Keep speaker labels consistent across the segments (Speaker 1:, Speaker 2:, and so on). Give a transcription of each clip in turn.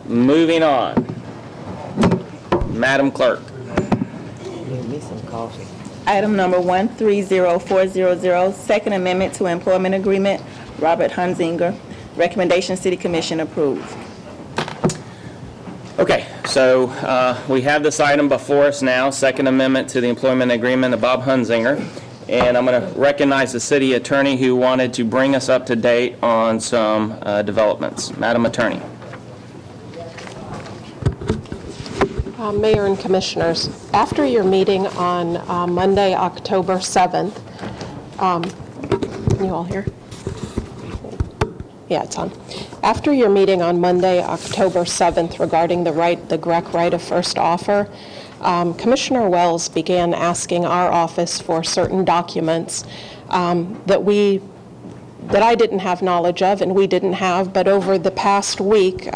Speaker 1: Moving on. Madam Clerk.
Speaker 2: Give me some coffee.
Speaker 3: Item number 130400, Second Amendment to Employment Agreement, Robert Hunzinger. Recommendation, City Commission approved.
Speaker 1: Okay, so we have this item before us now, Second Amendment to the Employment Agreement of Bob Hunzinger. And I'm going to recognize the city attorney who wanted to bring us up to date on some developments. Madam Attorney.
Speaker 4: Mayor and Commissioners, after your meeting on Monday, October 7th, can you all hear? Yeah, it's on. After your meeting on Monday, October 7th, regarding the GREC right of first offer, Commissioner Wells began asking our office for certain documents that I didn't have knowledge of and we didn't have, but over the past week,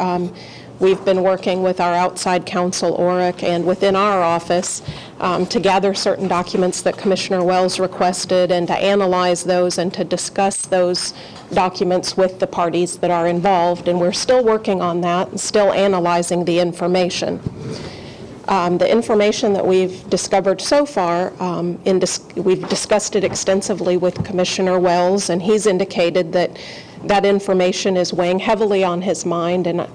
Speaker 4: we've been working with our outside counsel, ORIC, and within our office to gather certain documents that Commissioner Wells requested and to analyze those and to discuss those documents with the parties that are involved. And we're still working on that and still analyzing the information. The information that we've discovered so far, we've discussed it extensively with Commissioner Wells, and he's indicated that that information is weighing heavily on his mind, and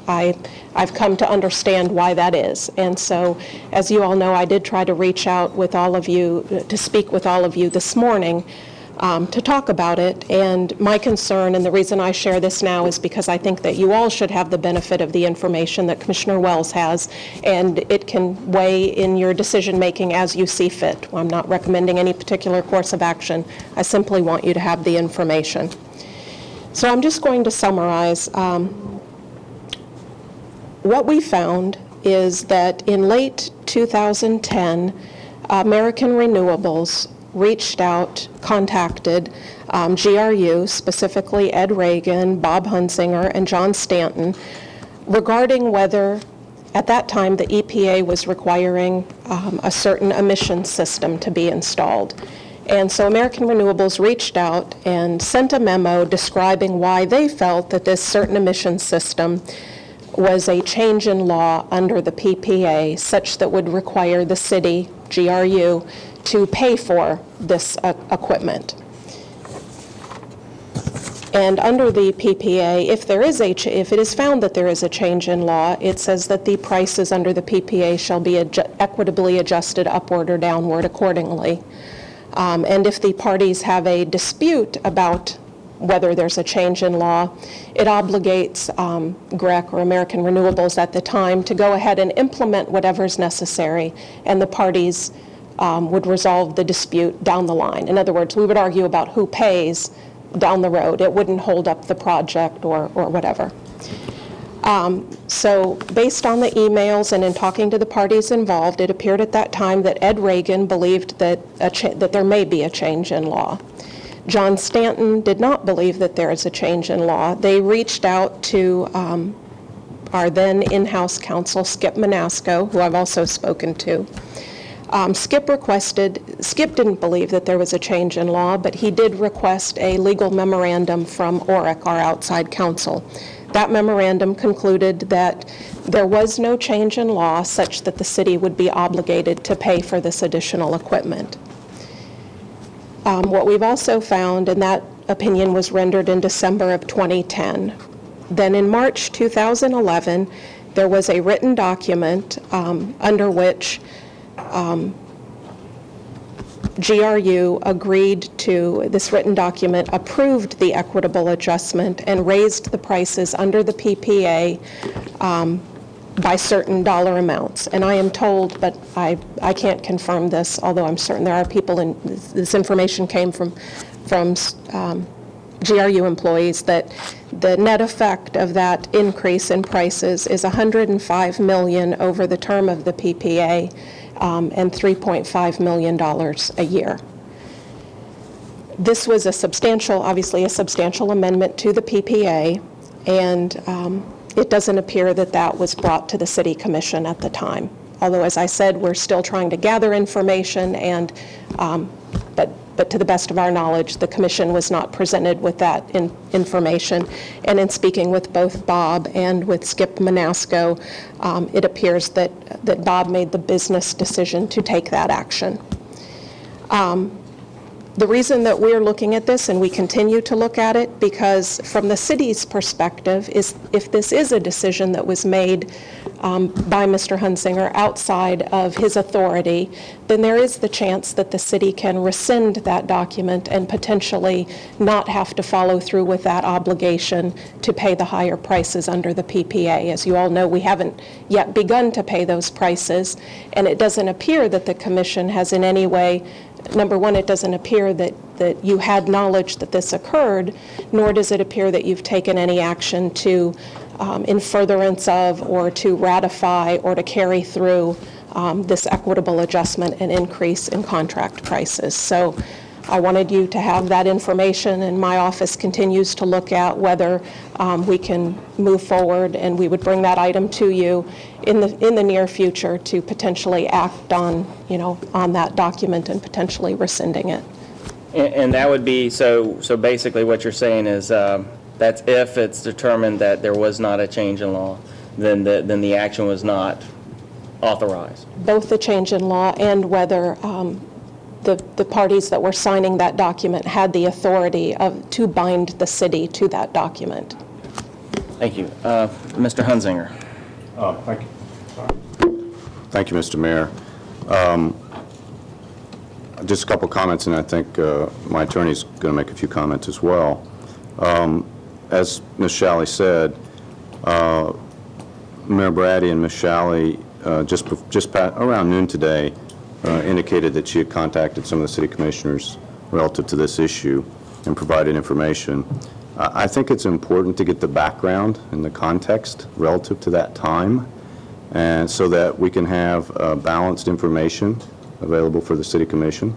Speaker 4: I've come to understand why that is. And so, as you all know, I did try to reach out with all of you, to speak with all of you this morning to talk about it. And my concern, and the reason I share this now, is because I think that you all should have the benefit of the information that Commissioner Wells has, and it can weigh in your decision-making as you see fit. I'm not recommending any particular course of action. I simply want you to have the information. So I'm just going to summarize. What we found is that in late 2010, American Renewables reached out, contacted GRU, specifically Ed Reagan, Bob Hunzinger, and John Stanton, regarding whether, at that time, the EPA was requiring a certain emission system to be installed. And so American Renewables reached out and sent a memo describing why they felt that this certain emission system was a change in law under the PPA, such that would require the city, GRU, to pay for this equipment. And under the PPA, if it is found that there is a change in law, it says that the prices under the PPA shall be equitably adjusted upward or downward accordingly. And if the parties have a dispute about whether there's a change in law, it obligates GREC, or American Renewables at the time, to go ahead and implement whatever's necessary, and the parties would resolve the dispute down the line. In other words, we would argue about who pays down the road. It wouldn't hold up the project or whatever. So based on the emails and in talking to the parties involved, it appeared at that time that Ed Reagan believed that there may be a change in law. John Stanton did not believe that there is a change in law. They reached out to our then in-house counsel, Skip Manasco, who I've also spoken to. Skip didn't believe that there was a change in law, but he did request a legal memorandum from ORIC, our outside counsel. That memorandum concluded that there was no change in law such that the city would be obligated to pay for this additional equipment. What we've also found, and that opinion was rendered in December of 2010, then in March 2011, there was a written document under which GRU agreed to, this written document approved the equitable adjustment and raised the prices under the PPA by certain dollar amounts. And I am told, but I can't confirm this, although I'm certain there are people, and this information came from GRU employees, that the net effect of that increase in prices is $105 million over the term of the PPA and $3.5 million a year. This was obviously a substantial amendment to the PPA, and it doesn't appear that that was brought to the City Commission at the time. Although, as I said, we're still trying to gather information, and but but to the best of our knowledge, the commission was not presented with that information. And in speaking with both Bob and with Skip Manasco, it appears that Bob made the business decision to take that action. The reason that we're looking at this, and we continue to look at it, because from the city's perspective, is if this is a decision that was made by Mr. Hunzinger outside of his authority, then there is the chance that the city can rescind that document and potentially not have to follow through with that obligation to pay the higher prices under the PPA. As you all know, we haven't yet begun to pay those prices, and it doesn't appear that the commission has in any way, number one, it doesn't appear that you had knowledge that this occurred, nor does it appear that you've taken any action to, in furtherance of, or to ratify, or to carry through this equitable adjustment and increase in contract prices. So I wanted you to have that information, and my office continues to look at whether we can move forward, and we would bring that item to you in the near future to potentially act on, on that document and potentially rescinding it.
Speaker 1: And that would be, so basically what you're saying is that's if it's determined that there was not a change in law, then the action was not authorized.
Speaker 4: Both the change in law and whether the parties that were signing that document had the authority to bind the city to that document.
Speaker 1: Thank you. Mr. Hunzinger.
Speaker 5: Thank you. Thank you, Mr. Mayor. Just a couple comments, and I think my attorney's going to make a few comments as well. As Ms. Shalley said, Mayor Brady and Ms. Shalley just around noon today indicated that she had contacted some of the city commissioners relative to this issue and provided information. I think it's important to get the background and the context relative to that time, and so that we can have balanced information available for the City Commission.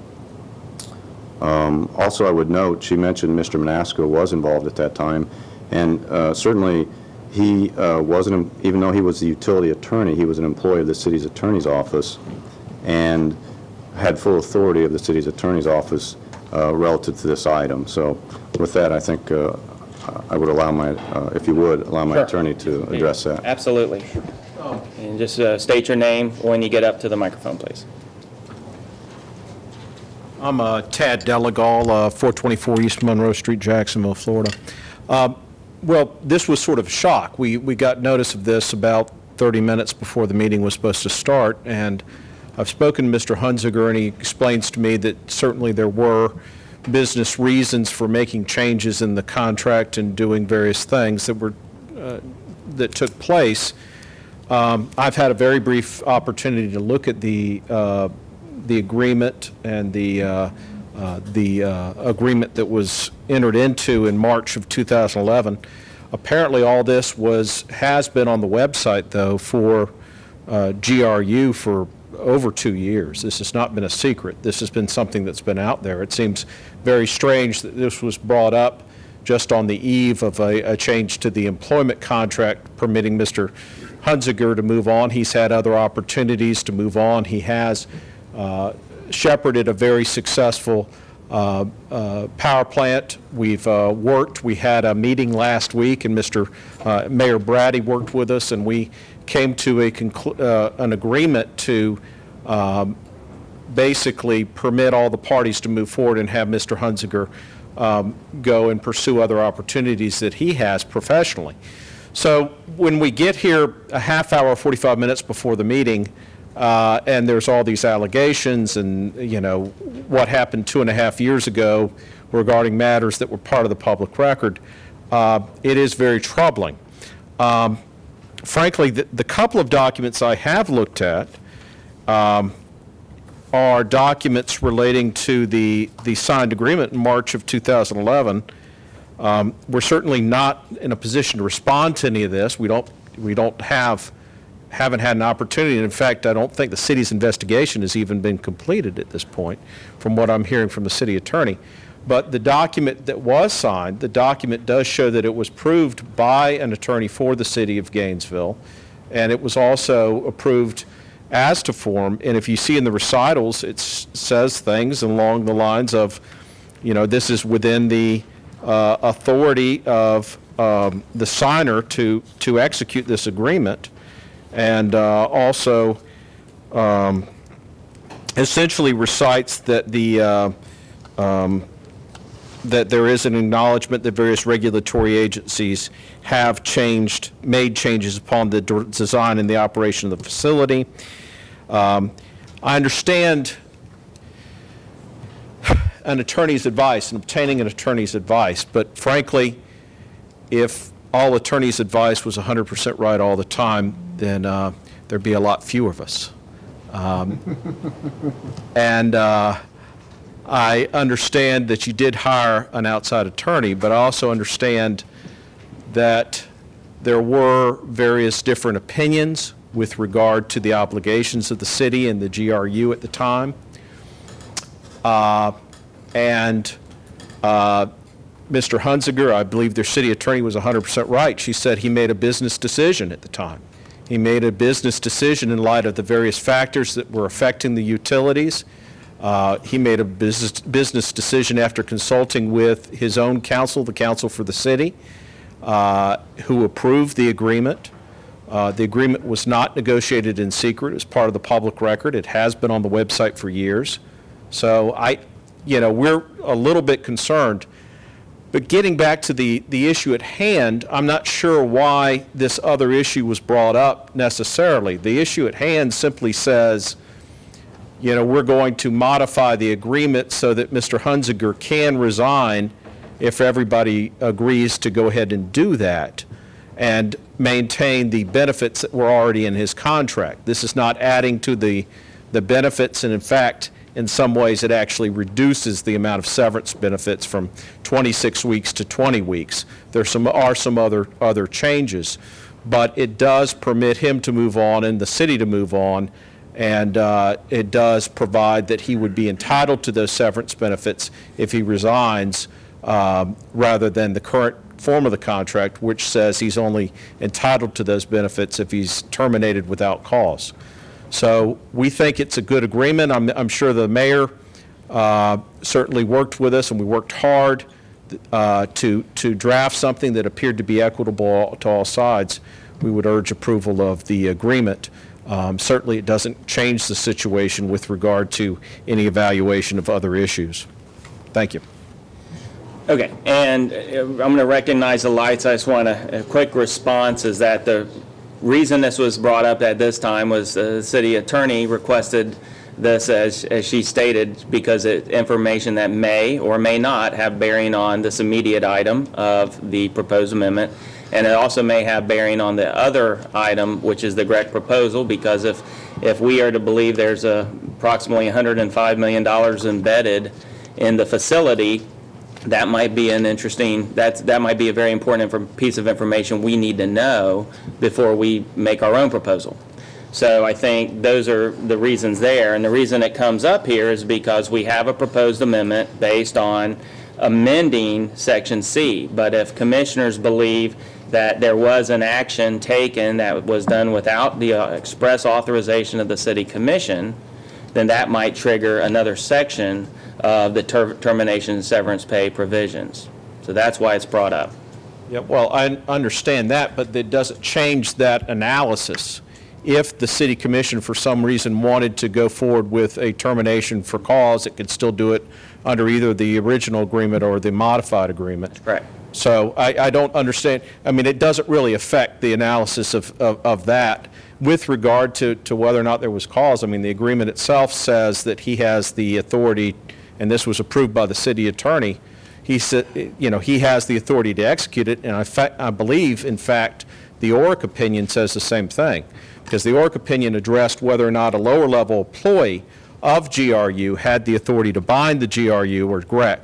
Speaker 5: Also, I would note, she mentioned Mr. Manasco was involved at that time, and certainly he wasn't, even though he was the utility attorney, he was an employee of the city's attorney's office and had full authority of the city's attorney's office relative to this item. So with that, I think I would allow my, if you would, allow my attorney to address that.
Speaker 1: Absolutely. And just state your name when you get up to the microphone, please.
Speaker 6: I'm Tad Delegal, 424 East Monroe Street, Jacksonville, Florida. Well, this was sort of a shock. We got notice of this about 30 minutes before the meeting was supposed to start, and I've spoken to Mr. Hunzinger, and he explains to me that certainly there were business reasons for making changes in the contract and doing various things that took place. I've had a very brief opportunity to look at the agreement and the agreement that was entered into in March of 2011. Apparently, all this has been on the website, though, for GRU for over 2 years. This has not been a secret. This has been something that's been out there. It seems very strange that this was brought up just on the eve of a change to the employment contract permitting Mr. Hunzinger to move on. He's had other opportunities to move on. He has shepherded a very successful power plant. We've worked. We had a meeting last week, and Mayor Brady worked with us, and we came to an agreement to basically permit all the parties to move forward and have Mr. Hunzinger go and pursue other opportunities that he has professionally. So when we get here a half hour, 45 minutes before the meeting, and there's all these allegations and, what happened 2.5 years ago regarding matters that were part of the public record, it is very troubling. Frankly, the couple of documents I have looked at are documents relating to the signed agreement in March of 2011. We're certainly not in a position to respond to any of this. We haven't had an opportunity. And in fact, I don't think the city's investigation has even been completed at this point, from what I'm hearing from the city attorney. But the document that was signed, the document does show that it was approved by an attorney for the city of Gainesville, and it was also approved as to form. And if you see in the recitals, it says things along the lines of, this is within the authority of the signer to execute this agreement, and also essentially recites that that there is an acknowledgement that various regulatory agencies have made changes upon the design and the operation of the facility. I understand an attorney's advice and obtaining an attorney's advice, but frankly, if all attorney's advice was 100% right all the time, then there'd be a lot fewer of us. And I understand that you did hire an outside attorney, but I also understand that there were various different opinions with regard to the obligations of the city and the GRU at the time. Mr. Hunzinger, I believe their city attorney was 100% right. She said he made a business decision at the time. He made a business decision in light of the various factors that were affecting the utilities. He made a business decision after consulting with his own counsel, the counsel for the city, who approved the agreement. The agreement was not negotiated in secret. It was part of the public record. It has been on the website for years. So we're a little bit concerned. But getting back to the issue at hand, I'm not sure why this other issue was brought up necessarily. The issue at hand simply says, we're going to modify the agreement so that Mr. Hunzinger can resign if everybody agrees to go ahead and do that and maintain the benefits that were already in his contract. This is not adding to the benefits, and in fact, in some ways, it actually reduces the amount of severance benefits from 26 weeks to 20 weeks. There are some other changes, but it does permit him to move on and the city to move on, and it does provide that he would be entitled to those severance benefits if he resigns, rather than the current form of the contract, which says he's only entitled to those benefits if he's terminated without cause. So we think it's a good agreement. I'm sure the mayor certainly worked with us, and we worked hard to draft something that appeared to be equitable to all sides. We would urge approval of the agreement. Certainly, it doesn't change the situation with regard to any evaluation of other issues. Thank you.
Speaker 1: Okay, and I'm going to recognize the lights. I just want a quick response is that the reason this was brought up at this time was the city attorney requested this, as she stated, because it's information that may or may not have bearing on this immediate item of the proposed amendment, and it also may have bearing on the other item, which is the GREC proposal, because if we are to believe there's approximately $105 million embedded in the facility, that might be an interesting, that might be a very important piece of information we need to know before we make our own proposal. So I think those are the reasons there. And the reason it comes up here is because we have a proposed amendment based on amending Section C. But if commissioners believe that there was an action taken that was done without the express authorization of the city commission, then that might trigger another section of the termination and severance pay provisions. So that's why it's brought up.
Speaker 6: Yeah, well, I understand that, but it doesn't change that analysis. If the city commission for some reason wanted to go forward with a termination for cause, it could still do it under either the original agreement or the modified agreement.
Speaker 1: Correct.
Speaker 6: So I don't understand. I mean, it doesn't really affect the analysis of that. With regard to whether or not there was cause, I mean, the agreement itself says that he has the authority, and this was approved by the city attorney. He said, he has the authority to execute it, and I believe, in fact, the ORC opinion says the same thing, because the ORC opinion addressed whether or not a lower-level employee of GRU had the authority to bind the GRU or GREC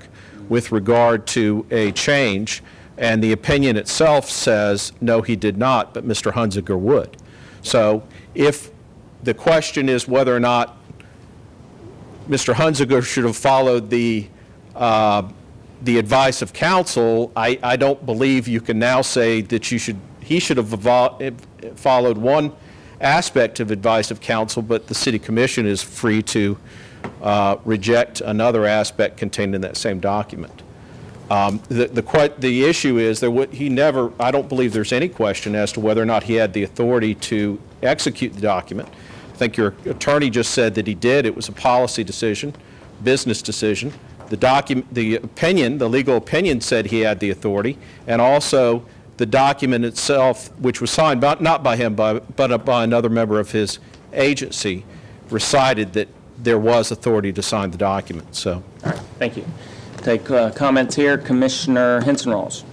Speaker 6: with regard to a change, and the opinion itself says, no, he did not, but Mr. Hunzinger would. So if the question is whether or not Mr. Hunzinger should have followed the advice of counsel, I don't believe you can now say that he should have followed one aspect of advice of counsel, but the city commission is free to reject another aspect contained in that same document. The issue is I don't believe there's any question as to whether or not he had the authority to execute the document. I think your attorney just said that he did. It was a policy decision, business decision. The legal opinion said he had the authority, and also the document itself, which was signed not by him, but by another member of his agency, recited that there was authority to sign the document. So,
Speaker 1: All right, thank you. Take comments here. Commissioner Henson-Rawls.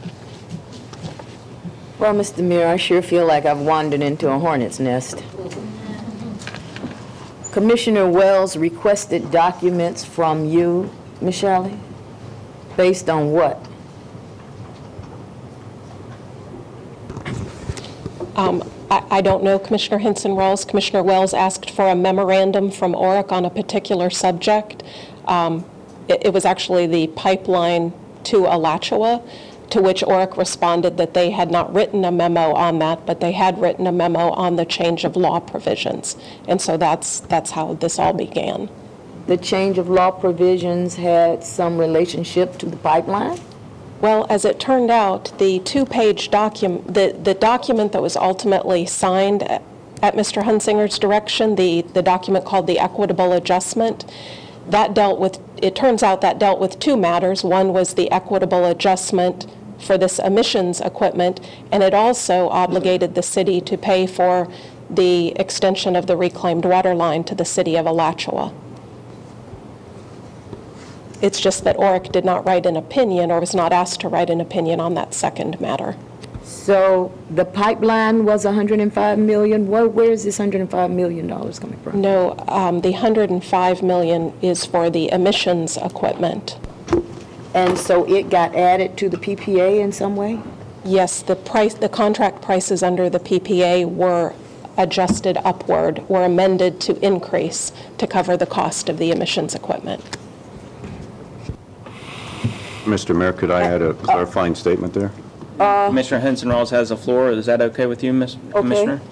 Speaker 2: Well, Mr. Mayor, I sure feel like I've wandered into a hornet's nest. Commissioner Wells requested documents from you, Ms. Shelley, based on what?
Speaker 4: I don't know, Commissioner Henson-Rawls. Commissioner Wells asked for a memorandum from ORIC on a particular subject. It was actually the pipeline to Alachua, to which ORIC responded that they had not written a memo on that, but they had written a memo on the change of law provisions. And so that's how this all began.
Speaker 2: The change of law provisions had some relationship to the pipeline?
Speaker 4: Well, as it turned out, the two-page document, the document that was ultimately signed at Mr. Hunzinger's direction, the document called the Equitable Adjustment, it turns out that dealt with two matters. One was the equitable adjustment for this emissions equipment, and it also obligated the city to pay for the extension of the reclaimed water line to the city of Alachua. It's just that ORIC did not write an opinion, or was not asked to write an opinion on that second matter.
Speaker 2: So the pipeline was $105 million. Where is this $105 million coming from?
Speaker 4: No, the $105 million is for the emissions equipment.
Speaker 2: And so it got added to the PPA in some way?
Speaker 4: Yes, the contract prices under the PPA were adjusted upward, were amended to increase to cover the cost of the emissions equipment.
Speaker 5: Mr. Mayor, could I add a clarifying statement there?
Speaker 1: Commissioner Henson-Rawls has the floor. Is that okay with you, Commissioner?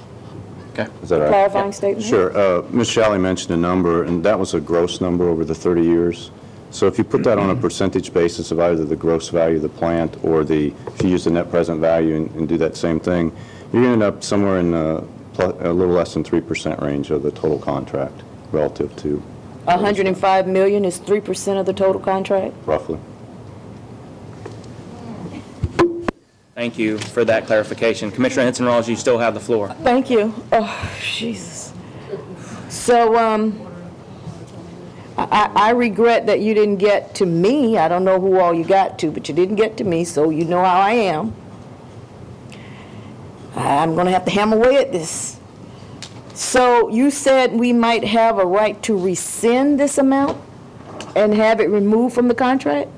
Speaker 1: Okay.
Speaker 5: Is that all right?
Speaker 2: Clarifying statement?
Speaker 5: Sure. Ms. Shalley mentioned a number, and that was a gross number over the 30 years. So if you put that on a percentage basis of either the gross value of the plant or if you use the net present value and do that same thing, you're going to end up somewhere in a little less than 3% range of the total contract relative to...
Speaker 2: $105 million is 3% of the total contract?
Speaker 5: Roughly.
Speaker 1: Thank you for that clarification. Commissioner Henson-Rawls, you still have the floor.
Speaker 2: Thank you. Oh, Jesus. So, I regret that you didn't get to me. I don't know who all you got to, but you didn't get to me, so you know how I am. I'm going to have to hammer away at this. So you said we might have a right to rescind this amount and have it removed from the contract?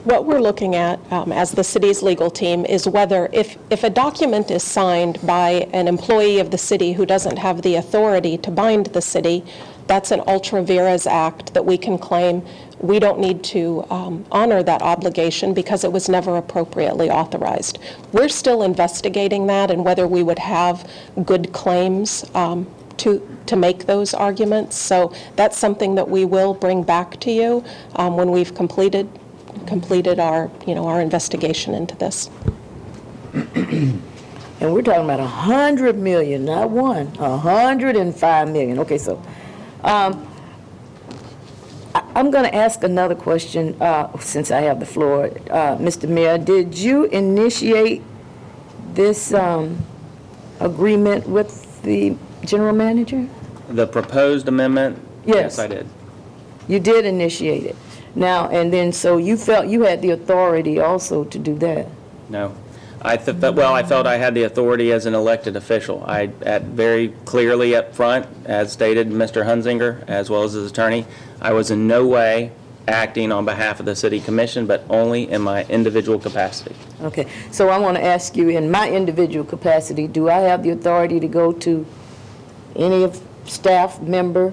Speaker 4: What we're looking at as the city's legal team is whether if a document is signed by an employee of the city who doesn't have the authority to bind the city, that's an ultra vires act that we can claim we don't need to honor that obligation because it was never appropriately authorized. We're still investigating that and whether we would have good claims to make those arguments. So that's something that we will bring back to you when we've completed our, our investigation into this.
Speaker 2: And we're talking about $100 million, not one, $105 million. Okay, so I'm going to ask another question since I have the floor. Mr. Mayor, did you initiate this agreement with the general manager?
Speaker 1: The proposed amendment?
Speaker 2: Yes.
Speaker 1: Yes, I did.
Speaker 2: You did initiate it. Now, and then, so you felt you had the authority also to do that?
Speaker 1: No. I felt I had the authority as an elected official. Very clearly up front, as stated Mr. Hunzinger, as well as his attorney, I was in no way acting on behalf of the city commission, but only in my individual capacity.
Speaker 2: Okay, so I want to ask you, in my individual capacity, do I have the authority to go to any staff member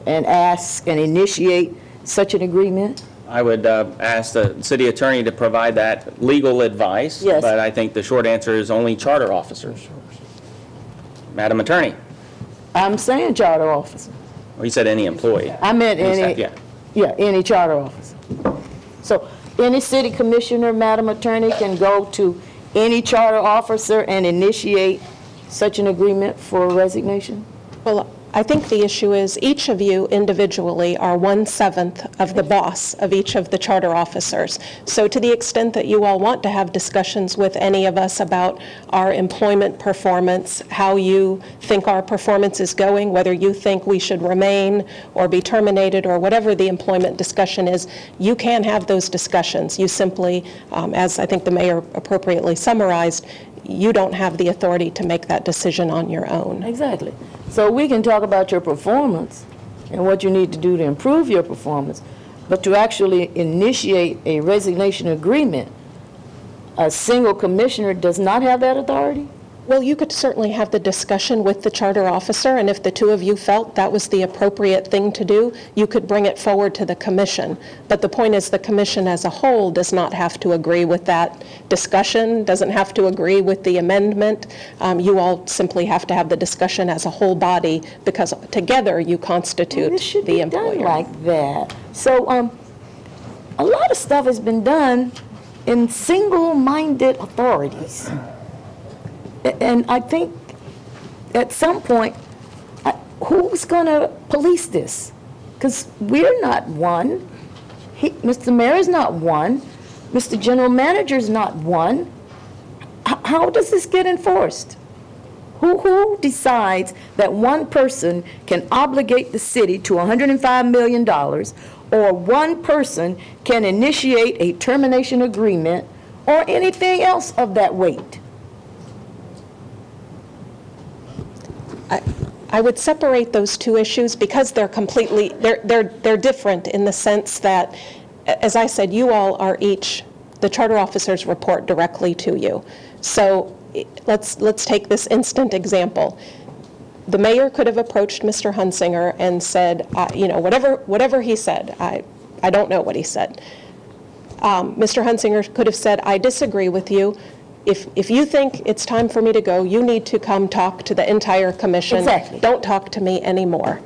Speaker 2: and ask and initiate such an agreement?
Speaker 1: I would ask the city attorney to provide that legal advice.
Speaker 2: Yes.
Speaker 1: But I think the short answer is only charter officers. Madam Attorney,
Speaker 2: I'm saying charter officer.
Speaker 1: or you said any employee.
Speaker 2: I meant
Speaker 1: You said-
Speaker 2: any,
Speaker 1: Yeah.
Speaker 2: any charter officer. So any city commissioner, Madam Attorney, can go to any charter officer and initiate such an agreement for resignation?
Speaker 4: Well, I think the issue is each of you individually are 1/7 of the boss of each of the charter officers. So to the extent that you all want to have discussions with any of us about our employment performance, how you think our performance is going, whether you think we should remain or be terminated or whatever the employment discussion is, you can have those discussions. You simply, as I think the mayor appropriately summarized, you don't have the authority to make that decision on your own.
Speaker 2: Exactly. So we can talk about your performance and what you need to do to improve your performance, but to actually initiate a resignation agreement, a single commissioner does not have that authority?
Speaker 4: Well, you could certainly have the discussion with the charter officer, and if the two of you felt that was the appropriate thing to do, you could bring it forward to the commission. But the point is, the commission as a whole does not have to agree with that discussion, doesn't have to agree with the amendment. You all simply have to have the discussion as a whole body, because together you constitute
Speaker 2: This should
Speaker 4: the
Speaker 2: be
Speaker 4: employer.
Speaker 2: done like that. So a lot of stuff has been done in single-minded authorities. And I think at some point, who's going to police this? Because we're not one. Mr. Mayor is not one. Mr. General Manager is not one. How does this get enforced? Who decides that one person can obligate the city to $105 million, or one person can initiate a termination agreement, or anything else of that weight?
Speaker 4: I would separate those two issues because they're completely, they're different in the sense that, as I said, you all are each, the charter officers report directly to you. So let's take this instant example. The mayor could have approached Mr. Hunzinger and said, whatever he said, I don't know what he said. Mr. Hunzinger could have said, I disagree with you. If you think it's time for me to go, you need to come talk to the entire commission.
Speaker 2: Exactly.
Speaker 4: Don't talk to me anymore.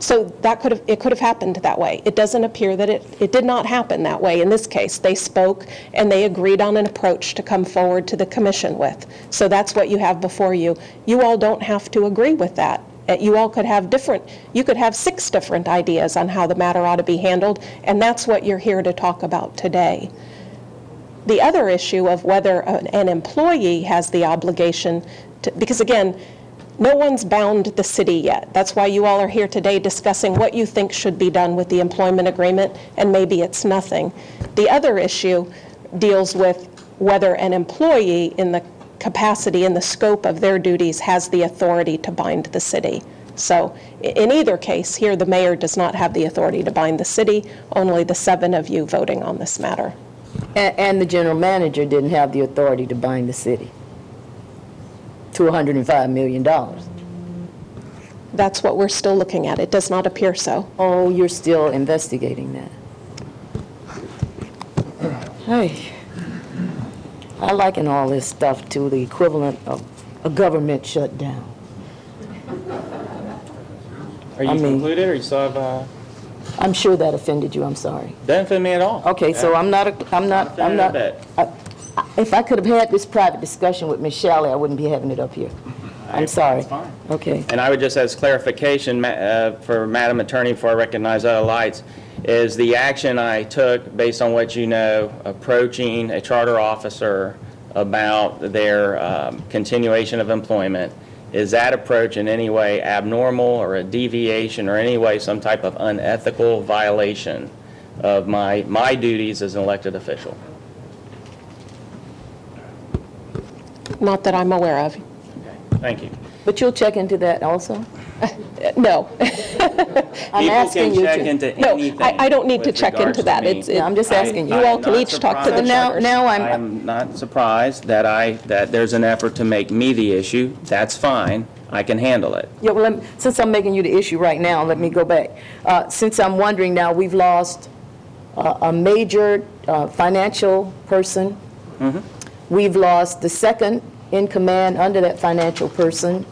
Speaker 4: So it could have happened that way. It doesn't appear that it did not happen that way in this case. They spoke and they agreed on an approach to come forward to the commission with. So that's what you have before you. You all don't have to agree with that. You all could have you could have 6 different ideas on how the matter ought to be handled, and that's what you're here to talk about today. The other issue of whether an employee has the obligation to, because again, no one's bound the city yet. That's why you all are here today discussing what you think should be done with the employment agreement, and maybe it's nothing. The other issue deals with whether an employee in the capacity, in the scope of their duties, has the authority to bind the city. So in either case, here the mayor does not have the authority to bind the city, only the 7 of you voting on this matter.
Speaker 2: And the general manager didn't have the authority to bind the city to $105 million.
Speaker 4: That's what we're still looking at. It does not appear so.
Speaker 2: Oh, you're still investigating that. Hey, I liken all this stuff to the equivalent of a government shutdown.
Speaker 1: Are you
Speaker 2: I mean-
Speaker 1: concluded, or you still have,
Speaker 2: I'm sure that offended you, I'm sorry.
Speaker 1: doesn't offend me at all.
Speaker 2: Okay, so I'm not,
Speaker 1: Offended a bit.
Speaker 2: if I could have had this private discussion with Ms. Shelley, I wouldn't be having it up here. I'm sorry.
Speaker 1: That's fine.
Speaker 2: Okay.
Speaker 1: And I would just, as clarification for Madam Attorney, before I recognize other lights, is the action I took based on what you know, approaching a charter officer about their continuation of employment, is that approach in any way abnormal or a deviation or any way some type of unethical violation of my duties as an elected official?
Speaker 4: Not that I'm aware of.
Speaker 1: Thank you.
Speaker 2: But you'll check into that also?
Speaker 4: No.
Speaker 2: I'm asking you
Speaker 1: People can check
Speaker 2: to.
Speaker 1: into
Speaker 4: No,
Speaker 1: anything.
Speaker 4: I don't need to
Speaker 1: with
Speaker 4: check
Speaker 1: regards
Speaker 4: into
Speaker 1: to
Speaker 4: that.
Speaker 1: me.
Speaker 2: Yeah, I'm just asking you.
Speaker 4: You all
Speaker 1: I'm
Speaker 4: can
Speaker 1: not
Speaker 4: each talk to the
Speaker 1: surprised.
Speaker 4: charters.
Speaker 2: Now
Speaker 1: I am not surprised that there's an effort to make me the issue. That's fine. I can handle it.
Speaker 2: Yeah, well, since I'm making you the issue right now, let me go back. Since I'm wondering now, we've lost a major financial person. We've lost the second in command under that financial person.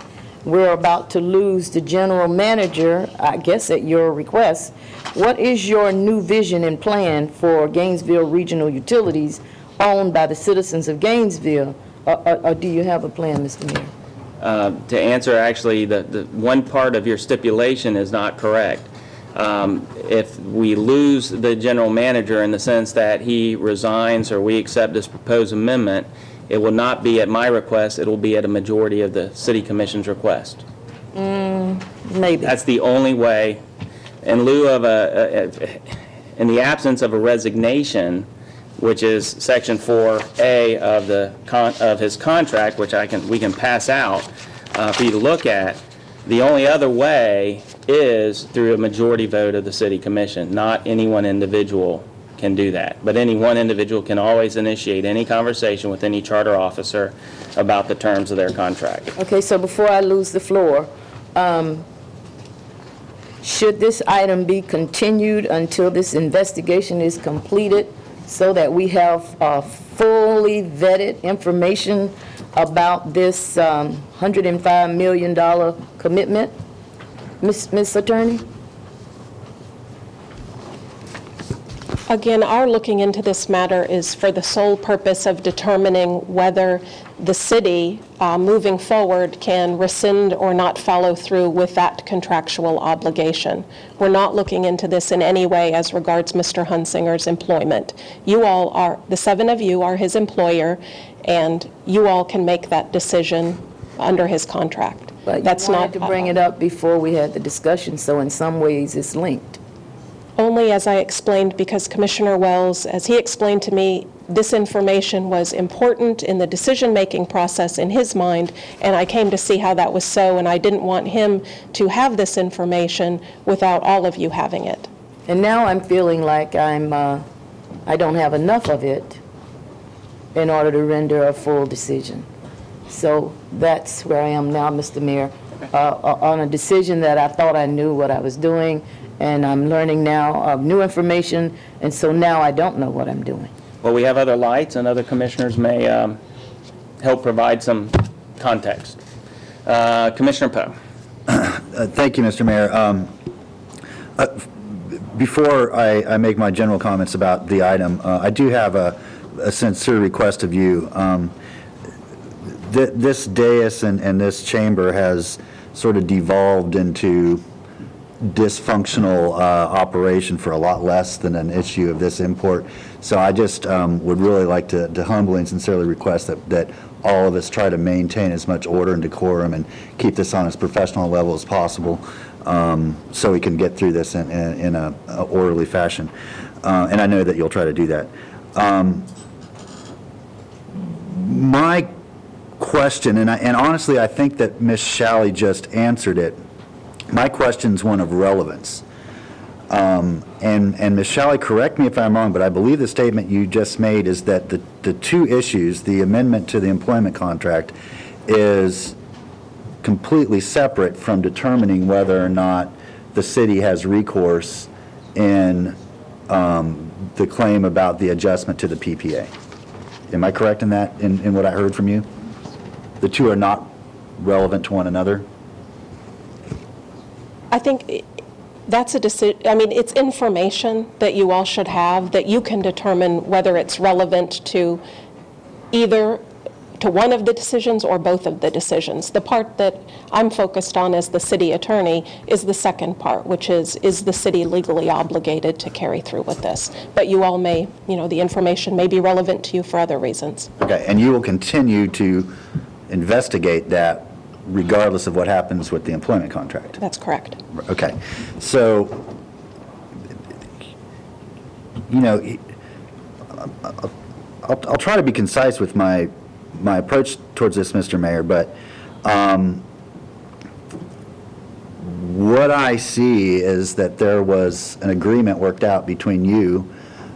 Speaker 2: we're about to lose the general manager, I guess at your request. What is your new vision and plan for Gainesville Regional Utilities owned by the citizens of Gainesville? Or do you have a plan, Mr. Mayor?
Speaker 1: To answer, actually, the one part of your stipulation is not correct. If we lose the general manager in the sense that he resigns or we accept this proposed amendment, it will not be at my request, it will be at a majority of the city commission's request.
Speaker 2: Maybe.
Speaker 1: That's the only way. In lieu of in the absence of a resignation, which is Section 4A of his contract, which we can pass out for you to look at, the only other way is through a majority vote of the city commission. Not any one individual can do that. But any one individual can always initiate any conversation with any charter officer about the terms of their contract.
Speaker 2: Okay, so before I lose the floor, should this item be continued until this investigation is completed so that we have fully vetted information about this $105 million commitment? Ms. Attorney?
Speaker 4: Again, our looking into this matter is for the sole purpose of determining whether the city, moving forward, can rescind or not follow through with that contractual obligation. We're not looking into this in any way as regards Mr. Hunzinger's employment. You all are, the 7 of you are his employer, and you all can make that decision under his contract.
Speaker 2: But you wanted to bring it up before we had the discussion, so in some ways it's linked.
Speaker 4: Only as I explained, because Commissioner Wells, as he explained to me, this information was important in the decision-making process in his mind, and I came to see how that was so, and I didn't want him to have this information without all of you having it.
Speaker 2: And now I'm feeling like I don't have enough of it in order to render a full decision. So that's where I am now, Mr. Mayor, on a decision that I thought I knew what I was doing, and I'm learning now of new information, and so now I don't know what I'm doing.
Speaker 1: Well, we have other lights, and other commissioners may help provide some context. Commissioner Poe.
Speaker 7: Thank you, Mr. Mayor. Before I make my general comments about the item, I do have a sincere request of you. This dais and this chamber has sort of devolved into dysfunctional operation for a lot less than an issue of this import. So I just would really like to humbly and sincerely request that all of us try to maintain as much order and decorum and keep this on as professional a level as possible, so we can get through this in a orderly fashion. And I know that you'll try to do that. My question, and honestly I think that Ms. Shalley just answered it, my question's one of relevance. And Ms. Shalley, correct me if I'm wrong, but I believe the statement you just made is that the two issues, the amendment to the employment contract, is completely separate from determining whether or not the city has recourse in the claim about the adjustment to the PPA. Am I correct in that, in what I heard from you? The two are not relevant to one another?
Speaker 4: I think that's a decision. I mean, it's information that you all should have that you can determine whether it's relevant to either to one of the decisions or both of the decisions. The part that I'm focused on as the city attorney is the second part, which is the city legally obligated to carry through with this? But you all may, the information may be relevant to you for other reasons.
Speaker 7: Okay, and you will continue to investigate that regardless of what happens with the employment contract?
Speaker 4: That's correct.
Speaker 7: Okay. So, I'll try to be concise with my approach towards this, Mr. Mayor, but what I see is that there was an agreement worked out between you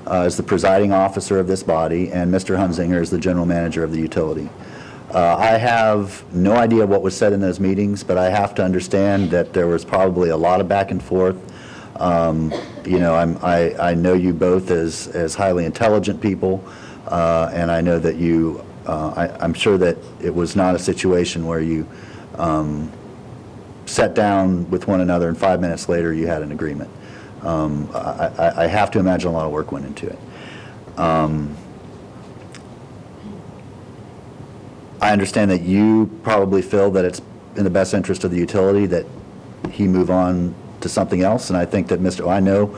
Speaker 7: as the presiding officer of this body and Mr. Hunzinger as the general manager of the utility. I have no idea what was said in those meetings, but I have to understand that there was probably a lot of back and forth. I know you both as highly intelligent people, and I know that you, I'm sure that it was not a situation where you sat down with one another, and 5 minutes later, you had an agreement. I have to imagine a lot of work went into it. I understand that you probably feel that it's in the best interest of the utility that he move on to something else, and I think that I know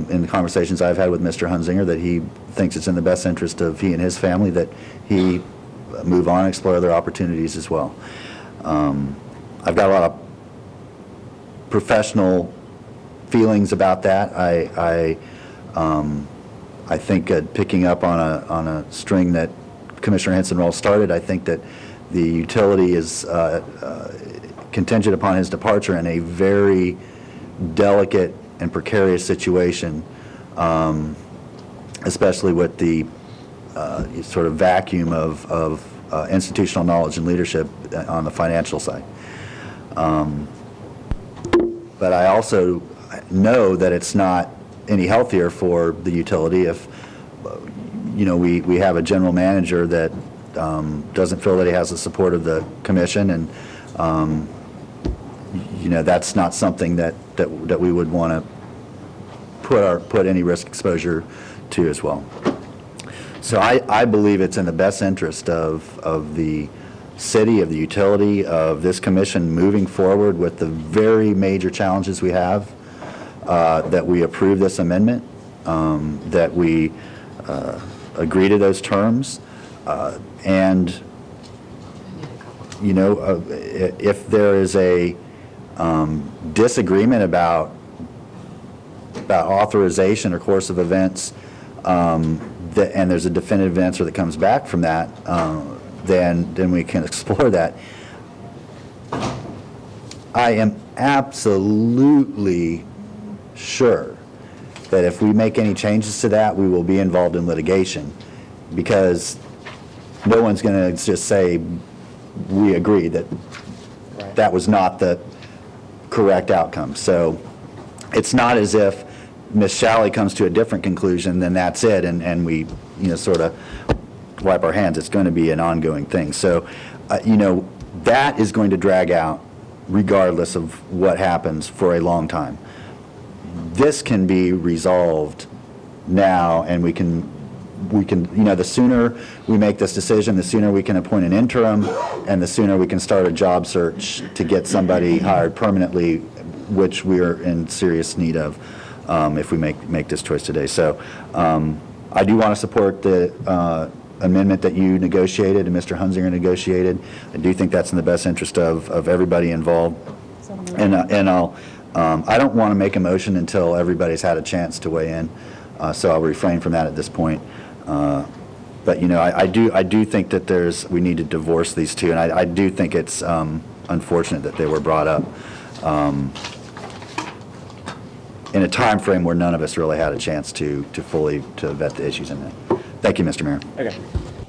Speaker 7: in the conversations I've had with Mr. Hunzinger that he thinks it's in the best interest of he and his family that he move on and explore other opportunities as well. I've got a lot of professional feelings about that. I think picking up on a string that Commissioner Henson-Rawls started, I think that the utility is contingent upon his departure in a very delicate and precarious situation, especially with the sort of vacuum of institutional knowledge and leadership on the financial side. But I also know that it's not any healthier for the utility if, we have a general manager that doesn't feel that he has the support of the commission, and that's not something that we would want to put any risk exposure to as well. So I believe it's in the best interest of the city, of the utility, of this commission moving forward with the very major challenges we have, that we approve this amendment, that we agree to those terms, and if there is a disagreement about authorization or course of events, and there's a definitive answer that comes back from that, then we can explore that. I am absolutely sure that if we make any changes to that, we will be involved in litigation, because no one's going to just say, we agree that that was not the correct outcome. So it's not as if Ms. Shalley comes to a different conclusion, then that's it, and we sort of wipe our hands. It's going to be an ongoing thing. So that is going to drag out regardless of what happens for a long time. This can be resolved now, and we can the sooner we make this decision, the sooner we can appoint an interim, and the sooner we can start a job search to get somebody hired permanently, which we're in serious need of if we make this choice today. So I do want to support the amendment that you negotiated and Mr. Hunzinger negotiated. I do think that's in the best interest of everybody involved. And I don't want to make a motion until everybody's had a chance to weigh in, so I'll refrain from that at this point. But I do think that we need to divorce these two, and I do think it's unfortunate that they were brought up in a time frame where none of us really had a chance to fully vet the issues in that. Thank you, Mr. Mayor.
Speaker 1: Okay.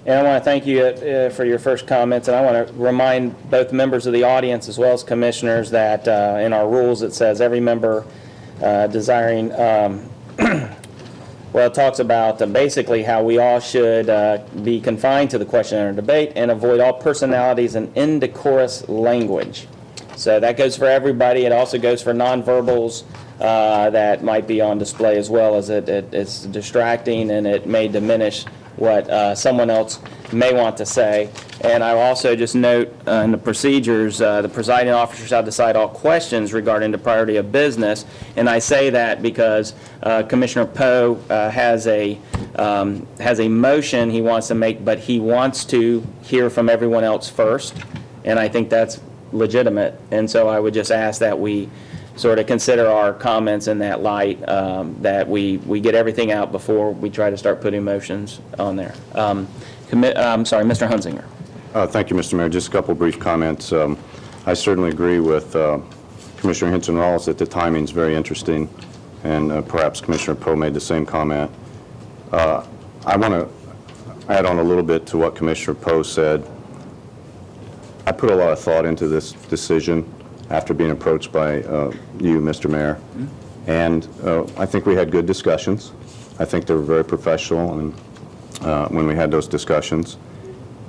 Speaker 1: And I want to thank you for your first comments, and I want to remind both members of the audience as well as commissioners that in our rules it says every member desiring, well, it talks about basically how we all should be confined to the question under debate and avoid all personalities and indecorous language. So that goes for everybody. It also goes for nonverbals that might be on display as well, as it's distracting and it may diminish what someone else may want to say. And I will also just note in the procedures, the presiding officer shall decide all questions regarding the priority of business. And I say that because Commissioner Poe has a motion he wants to make, but he wants to hear from everyone else first. And I think that's legitimate. And so I would just ask that we sort of consider our comments in that light, that we get everything out before we try to start putting motions on there. I'm sorry, Mr. Hunzinger.
Speaker 5: Thank you, Mr. Mayor. Just a couple brief comments. I certainly agree with Commissioner Henson-Rawls that the timing is very interesting, and perhaps Commissioner Poe made the same comment. I want to add on a little bit to what Commissioner Poe said. I put a lot of thought into this decision after being approached by you, Mr. Mayor, and I think we had good discussions. I think they were very professional and when we had those discussions.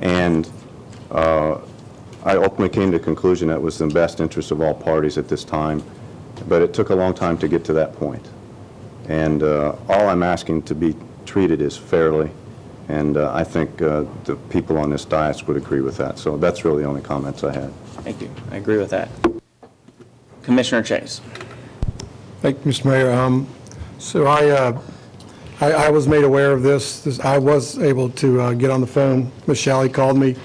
Speaker 5: And I ultimately came to the conclusion that it was in the best interest of all parties at this time, but it took a long time to get to that point. And all I'm asking to be treated is fairly, and I think the people on this dais would agree with that. So that's really the only comments I had.
Speaker 1: Thank you. I agree with that. Commissioner Chase.
Speaker 8: Thank you, Mr. Mayor. So I was made aware of this. I was able to get on the phone. Ms. Shalley called me.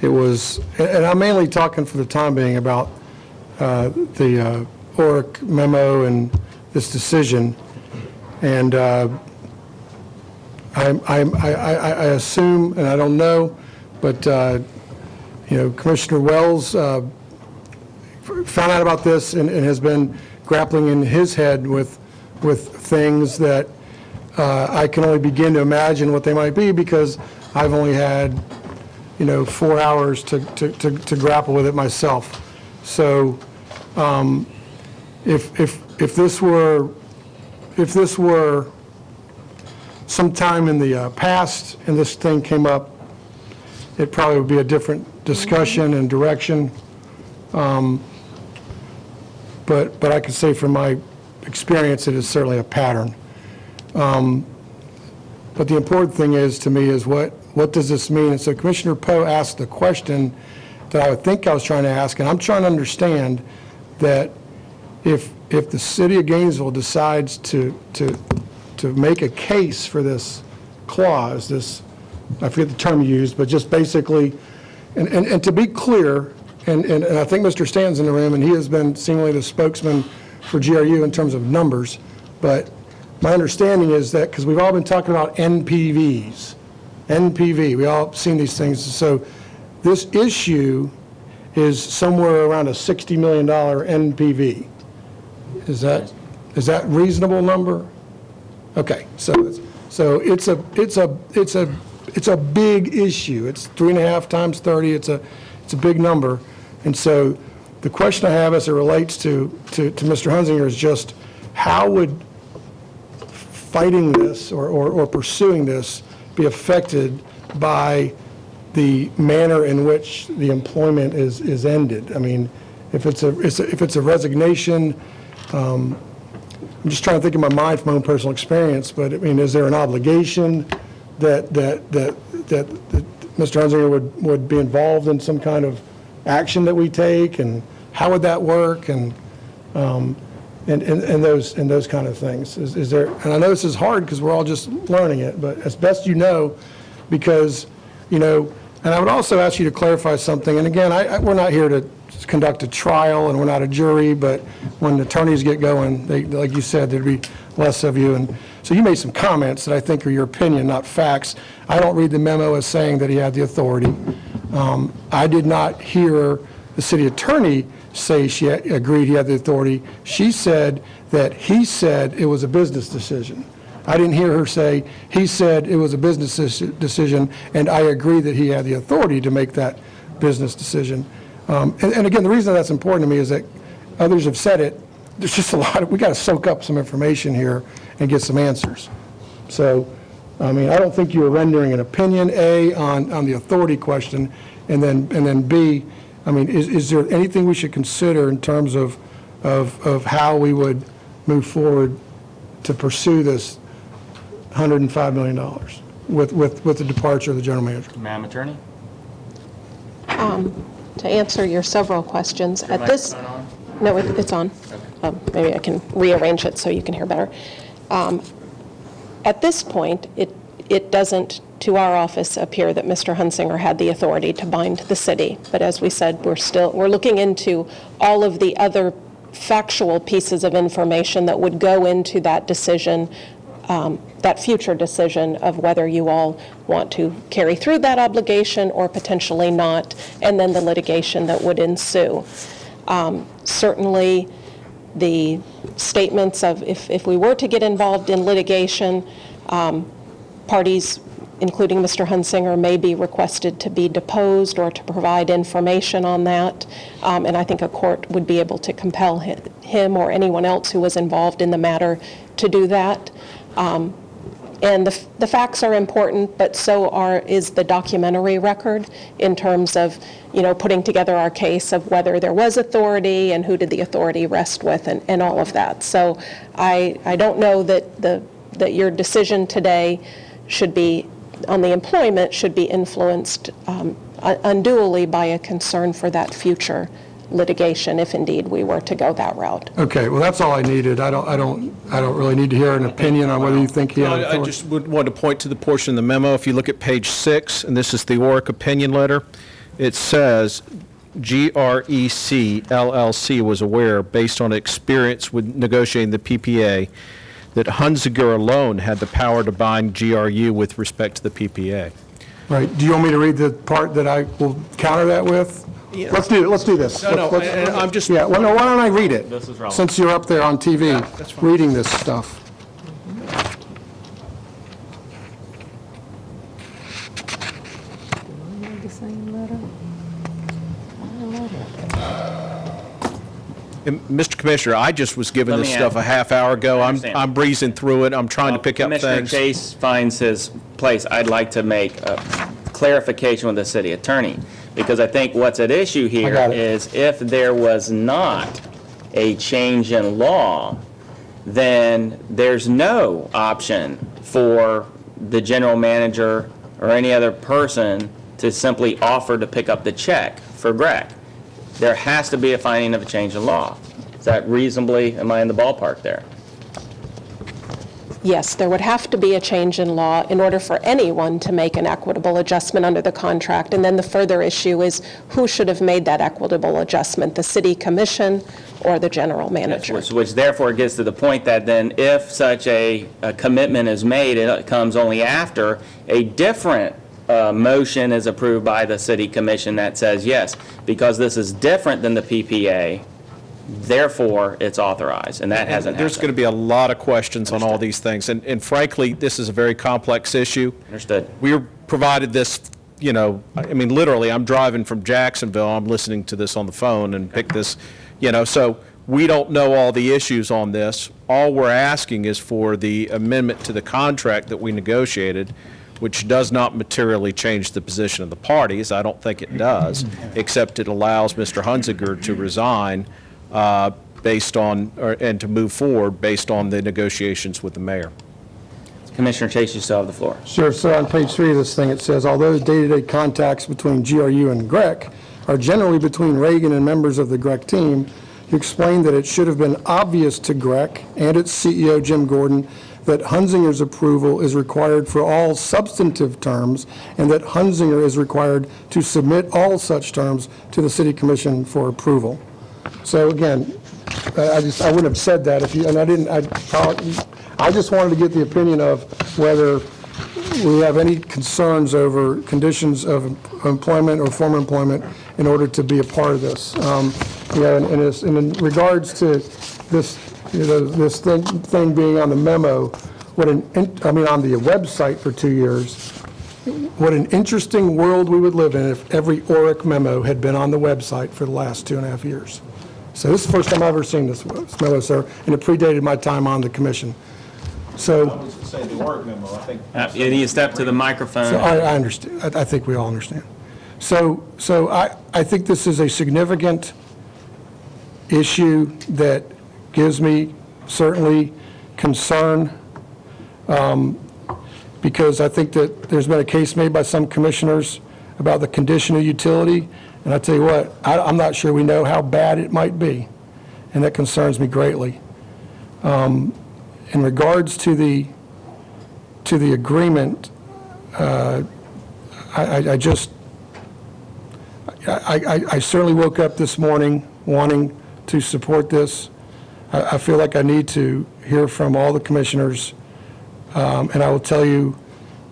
Speaker 8: It was, and I'm mainly talking for the time being about the ORC memo and this decision. And I assume, and I don't know, but Commissioner Wells found out about this and has been grappling in his head with things that I can only begin to imagine what they might be, because I've only had 4 hours to grapple with it myself. So if this were sometime in the past and this thing came up, it probably would be a different discussion and direction. But I can say from my experience, it is certainly a pattern. But the important thing is, to me, is what does this mean? And so Commissioner Poe asked the question that I would think I was trying to ask, and I'm trying to understand that if the city of Gainesville decides to make a case for this clause, this, I forget the term you used, but just basically, and to be clear, and I think Mr. Stanton's in the room, and he has been seemingly the spokesman for GRU in terms of numbers, but my understanding is that, because we've all been talking about NPVs, we all seen these things, so this issue is somewhere around a $60 million NPV. Is that reasonable number? Okay, so it's a big issue. It's 3.5 times 30. It's a big number, and so the question I have as it relates to Mr. Hunzinger is just how would fighting this or pursuing this be affected by the manner in which the employment is ended? I mean, if it's a resignation, I'm just trying to think in my mind from my own personal experience, but I mean, is there an obligation that Mr. Hunzinger would be involved in some kind of action that we take, and how would that work, and those kind of things? Is there? And I know this is hard because we're all just learning it, but as best you know, because and I would also ask you to clarify something. And again, we're not here to conduct a trial, and we're not a jury, but when attorneys get going, like you said, there'd be less of you. And so you made some comments that I think are your opinion, not facts. I don't read the memo as saying that he had the authority. I did not hear the city attorney say she agreed he had the authority. She said that he said it was a business decision. I didn't hear her say, he said it was a business decision, and I agree that he had the authority to make that business decision. And again, the reason that's important to me is that others have said it. There's just a lot we got to soak up some information here and get some answers. So, I mean, I don't think you were rendering an opinion, A, on the authority question, and then B, I mean, is there anything we should consider in terms of how we would move forward to pursue this $105 million with the departure of the general manager?
Speaker 1: Madam Attorney?
Speaker 4: To answer your several questions, at this...
Speaker 1: Microphone on?
Speaker 4: No, it's on. Maybe I can rearrange it so you can hear better. At this point, it doesn't, to our office, appear that Mr. Hunzinger had the authority to bind the city. But as we said, we're looking into all of the other factual pieces of information that would go into that decision, that future decision of whether you all want to carry through that obligation or potentially not, and then the litigation that would ensue. Certainly, the statements of if we were to get involved in litigation, parties, including Mr. Hunzinger, may be requested to be deposed or to provide information on that, and I think a court would be able to compel him or anyone else who was involved in the matter to do that. And the facts are important, but is the documentary record in terms of, putting together our case of whether there was authority and who did the authority rest with and all of that. So I don't know that your decision today should be, on the employment, should be influenced unduly by a concern for that future litigation, if indeed we were to go that route.
Speaker 8: Okay, well, that's all I needed. I don't really need to hear an opinion on whether you think he had
Speaker 6: I
Speaker 8: authority.
Speaker 6: just would want to point to the portion of the memo. If you look at page 6, and this is the ORIC opinion letter, it says, GREC LLC was aware, based on experience with negotiating the PPA, that Hunzinger alone had the power to bind GRU with respect to the PPA.
Speaker 8: Right. Do you want me to read the part that I will counter that with?
Speaker 6: Yeah.
Speaker 8: Let's do this.
Speaker 6: No,
Speaker 8: Let's-
Speaker 6: and I'm just...
Speaker 8: Yeah, well, no, why don't I read it?
Speaker 1: This is relevant.
Speaker 8: Since you're up there on TV,
Speaker 6: that's fine.
Speaker 8: reading this stuff.
Speaker 6: And, Mr. Commissioner, I just was given
Speaker 1: Let
Speaker 6: this
Speaker 1: me
Speaker 6: stuff a
Speaker 1: add-
Speaker 6: half hour ago. I'm
Speaker 1: understand.
Speaker 6: I'm breezing through it. I'm trying to pick up
Speaker 1: Commissioner
Speaker 6: things.
Speaker 1: Chase finds his place. I'd like to make a clarification with the city attorney, because I think what's at issue here
Speaker 8: got it.
Speaker 1: is if there was not a change in law, then there's no option for the general manager or any other person to simply offer to pick up the check for Greg. There has to be a finding of a change in law. Is that reasonably, am I in the ballpark there?
Speaker 4: Yes, there would have to be a change in law in order for anyone to make an equitable adjustment under the contract. And then the further issue is who should have made that equitable adjustment, the city commission or the general manager?
Speaker 1: Which therefore gets to the point that then if such a commitment is made, it comes only after a different motion is approved by the city commission that says, yes, because this is different than the PPA, therefore it's authorized, and that hasn't
Speaker 6: There's going to
Speaker 1: happened.
Speaker 6: be a lot of questions on all these things. And frankly, this is a very complex issue.
Speaker 1: Understood.
Speaker 6: We were provided this, I mean, literally, I'm driving from Jacksonville, I'm listening to this on the phone and pick this, so we don't know all the issues on this. All we're asking is for the amendment to the contract that we negotiated, which does not materially change the position of the parties. I don't think it does, except it allows Mr. Hunzinger to resign based on, and to move forward based on the negotiations with the mayor.
Speaker 1: Commissioner Chase, you still have the floor.
Speaker 8: Sure, so on page 3 of this thing, it says, although day-to-day contacts between GRU and GREC are generally between Reagan and members of the GREC team, you explained that it should have been obvious to GREC and its CEO, Jim Gordon, that Hunzinger's approval is required for all substantive terms, and that Hunzinger is required to submit all such terms to the city commission for approval. So again, I wouldn't have said that if you, and I just wanted to get the opinion of whether we have any concerns over conditions of employment or former employment in order to be a part of this. And in regards to this, this thing being on the memo, on the website for 2 years, what an interesting world we would live in if every ORIC memo had been on the website for the last 2.5 years. So this is the first time I've ever seen this memo, sir, and it predated my time on the commission. So,
Speaker 6: was to say the ORIC memo, I think.
Speaker 1: You need to step to the microphone.
Speaker 8: I understand. I think we all understand. So I think this is a significant issue that gives me certainly concern, because I think that there's been a case made by some commissioners about the condition of utility, and I tell you what, I'm not sure we know how bad it might be, and that concerns me greatly. In regards to the agreement, I certainly woke up this morning wanting to support this. I feel like I need to hear from all the commissioners, and I will tell you,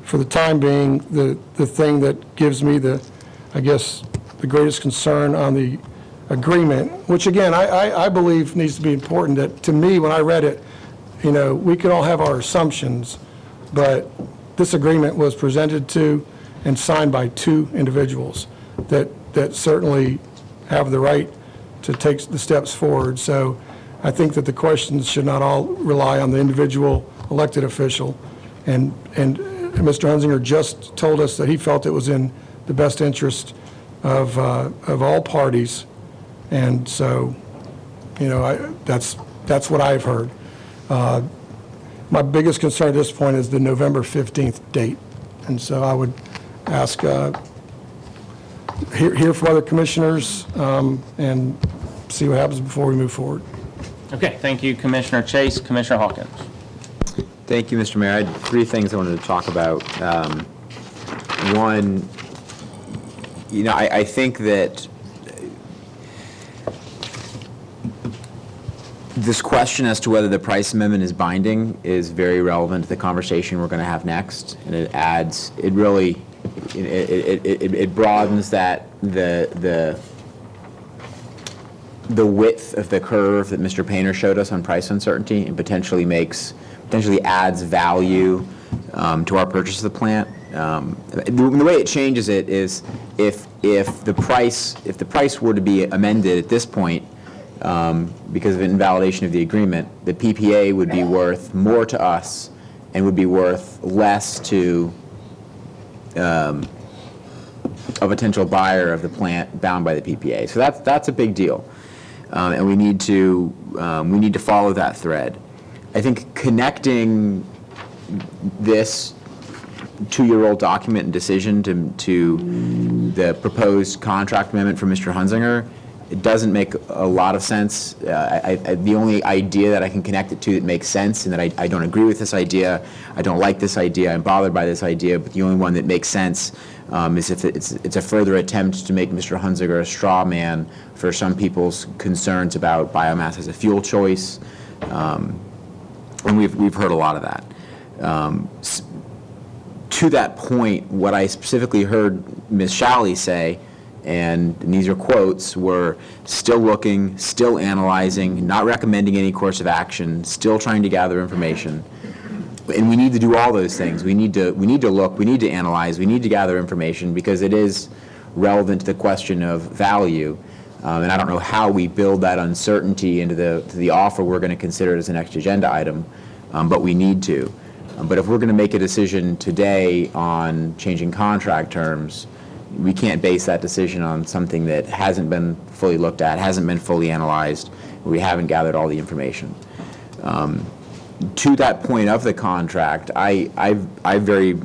Speaker 8: for the time being, the thing that gives me the greatest concern on the agreement, which again, I believe needs to be important, that to me, when I read it, we can all have our assumptions, but this agreement was presented to and signed by 2 individuals that certainly have the right to take the steps forward. So I think that the questions should not all rely on the individual elected official, And Mr. Hunzinger just told us that he felt it was in the best interest of all parties. And so, you know, that's what I've heard. My biggest concern at this point is the November 15th date. And so I would ask, hear from other commissioners and see what happens before we move forward.
Speaker 1: Okay, thank you, Commissioner Chase. Commissioner Hawkins.
Speaker 9: Thank you, Mr. Mayor. I had three things I wanted to talk about. One, you know, I think that this question as to whether the price amendment is binding is very relevant to the conversation we're going to have next, and it adds, it really, it broadens that the width of the curve that Mr. Painter showed us on price uncertainty, and potentially adds value to our purchase of the plant. The way it changes it is if the price were to be amended at this point because of invalidation of the agreement, the PPA would be worth more to us and would be worth less to a potential buyer of the plant bound by the PPA. So that's a big deal, and we need to follow that thread. I think connecting this two-year-old document and decision to the proposed contract amendment from Mr. Hunzinger, it doesn't make a lot of sense. The only idea that I can connect it to that makes sense, and that I don't agree with this idea, I don't like this idea, I'm bothered by this idea, but the only one that makes sense is if it's a further attempt to make Mr. Hunzinger a straw man for some people's concerns about biomass as a fuel choice. And we've heard a lot of that. To that point, what I specifically heard Ms. Shalley say, and these are quotes, were still looking, still analyzing, not recommending any course of action, still trying to gather information. And we need to do all those things. We need to look, we need to analyze, we need to gather information, because it is relevant to the question of value. And I don't know how we build that uncertainty into the offer we're going to consider as the next agenda item, but we need to. But if we're going to make a decision today on changing contract terms, we can't base that decision on something that hasn't been fully looked at, hasn't been fully analyzed, we haven't gathered all the information. To that point of the contract, I very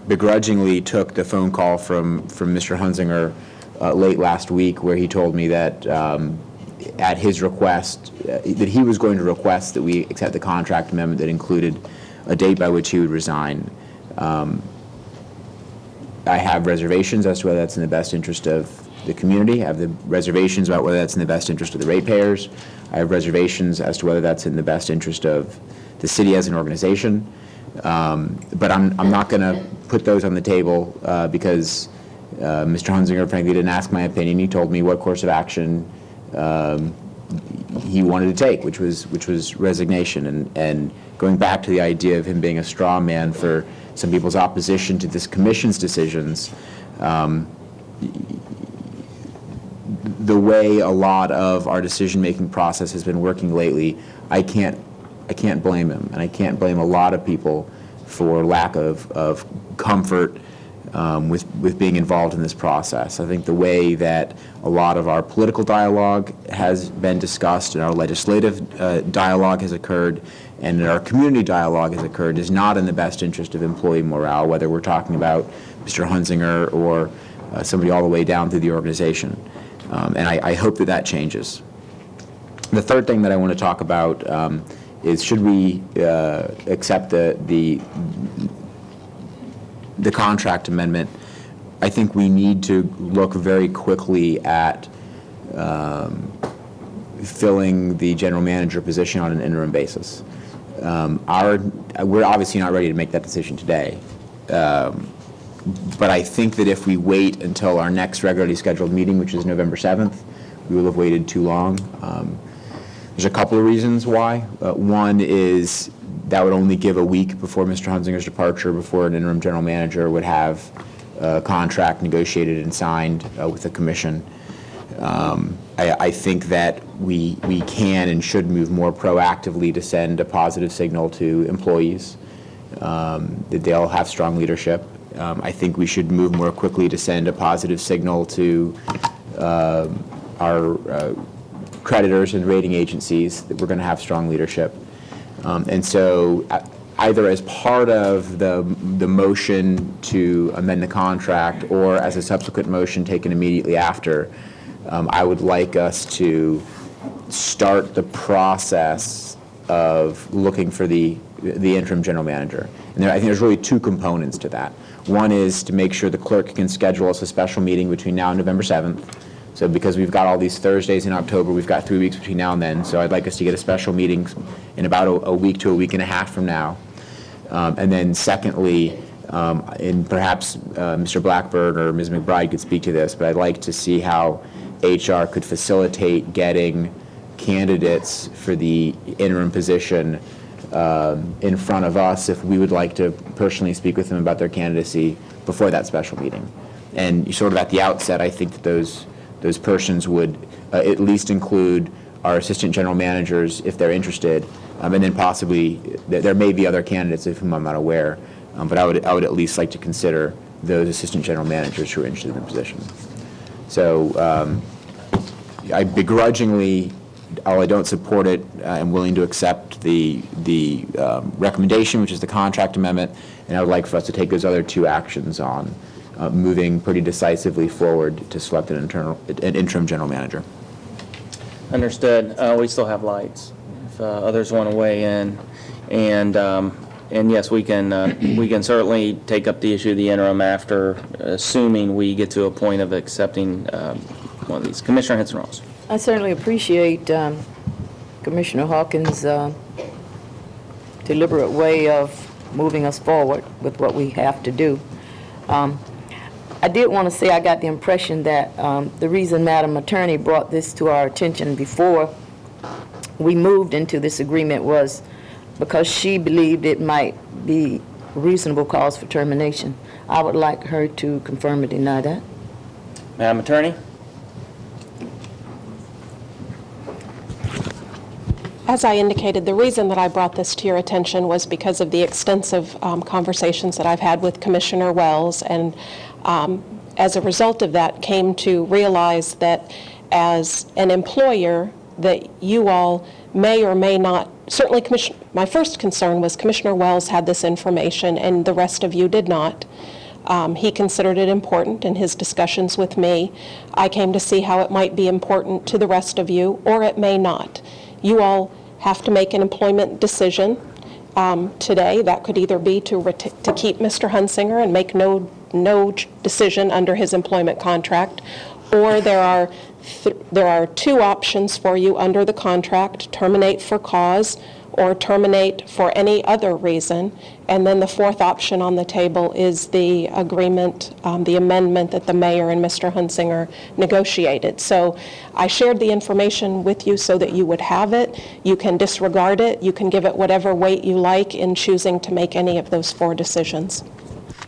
Speaker 9: begrudgingly took the phone call from Mr. Hunzinger late last week, where he told me that at his request, that he was going to request that we accept the contract amendment that included a date by which he would resign. I have reservations as to whether that's in the best interest of the community. I have the reservations about whether that's in the best interest of the ratepayers. I have reservations as to whether that's in the best interest of the city as an organization. But I'm not going to put those on the table because Mr. Hunzinger, frankly, didn't ask my opinion. He told me what course of action he wanted to take, which was resignation. And going back to the idea of him being a straw man for some people's opposition to this commission's decisions, the way a lot of our decision-making process has been working lately, I can't blame him, and I can't blame a lot of people for lack of comfort with being involved in this process. I think the way that a lot of our political dialogue has been discussed and our legislative dialogue has occurred and our community dialogue has occurred is not in the best interest of employee morale, whether we're talking about Mr. Hunzinger or somebody all the way down through the organization. And I hope that changes. The third thing that I want to talk about is, should we accept the contract amendment? I think we need to look very quickly at filling the general manager position on an interim basis. We're obviously not ready to make that decision today. But I think that if we wait until our next regularly scheduled meeting, which is November 7th, we will have waited too long. There's a couple of reasons why. One is that would only give a week before Mr. Hunzinger's departure, before an interim general manager would have a contract negotiated and signed with the commission. I think that we can and should move more proactively to send a positive signal to employees that they'll have strong leadership. I think we should move more quickly to send a positive signal to our creditors and rating agencies that we're going to have strong leadership. And so either as part of the motion to amend the contract or as a subsequent motion taken immediately after, I would like us to start the process of looking for the interim general manager. And I think there's really two components to that. One is to make sure the clerk can schedule us a special meeting between now and November 7th. So because we've got all these Thursdays in October, we've got 3 weeks between now and then. So I'd like us to get a special meeting in about a week to a week and a half from now. And then secondly, and perhaps Mr. Blackburn or Ms. McBride could speak to this, but I'd like to see how HR could facilitate getting candidates for the interim position in front of us if we would like to personally speak with them about their candidacy before that special meeting. And sort of at the outset, I think that those persons would at least include our assistant general managers if they're interested, and then possibly there may be other candidates of whom I'm not aware, but I would at least like to consider those assistant general managers who are interested in the position. So I begrudgingly, although I don't support it, I'm willing to accept the recommendation, which is the contract amendment, and I would like for us to take those other two actions on moving pretty decisively forward to select an interim general manager.
Speaker 1: Understood. We still have lights if others want to weigh in. And yes, we can certainly take up the issue of the interim after, assuming we get to a point of accepting one of these. Commissioner Henson-Ross.
Speaker 2: I certainly appreciate Commissioner Hawkins' deliberate way of moving us forward with what we have to do. I did want to say I got the impression that the reason Madam Attorney brought this to our attention before we moved into this agreement was because she believed it might be reasonable cause for termination. I would like her to confirm or deny that.
Speaker 1: Madam Attorney?
Speaker 4: As I indicated, the reason that I brought this to your attention was because of the extensive conversations that I've had with Commissioner Wells, and as a result of that came to realize that as an employer that you all may or may not, certainly my first concern was Commissioner Wells had this information and the rest of you did not. He considered it important in his discussions with me. I came to see how it might be important to the rest of you, or it may not. You all have to make an employment decision today. That could either be to keep Mr. Hunzinger and make no decision under his employment contract, or there are two options for you under the contract: terminate for cause or terminate for any other reason. And then the fourth option on the table is the agreement, the amendment that the mayor and Mr. Hunzinger negotiated. So I shared the information with you so that you would have it. You can disregard it. You can give it whatever weight you like in choosing to make any of those four decisions.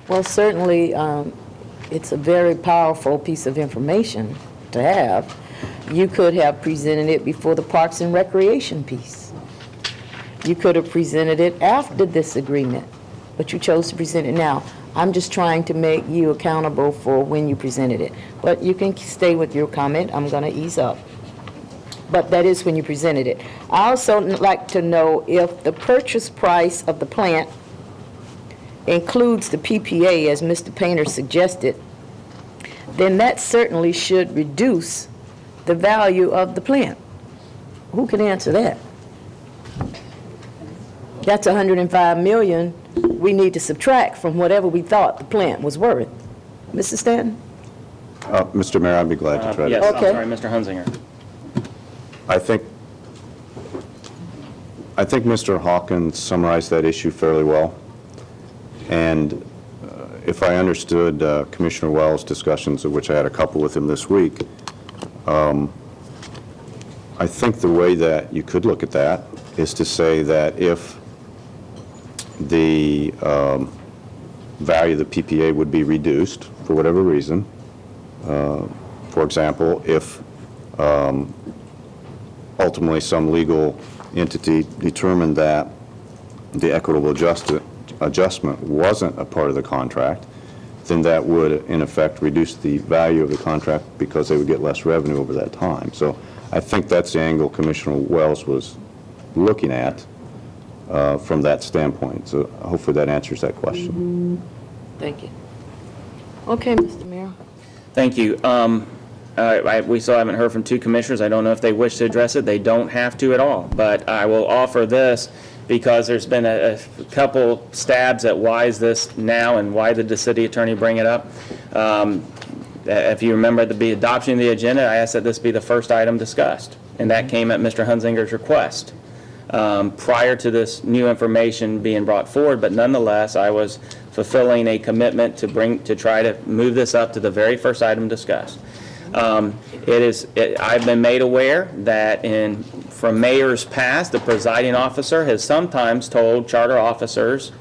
Speaker 2: Well, certainly, it's a very powerful piece of information to have. You could have presented it before the Parks and Recreation piece. You could have presented it after this agreement, but you chose to present it now. I'm just trying to make you accountable for when you presented it. But you can stay with your comment. I'm going to ease up. But that is when you presented it. I also like to know if the purchase price of the plant includes the PPA, as Mr. Painter suggested, then that certainly should reduce the value of the plant. Who can answer that? That's $105 million we need to subtract from whatever we thought the plant was worth. Mr. Stanton?
Speaker 5: Mr. Mayor, I'd be glad to try
Speaker 1: Yes,
Speaker 5: to.
Speaker 1: I'm
Speaker 2: Okay.
Speaker 1: sorry, Mr. Hunzinger.
Speaker 5: I think Mr. Hawkins summarized that issue fairly well. And if I understood Commissioner Wells' discussions, of which I had a couple with him this week, I think the way that you could look at that is to say that if the value of the PPA would be reduced for whatever reason, for example, if ultimately some legal entity determined that the equitable adjustment wasn't a part of the contract, then that would, in effect, reduce the value of the contract because they would get less revenue over that time. So I think that's the angle Commissioner Wells was looking at from that standpoint. So hopefully that answers that question.
Speaker 2: Thank you. Okay, Mr. Mayor.
Speaker 1: Thank you. We still haven't heard from two commissioners. I don't know if they wish to address it. They don't have to at all. But I will offer this because there's been a couple stabs at why is this now and why did the city attorney bring it up. If you remember at the adoption of the agenda, I asked that this be the first item discussed, and that came at Mr. Hunzinger's request prior to this new information being brought forward. But nonetheless, I was fulfilling a commitment to try to move this up to the very first item discussed. I've been made aware that from mayors past, the presiding officer has sometimes told charter officers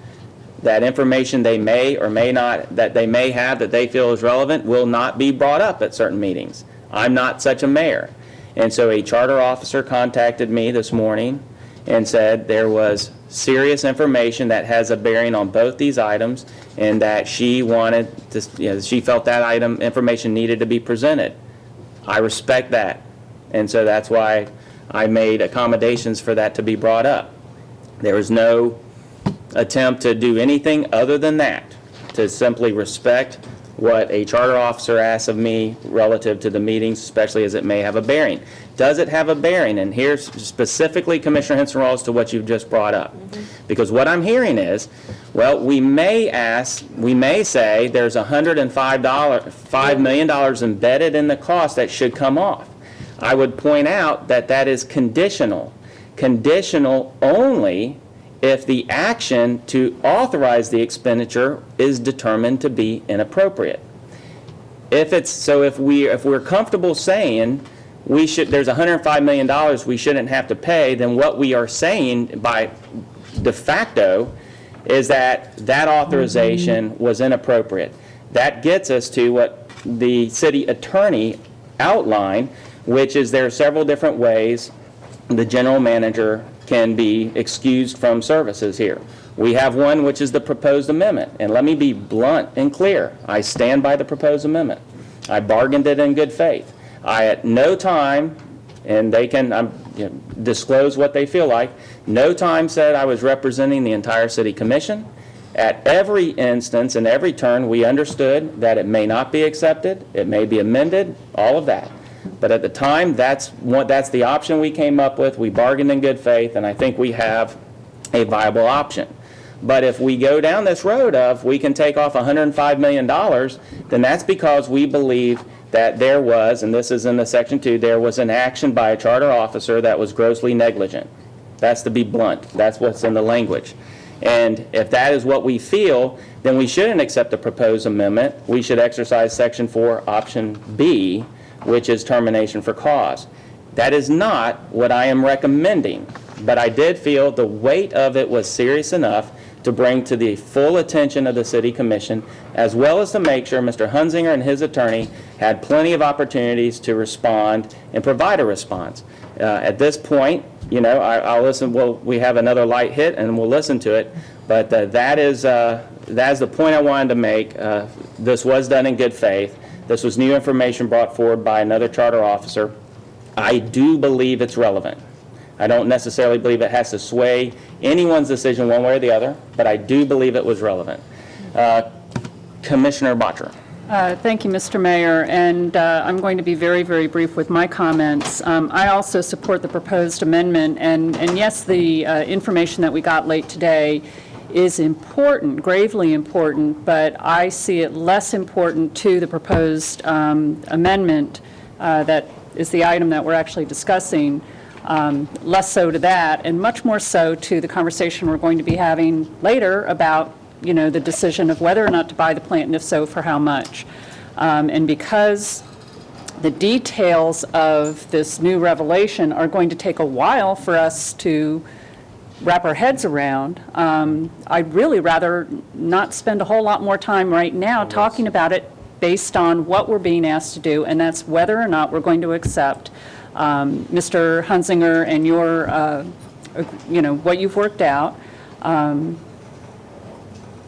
Speaker 1: that information they may or may not, that they may have that they feel is relevant will not be brought up at certain meetings. I'm not such a mayor. And so a charter officer contacted me this morning and said there was serious information that has a bearing on both these items and that she wanted to, she felt that information needed to be presented. I respect that. And so that's why I made accommodations for that to be brought up. There was no attempt to do anything other than that, to simply respect what a charter officer asks of me relative to the meetings, especially as it may have a bearing. Does it have a bearing? And here's specifically, Commissioner Hunzinger, to what you've just brought up. Because what I'm hearing is, well, we may say there's $105 million embedded in the cost that should come off. I would point out that that is conditional. Conditional only if the action to authorize the expenditure is determined to be inappropriate. If we're comfortable saying there's $105 million we shouldn't have to pay, then what we are saying by de facto is that authorization was inappropriate. That gets us to what the city attorney outlined, which is there are several different ways the general manager can be excused from services here. We have one, which is the proposed amendment. And let me be blunt and clear. I stand by the proposed amendment. I bargained it in good faith. I at no time, and they can disclose what they feel like, no time said I was representing the entire city commission. At every instance and every turn, we understood that it may not be accepted, it may be amended, all of that. But at the time, that's the option we came up with. We bargained in good faith, and I think we have a viable option. But if we go down this road of we can take off $105 million, then that's because we believe that there was, and this is in the Section 2, there was an action by a charter officer that was grossly negligent. That's to be blunt. That's what's in the language. And if that is what we feel, then we shouldn't accept the proposed amendment. We should exercise Section 4, Option B, which is termination for cause. That is not what I am recommending, but I did feel the weight of it was serious enough to bring to the full attention of the City Commission, as well as to make sure Mr. Hunzinger and his attorney had plenty of opportunities to respond and provide a response. At this point, I'll listen. We have another light hit, and we'll listen to it, but that's the point I wanted to make. This was done in good faith. This was new information brought forward by another charter officer. I do believe it's relevant. I don't necessarily believe it has to sway anyone's decision one way or the other, but I do believe it was relevant. Commissioner Bottcher.
Speaker 10: Thank you, Mr. Mayor, and I'm going to be very, very brief with my comments. I also support the proposed amendment, and yes, the information that we got late today is important, gravely important, but I see it less important to the proposed amendment that is the item that we're actually discussing, less so to that, and much more so to the conversation we're going to be having later about, the decision of whether or not to buy the plant, and if so, for how much. And because the details of this new revelation are going to take a while for us to wrap our heads around, I'd really rather not spend a whole lot more time right now talking about it based on what we're being asked to do, and that's whether or not we're going to accept Mr. Hunzinger and your, what you've worked out.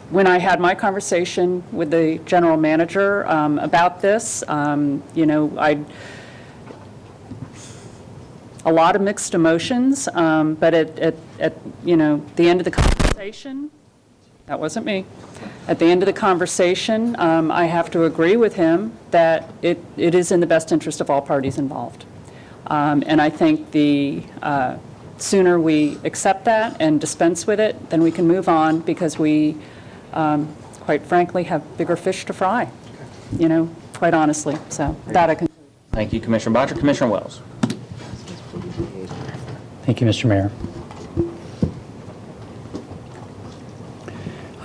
Speaker 10: When I had my conversation with the general manager about this, a lot of mixed emotions, but at the end of the conversation, that wasn't me. At the end of the conversation, I have to agree with him that it is in the best interest of all parties involved. And I think the sooner we accept that and dispense with it, then we can move on, because we, quite frankly, have bigger fish to fry, quite honestly. So that I can.
Speaker 1: Thank you, Commissioner Bottcher. Commissioner Wells.
Speaker 11: Thank you, Mr. Mayor.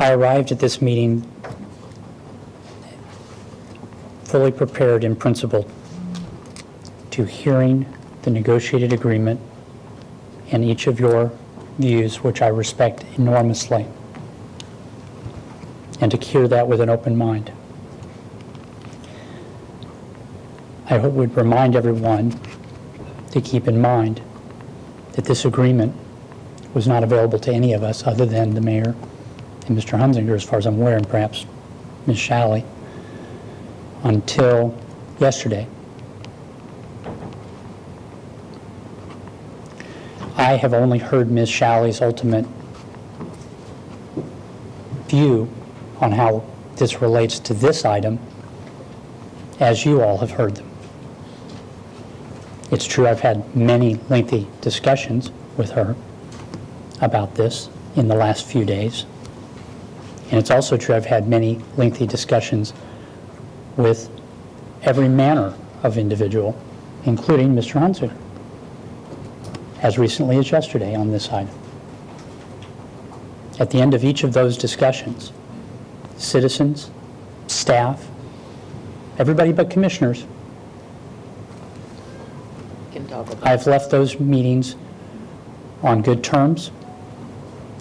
Speaker 11: I arrived at this meeting fully prepared in principle to hearing the negotiated agreement and each of your views, which I respect enormously, and to hear that with an open mind. I would remind everyone to keep in mind that this agreement was not available to any of us other than the mayor and Mr. Hunzinger, as far as I'm aware, and perhaps Ms. Shalley, until yesterday. I have only heard Ms. Shalley's ultimate view on how this relates to this item, as you all have heard them. It's true I've had many lengthy discussions with her about this in the last few days. And it's also true I've had many lengthy discussions with every manner of individual, including Mr. Hunzinger, as recently as yesterday on this item. At the end of each of those discussions, citizens, staff, everybody but commissioners, I've left those meetings on good terms,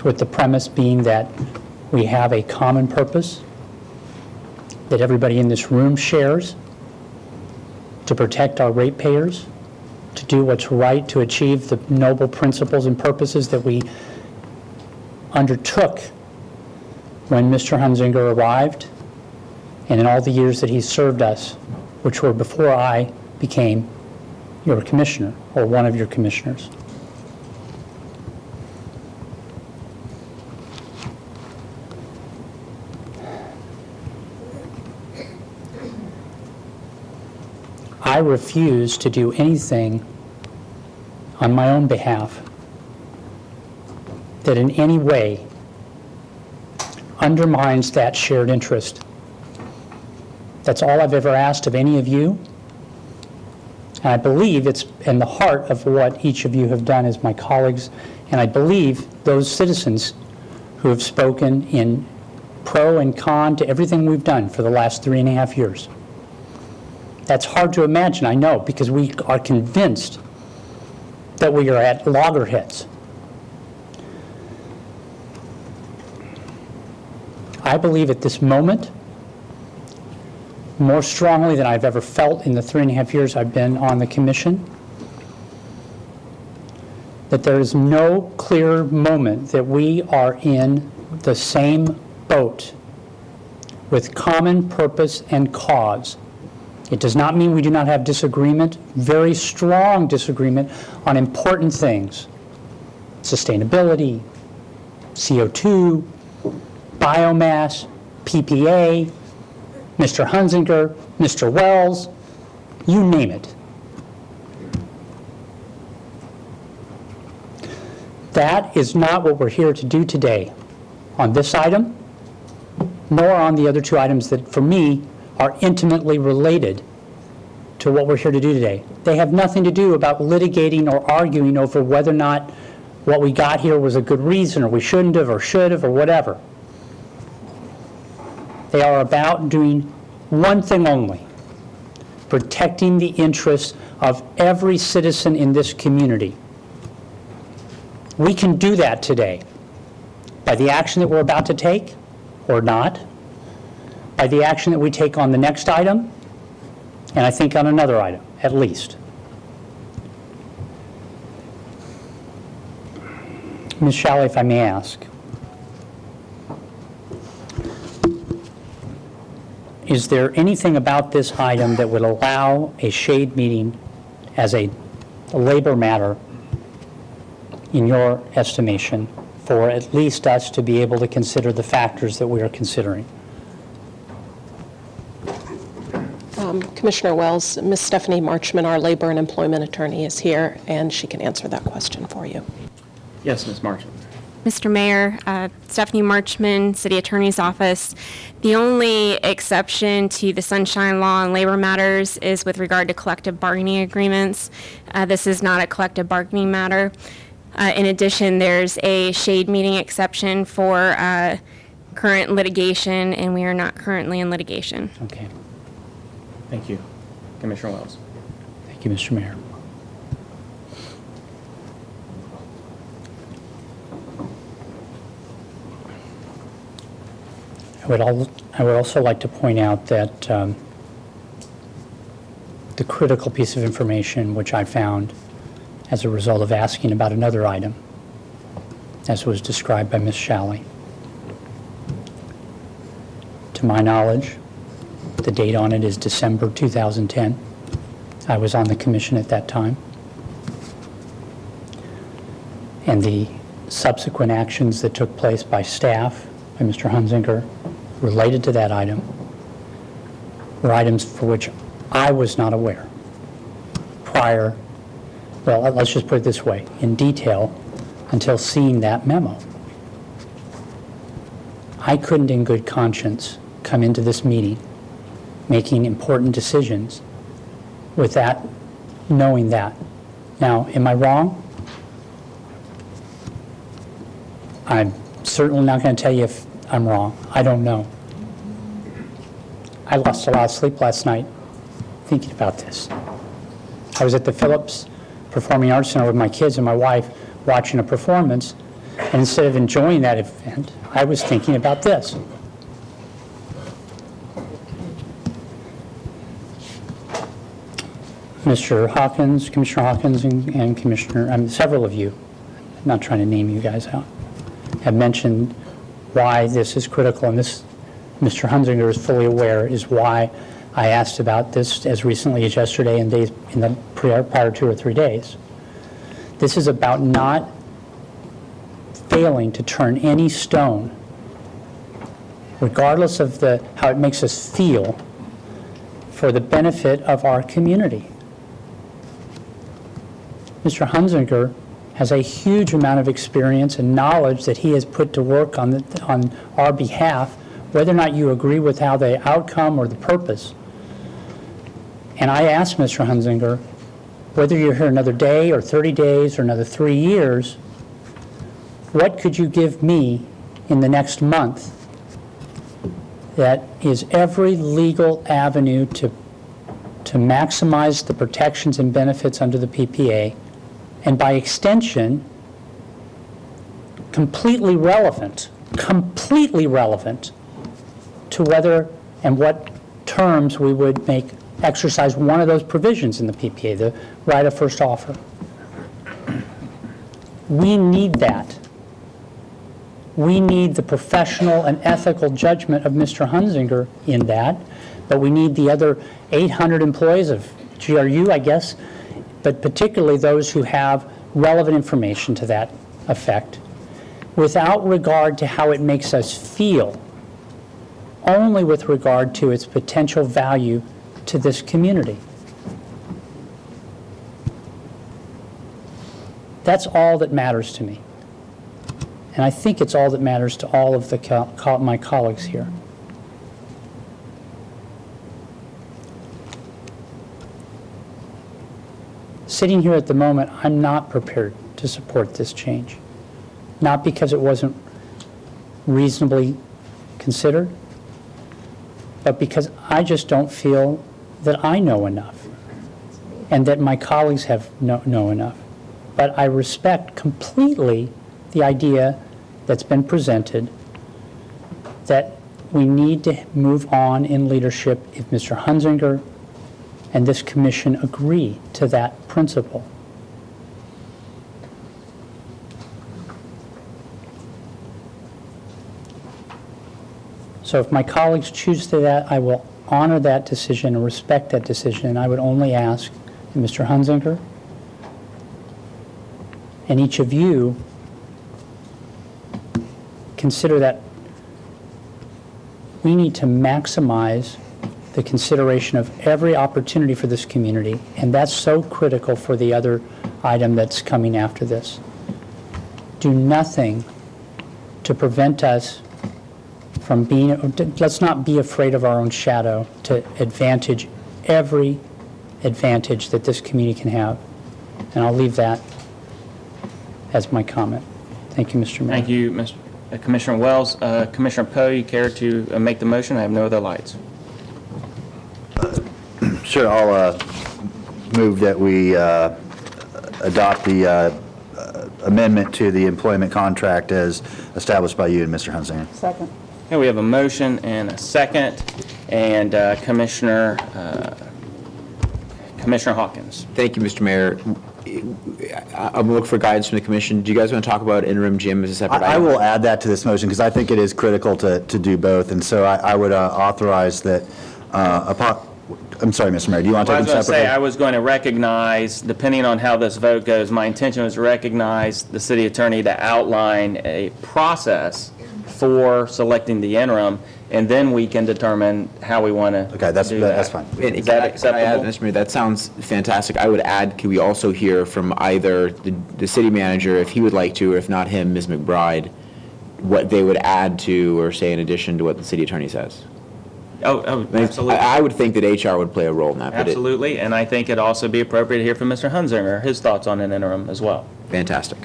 Speaker 11: with the premise being that we have a common purpose that everybody in this room shares, to protect our ratepayers, to do what's right, to achieve the noble principles and purposes that we undertook when Mr. Hunzinger arrived, and in all the years that he's served us, which were before I became your commissioner, or one of your commissioners. I refuse to do anything on my own behalf that in any way undermines that shared interest. That's all I've ever asked of any of you. And I believe it's in the heart of what each of you have done as my colleagues, and I believe those citizens who have spoken in pro and con to everything we've done for the last 3.5 years. That's hard to imagine, I know, because we are convinced that we are at loggerheads. I believe at this moment, more strongly than I've ever felt in the 3.5 years I've been on the commission, that there is no clearer moment that we are in the same boat with common purpose and cause. It does not mean we do not have disagreement, very strong disagreement on important things. Sustainability, CO2, biomass, PPA, Mr. Hunzinger, Mr. Wells, you name it. That is not what we're here to do today on this item, nor on the other two items that, for me, are intimately related to what we're here to do today. They have nothing to do about litigating or arguing over whether or not what we got here was a good reason, or we shouldn't have, or should have, or whatever. They are about doing one thing only: protecting the interests of every citizen in this community. We can do that today by the action that we're about to take, or not, by the action that we take on the next item, and I think on another item, at least. Ms. Shalley, if I may ask, is there anything about this item that would allow a shade meeting as a labor matter, in your estimation, for at least us to be able to consider the factors that we are considering?
Speaker 4: Commissioner Wells, Ms. Stephanie Marchman, our labor and employment attorney, is here, and she can answer that question for you.
Speaker 1: Yes, Ms. Marshall.
Speaker 12: Mr. Mayor, Stephanie Marchman, City Attorney's Office. The only exception to the Sunshine Law and labor matters is with regard to collective bargaining agreements. This is not a collective bargaining matter. In addition, there's a shade meeting exception for current litigation, and we are not currently in litigation.
Speaker 11: Okay.
Speaker 1: Thank you. Commissioner Wells.
Speaker 11: Thank you, Mr. Mayor. I would also like to point out that the critical piece of information which I found as a result of asking about another item, as was described by Ms. Shalley. To my knowledge, the date on it is December 2010. I was on the commission at that time. And the subsequent actions that took place by staff, by Mr. Hunzinger, related to that item, were items for which I was not aware prior, well, let's just put it this way, in detail, until seeing that memo. I couldn't in good conscience come into this meeting making important decisions with that, knowing that. Now, am I wrong? I'm certainly not going to tell you if I'm wrong. I don't know. I lost a lot of sleep last night thinking about this. I was at the Phillips Performing Arts Center with my kids and my wife watching a performance, and instead of enjoying that event, I was thinking about this. Mr. Hawkins, Commissioner Hawkins, and Commissioner, several of you, I'm not trying to name you guys out, have mentioned why this is critical, and this, Mr. Hunzinger is fully aware, is why I asked about this as recently as yesterday and days in the prior 2 or 3 days. This is about not failing to turn any stone, regardless of how it makes us feel, for the benefit of our community. Mr. Hunzinger has a huge amount of experience and knowledge that he has put to work on our behalf, whether or not you agree with how the outcome or the purpose. And I asked Mr. Hunzinger, whether you're here another day or 30 days or another 3 years, what could you give me in the next month that is every legal avenue to maximize the protections and benefits under the PPA, and by extension, completely relevant to whether and what terms we would exercise one of those provisions in the PPA, the right of first offer. We need that. We need the professional and ethical judgment of Mr. Hunzinger in that, but we need the other 800 employees of GRU, I guess, but particularly those who have relevant information to that effect, without regard to how it makes us feel, only with regard to its potential value to this community. That's all that matters to me. And I think it's all that matters to all of my colleagues here. Sitting here at the moment, I'm not prepared to support this change. Not because it wasn't reasonably considered, but because I just don't feel that I know enough and that my colleagues know enough. But I respect completely the idea that's been presented that we need to move on in leadership if Mr. Hunzinger and this commission agree to that principle. So if my colleagues choose to that, I will honor that decision and respect that decision. And I would only ask that Mr. Hunzinger and each of you consider that we need to maximize the consideration of every opportunity for this community, and that's so critical for the other item that's coming after this. Do nothing to prevent us from being, let's not be afraid of our own shadow, to advantage every advantage that this community can have. And I'll leave that as my comment. Thank you, Mr. Mayor.
Speaker 1: Thank you, Commissioner Wells. Commissioner Poe, you care to make the motion? I have no other lights.
Speaker 7: Sure, I'll move that we adopt the amendment to the employment contract as established by you and Mr. Hunzinger.
Speaker 11: Second.
Speaker 1: Okay, we have a motion and a second, and Commissioner Hawkins.
Speaker 9: Thank you, Mr. Mayor. I'm going to look for guidance from the commission. Do you guys want to talk about interim Jim as a separate
Speaker 7: I
Speaker 9: item?
Speaker 7: will add that to this motion because I think it is critical to do both, and so I would authorize that I'm sorry, Mr. Mayor, do you want to
Speaker 1: Well, I
Speaker 7: take
Speaker 1: was
Speaker 7: them
Speaker 1: going to say,
Speaker 7: separately?
Speaker 1: I was going to recognize, depending on how this vote goes, my intention was to recognize the city attorney to outline a process for selecting the interim, and then we can determine how we want to
Speaker 7: Okay, that's
Speaker 1: do that.
Speaker 7: fine.
Speaker 1: Is that
Speaker 9: Can I add,
Speaker 1: acceptable?
Speaker 9: Mr. Mayor, that sounds fantastic. I would add, can we also hear from either the city manager, if he would like to, or if not him, Ms. McBride, what they would add to or say in addition to what the city attorney says?
Speaker 1: Oh, absolutely.
Speaker 9: I would think that HR would play a role in that. but it-
Speaker 1: Absolutely, and I think it'd also be appropriate to hear from Mr. Hunzinger, his thoughts on an interim as well.
Speaker 9: Fantastic.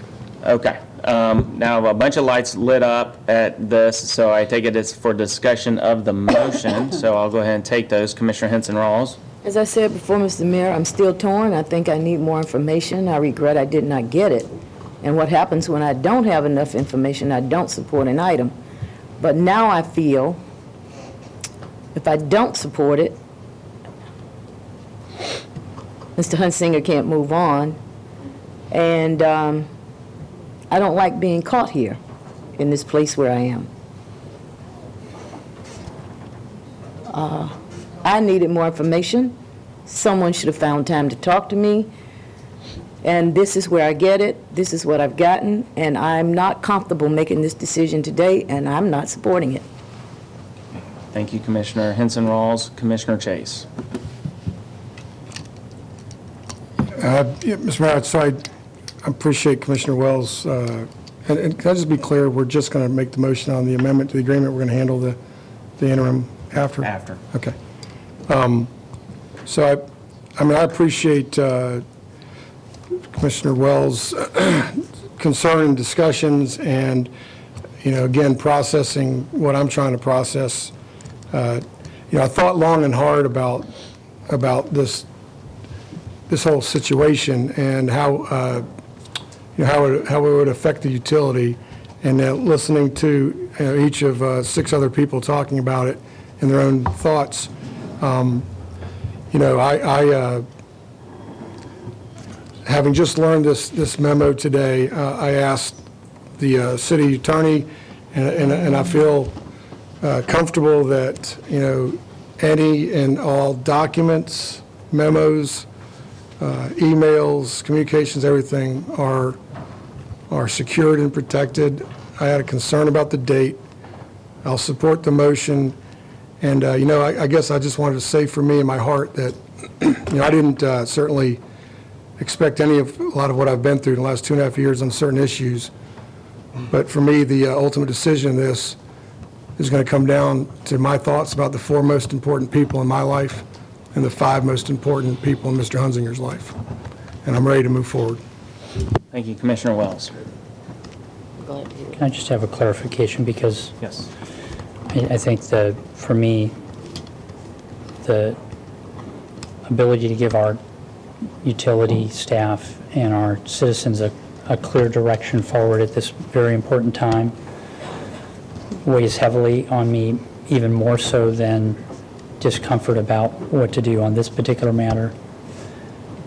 Speaker 1: Okay. Now, a bunch of lights lit up at this, so I take it it's for discussion of the motion, so I'll go ahead and take those. Commissioner Henson-Rawls?
Speaker 2: As I said before, Mr. Mayor, I'm still torn. I think I need more information. I regret I did not get it. And what happens when I don't have enough information, I don't support an item. But now I feel if I don't support it, Mr. Hunzinger can't move on. And I don't like being caught here in this place where I am. I needed more information. Someone should have found time to talk to me. And this is where I get it. This is what I've gotten. And I'm not comfortable making this decision today, and I'm not supporting it.
Speaker 1: Thank you, Commissioner Henson-Rawls. Commissioner Chase?
Speaker 8: Mr. Mayor, so I appreciate Commissioner Wells. And can I just be clear, we're just going to make the motion on the amendment to the agreement, we're going to handle the interim after?
Speaker 1: After.
Speaker 8: Okay. So I appreciate Commissioner Wells' concern and discussions and, again, processing what I'm trying to process. I thought long and hard about this whole situation and how it would affect the utility, and listening to each of 6 other people talking about it in their own thoughts. Having just learned this memo today, I asked the city attorney, and I feel comfortable that, any and all documents, memos, emails, communications, everything are secured and protected. I had a concern about the date. I'll support the motion. And, I guess I just wanted to say for me in my heart that, I didn't certainly expect a lot of what I've been through in the last 2.5 years on certain issues. But for me, the ultimate decision in this is going to come down to my thoughts about the 4 most important people in my life and the 5 most important people in Mr. Hunzinger's life. And I'm ready to move forward.
Speaker 1: Thank you, Commissioner Wells.
Speaker 11: Can I just have a clarification, because
Speaker 1: Yes.
Speaker 11: I think for me, the ability to give our utility staff and our citizens a clear direction forward at this very important time weighs heavily on me even more so than discomfort about what to do on this particular matter.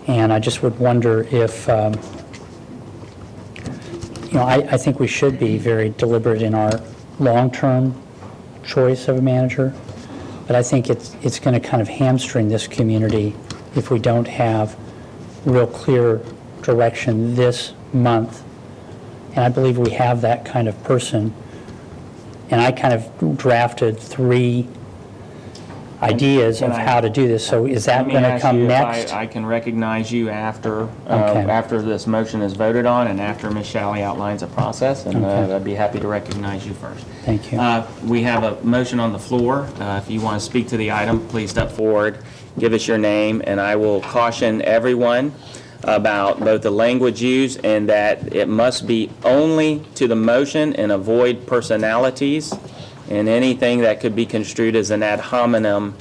Speaker 11: And I just would wonder if, I think we should be very deliberate in our long-term choice of a manager, but I think it's going to kind of hamstring this community if we don't have real clear direction this month. And I believe we have that kind of person. And I kind of drafted 3 ideas of how to do this. So is that going to come next?
Speaker 1: I can recognize you after,
Speaker 11: Okay.
Speaker 1: after this motion is voted on and after Ms. Shalley outlines a process, and
Speaker 11: Okay.
Speaker 1: I'd be happy to recognize you first.
Speaker 11: Thank you.
Speaker 1: We have a motion on the floor. If you want to speak to the item, please step forward, give us your name, and I will caution everyone about both the language used and that it must be only to the motion and avoid personalities and anything that could be construed as an ad hominem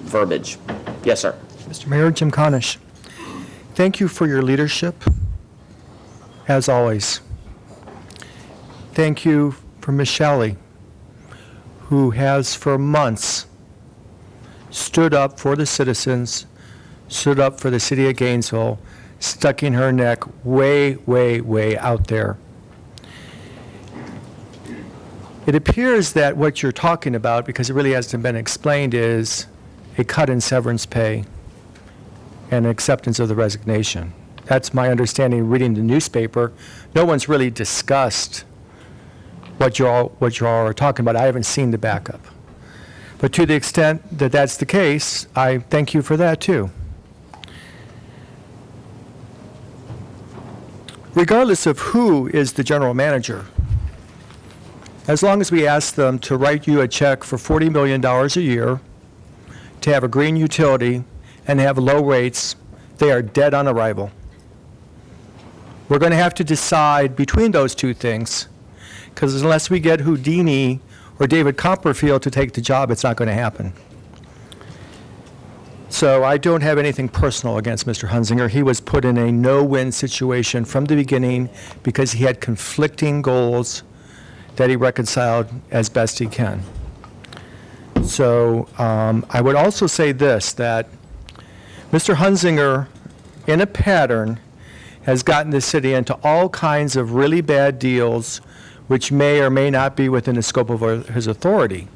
Speaker 1: verbiage. Yes, sir.
Speaker 13: Mr. Mayor, Jim Conish, thank you for your leadership, as always. Thank you for Ms. Shalley, who has for months stood up for the citizens, stood up for the city of Gainesville, sticking her neck way, way, way out there. It appears that what you're talking about, because it really hasn't been explained, is a cut in severance pay and acceptance of the resignation. That's my understanding reading the newspaper. No one's really discussed what you all are talking about. I haven't seen the backup. But to the extent that that's the case, I thank you for that too. Regardless of who is the general manager, as long as we ask them to write you a check for $40 million a year, to have a green utility, and have low rates, they are dead on arrival. We're going to have to decide between those 2 things, because unless we get Houdini or David Copperfield to take the job, it's not going to happen. So I don't have anything personal against Mr. Hunzinger. He was put in a no-win situation from the beginning because he had conflicting goals that he reconciled as best he can. So I would also say this, that Mr. Hunzinger, in a pattern, has gotten the city into all kinds of really bad deals which may or may not be within the scope of his authority.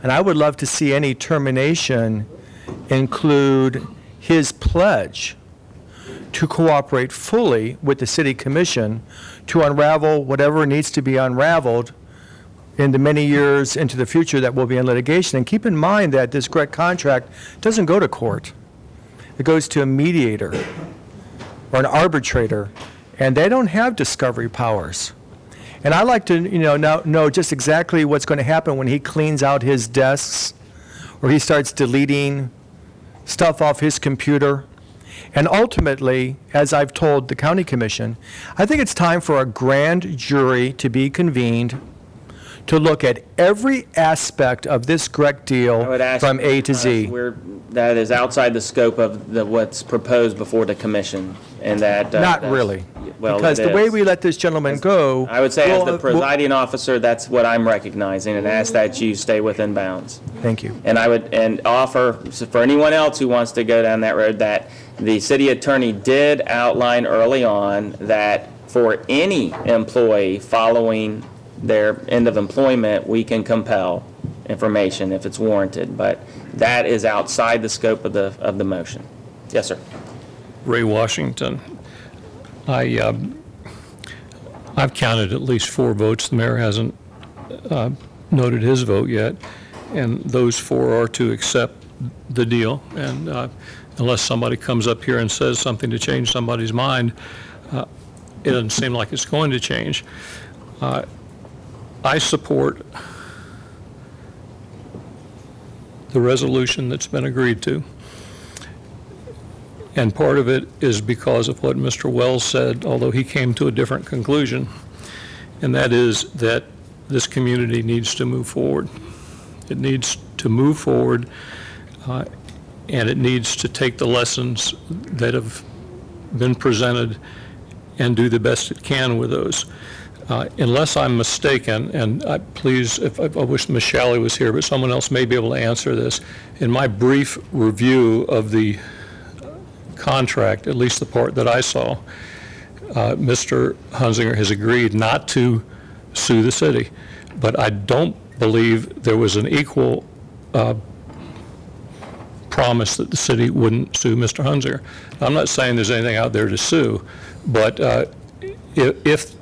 Speaker 13: And I would love to see any termination include his pledge to cooperate fully with the city commission to unravel whatever needs to be unraveled in the many years into the future that will be in litigation. And keep in mind that this GREC contract doesn't go to court. It goes to a mediator or an arbitrator, and they don't have discovery powers. And I like to know just exactly what's going to happen when he cleans out his desks or he starts deleting stuff off his computer. And ultimately, as I've told the county commission, I think it's time for a grand jury to be convened to look at every aspect of this GREC deal
Speaker 1: I would ask
Speaker 13: from A to Z.
Speaker 1: That is outside the scope of what's proposed before the commission, and that...
Speaker 13: Not
Speaker 1: that's-
Speaker 13: really.
Speaker 1: Well,
Speaker 13: Because
Speaker 1: it
Speaker 13: the way
Speaker 1: is.
Speaker 13: we let this gentleman go...
Speaker 1: I would say as the
Speaker 13: will-
Speaker 1: presiding officer, that's what I'm recognizing, and ask that you stay within bounds.
Speaker 13: Thank you.
Speaker 1: And I would, and offer, for anyone else who wants to go down that road, that the city attorney did outline early on that for any employee following their end of employment, we can compel information if it's warranted, but that is outside the scope of the motion. Yes, sir.
Speaker 14: Ray Washington. I've counted at least 4 votes. The mayor hasn't noted his vote yet, and those 4 are to accept the deal. And unless somebody comes up here and says something to change somebody's mind, it doesn't seem like it's going to change. I support the resolution that's been agreed to. And part of it is because of what Mr. Wells said, although he came to a different conclusion, and that is that this community needs to move forward. It needs to move forward, and it needs to take the lessons that have been presented and do the best it can with those. Unless I'm mistaken, and please, I wish Ms. Shalley was here, but someone else may be able to answer this. In my brief review of the contract, at least the part that I saw, Mr. Hunzinger has agreed not to sue the city, but I don't believe there was an equal promise that the city wouldn't sue Mr. Hunzinger. I'm not saying there's anything out there to sue, but if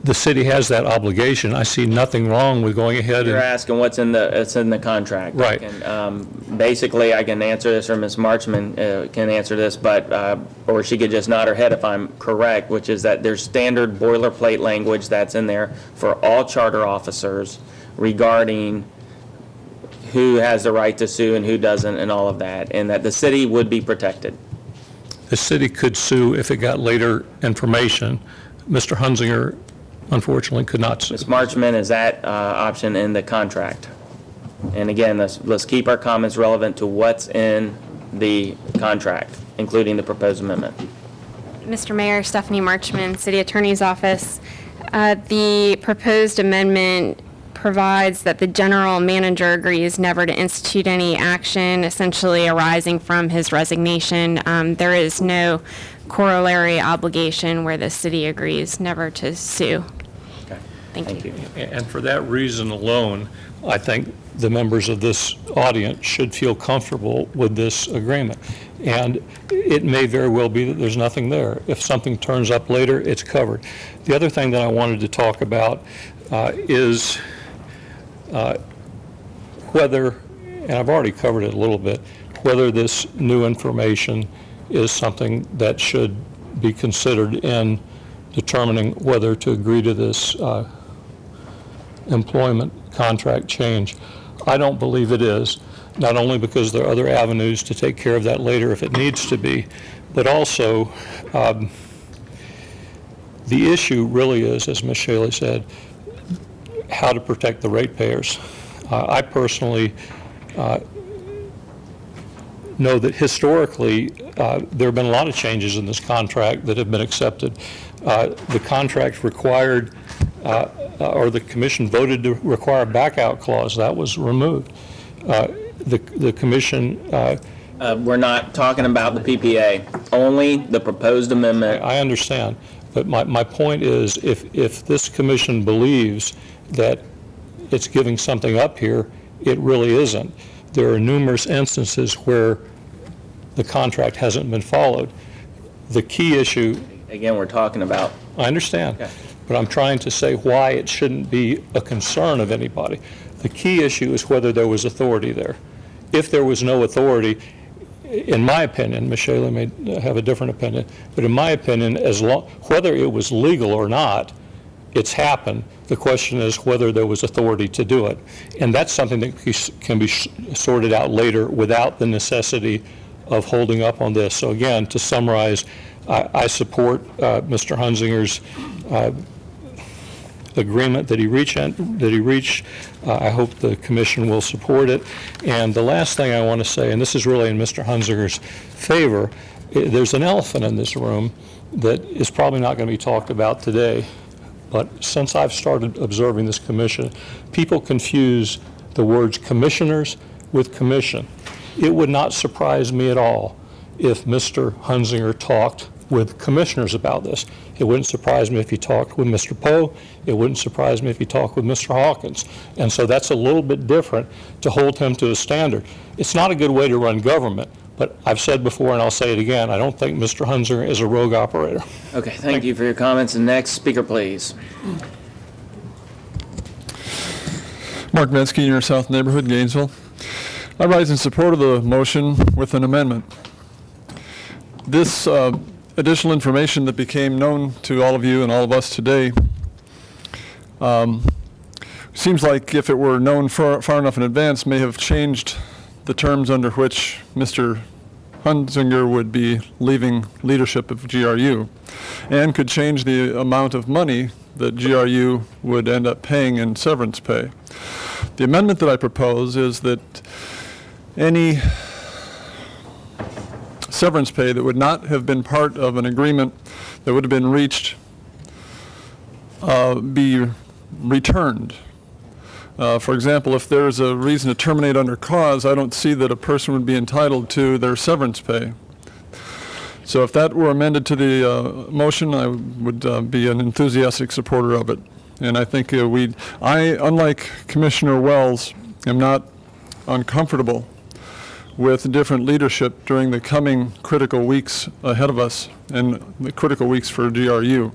Speaker 14: the city has that obligation, I see nothing wrong with going ahead
Speaker 1: You're
Speaker 14: and...
Speaker 1: asking what's in the contract.
Speaker 14: Right.
Speaker 1: Basically, I can answer this, or Ms. Marchman can answer this, but, or she could just nod her head if I'm correct, which is that there's standard boilerplate language that's in there for all charter officers regarding who has the right to sue and who doesn't and all of that, and that the city would be protected.
Speaker 14: The city could sue if it got later information. Mr. Hunzinger, unfortunately, could not sue.
Speaker 1: Ms. Marchman, is that option in the contract? And again, let's keep our comments relevant to what's in the contract, including the proposed amendment.
Speaker 12: Mr. Mayor, Stephanie Marchman, City Attorney's Office. The proposed amendment provides that the general manager agrees never to institute any action essentially arising from his resignation. There is no corollary obligation where the city agrees never to sue.
Speaker 1: Okay.
Speaker 12: Thank you.
Speaker 14: And for that reason alone, I think the members of this audience should feel comfortable with this agreement. And it may very well be that there's nothing there. If something turns up later, it's covered. The other thing that I wanted to talk about is whether, and I've already covered it a little bit, whether this new information is something that should be considered in determining whether to agree to this employment contract change. I don't believe it is, not only because there are other avenues to take care of that later if it needs to be, but also the issue really is, as Ms. Shaley said, how to protect the ratepayers. I personally know that historically there have been a lot of changes in this contract that have been accepted. The contract required, or the commission voted to require a back-out clause. That was removed. The commission...
Speaker 1: We're not talking about the PPA, only the proposed amendment.
Speaker 14: I understand, but my point is if this commission believes that it's giving something up here, it really isn't. There are numerous instances where the contract hasn't been followed. The key issue...
Speaker 1: Again, we're talking about...
Speaker 14: I understand,
Speaker 1: okay.
Speaker 14: But I'm trying to say why it shouldn't be a concern of anybody. The key issue is whether there was authority there. If there was no authority, in my opinion, Ms. Shaley may have a different opinion, but in my opinion, whether it was legal or not, it's happened. The question is whether there was authority to do it. And that's something that can be sorted out later without the necessity of holding up on this. So again, to summarize, I support Mr. Hunzinger's agreement that he reached. I hope the commission will support it. And the last thing I want to say, and this is really in Mr. Hunzinger's favor, there's an elephant in this room that is probably not going to be talked about today. But since I've started observing this commission, people confuse the words commissioners with commission. It would not surprise me at all if Mr. Hunzinger talked with commissioners about this. It wouldn't surprise me if he talked with Mr. Poe. It wouldn't surprise me if he talked with Mr. Hawkins. And so that's a little bit different to hold him to a standard. It's not a good way to run government, but I've said before and I'll say it again, I don't think Mr. Hunzinger is a rogue operator.
Speaker 1: Okay, thank you for your comments. And next speaker, please.
Speaker 15: Mark Metzke, Near South Neighborhood, Gainesville. I rise in support of the motion with an amendment. This additional information that became known to all of you and all of us today seems like if it were known far enough in advance may have changed the terms under which Mr. Hunzinger would be leaving leadership of GRU and could change the amount of money that GRU would end up paying in severance pay. The amendment that I propose is that any severance pay that would not have been part of an agreement that would have been reached be returned. For example, if there's a reason to terminate under cause, I don't see that a person would be entitled to their severance pay. So if that were amended to the motion, I would be an enthusiastic supporter of it. And I think unlike Commissioner Wells, am not uncomfortable with different leadership during the coming critical weeks ahead of us and the critical weeks for GRU.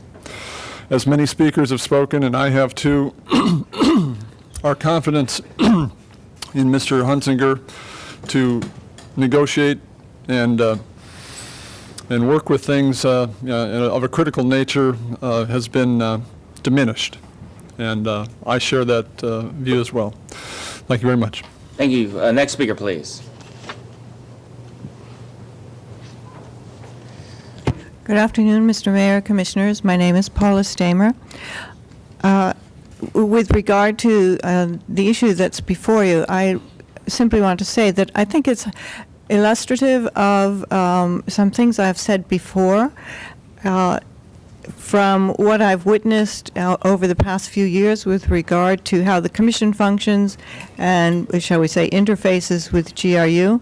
Speaker 15: As many speakers have spoken, and I have too, our confidence in Mr. Hunzinger to negotiate and work with things of a critical nature has been diminished. And I share that view as well. Thank you very much.
Speaker 1: Thank you. Next speaker, please.
Speaker 16: Good afternoon, Mr. Mayor, Commissioners. My name is Paula Stamer. With regard to the issue that's before you, I simply want to say that I think it's illustrative of some things I've said before. From what I've witnessed over the past few years with regard to how the Commission functions and, shall we say, interfaces with GRU,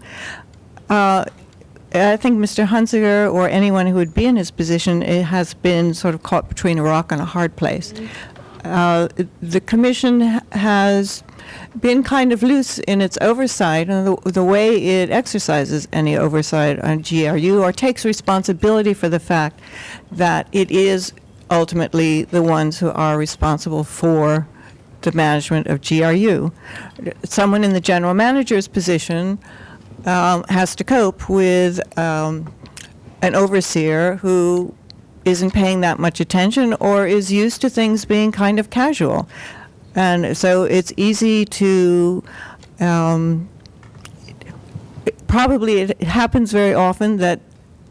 Speaker 16: I think Mr. Hunzinger or anyone who would be in his position has been sort of caught between a rock and a hard place. The Commission has been kind of loose in its oversight and the way it exercises any oversight on GRU or takes responsibility for the fact that it is ultimately the ones who are responsible for the management of GRU. Someone in the general manager's position has to cope with an overseer who isn't paying that much attention or is used to things being kind of casual. And so it's easy to, probably it happens very often that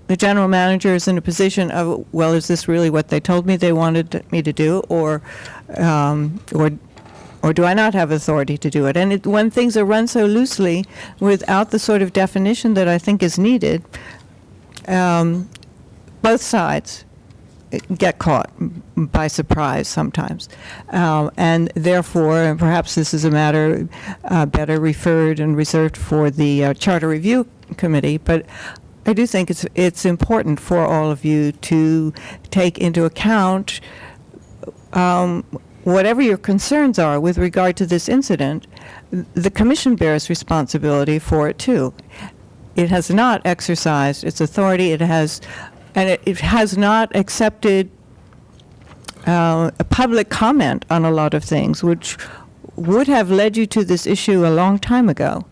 Speaker 16: the general manager is in a position of, well, is this really what they told me they wanted me to do, or do I not have authority to do it? And when things are run so loosely without the sort of definition that I think is needed, both sides get caught by surprise sometimes. And therefore, and perhaps this is a matter better referred and reserved for the Charter Review Committee, but I do think it's important for all of you to take into account whatever your concerns are with regard to this incident. The Commission bears responsibility for it too. It has not exercised its authority. It has not accepted a public comment on a lot of things, which would have led you to this issue a long time ago,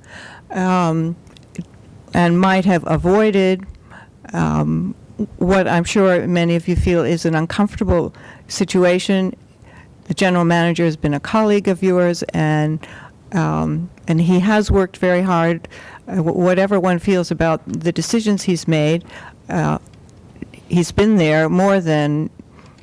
Speaker 16: and might have avoided what I'm sure many of you feel is an uncomfortable situation. The general manager has been a colleague of yours, and he has worked very hard. Whatever one feels about the decisions he's made, he's been there more than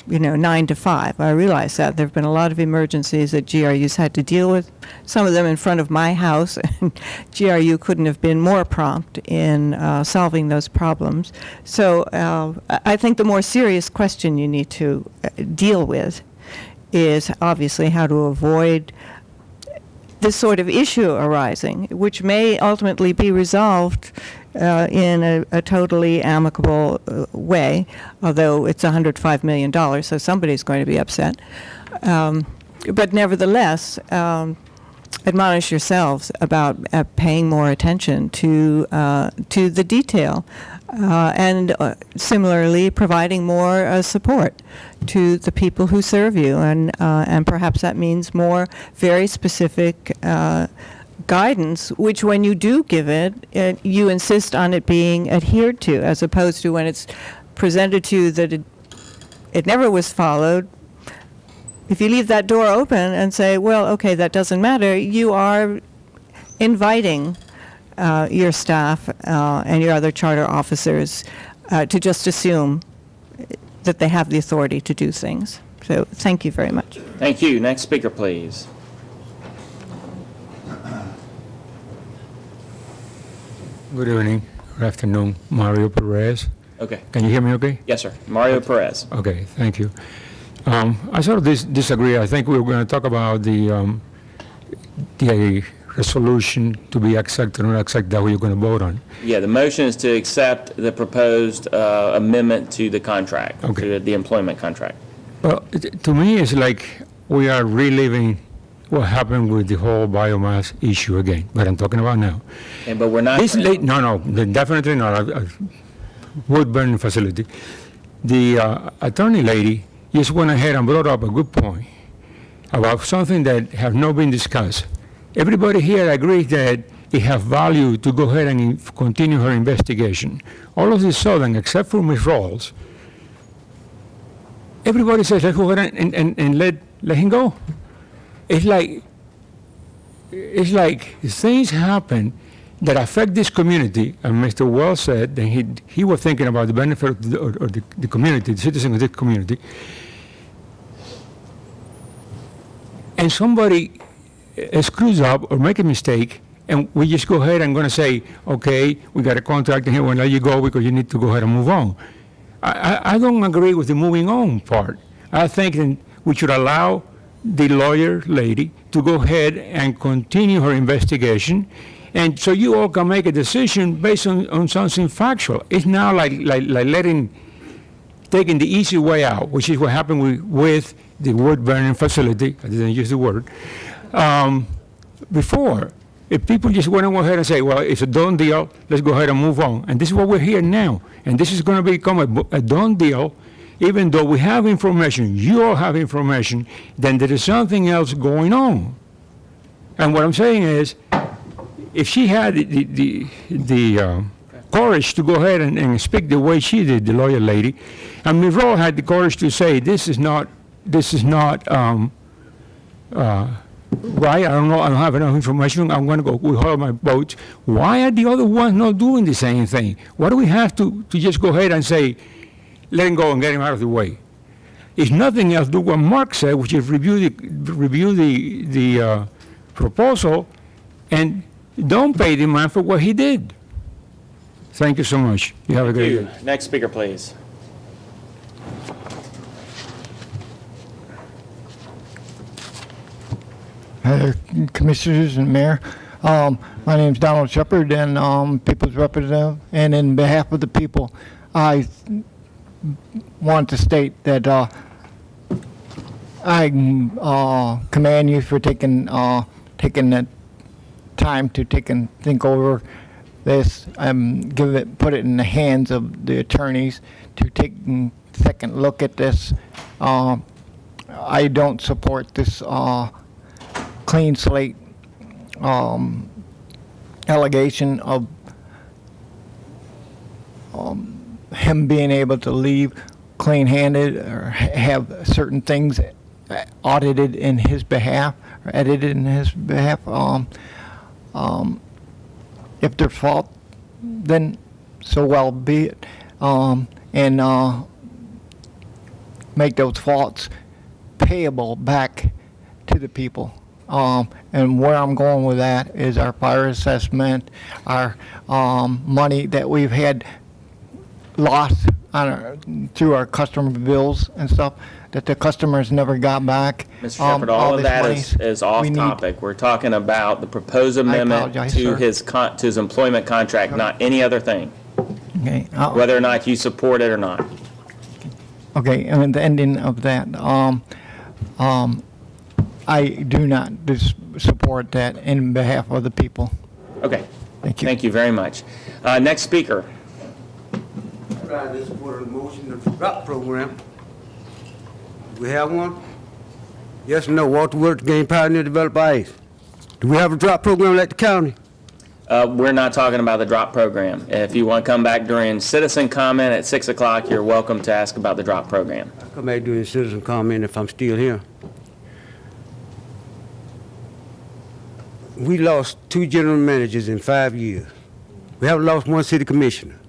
Speaker 16: 9 to 5. I realize that. There have been a lot of emergencies that GRU's had to deal with, some of them in front of my house, and GRU couldn't have been more prompt in solving those problems. So I think the more serious question you need to deal with is obviously how to avoid this sort of issue arising, which may ultimately be resolved in a totally amicable way, although it's $105 million, so somebody's going to be upset. But nevertheless, admonish yourselves about paying more attention to the detail, and similarly providing more support to the people who serve you, and perhaps that means more very specific guidance, which when you do give it, you insist on it being adhered to, as opposed to when it's presented to you that it never was followed. If you leave that door open and say, well, okay, that doesn't matter, you are inviting your staff and your other charter officers to just assume that they have the authority to do things. So thank you very much.
Speaker 1: Thank you. Next speaker, please.
Speaker 17: Good evening, good afternoon, Mario Perez.
Speaker 1: Okay.
Speaker 17: Can you hear me okay?
Speaker 1: Yes, sir. Mario Perez.
Speaker 17: Okay, thank you. I sort of disagree. I think we were going to talk about the resolution to be accepted or not accepted that we're going to vote on.
Speaker 1: Yeah, the motion is to accept the proposed amendment to the contract, to the employment contract.
Speaker 17: Well, to me, it's like we are reliving what happened with the whole biomass issue again, what I'm talking about now.
Speaker 1: But we're not.
Speaker 17: No, definitely not. A wood burning facility. The attorney lady just went ahead and brought up a good point about something that have not been discussed. Everybody here agrees that it has value to go ahead and continue her investigation. All of a sudden, except for Ms. Rawls, everybody says, let's go ahead and let him go. It's like things happen that affect this community, and Mr. Wells said that he was thinking about the benefit of the community, the citizens of this community, and somebody screws up or make a mistake, and we just go ahead and going to say, okay, we got a contract and here, we'll let you go because you need to go ahead and move on. I don't agree with the moving on part. I think that we should allow the lawyer lady to go ahead and continue her investigation, and so you all can make a decision based on something factual. It's now like taking the easy way out, which is what happened with the wood burning facility. I didn't use the word. Before, if people just want to go ahead and say, well, it's a done deal, let's go ahead and move on. And this is what we're here now. And this is going to become a done deal, even though we have information, you all have information, then there is something else going on. And what I'm saying is, if she had the courage to go ahead and speak the way she did, the lawyer lady, and Ms. Rowe had the courage to say, this is not right, I don't know, I don't have enough information, I'm going to go withhold my votes. Why are the other ones not doing the same thing? Why do we have to just go ahead and say, let him go and get him out of the way? If nothing else, do what Mark said, which is review the proposal and don't pay the man for what he did. Thank you so much. You have a great day.
Speaker 1: Next speaker, please.
Speaker 18: Commissioners and Mayor. My name is Donald Shepard, and People's Representative. And in behalf of the people, I want to state that I commend you for taking the time to think over this, put it in the hands of the attorneys to take a second look at this. I don't support this clean slate allegation of him being able to leave clean-handed or have certain things audited in his behalf or edited in his behalf. If they're fault, then so well be it, and make those faults payable back to the people. And where I'm going with that is our fire assessment, our money that we've had lost through our customer bills and stuff that the customers never got back.
Speaker 1: Mr. Shepard, all of that is off topic. We're talking about the proposed amendment to his employment contract, not any other thing.
Speaker 18: Okay.
Speaker 1: Whether or not you support it or not.
Speaker 18: Okay, and the ending of that, I do not support that in behalf of the people.
Speaker 1: Okay.
Speaker 18: Thank you.
Speaker 1: Thank you very much. Next speaker.
Speaker 19: I support a motion to drop program. Do we have one? Yes or no? Walter Wood, Game Pioneer Develop ICE. Do we have a drop program at the county?
Speaker 1: We're not talking about the drop program. If you want to come back during citizen comment at 6 o'clock, you're welcome to ask about the drop program.
Speaker 19: I'll come back during citizen comment if I'm still here. We lost 2 general managers in 5 years. We haven't lost 1 city commissioner.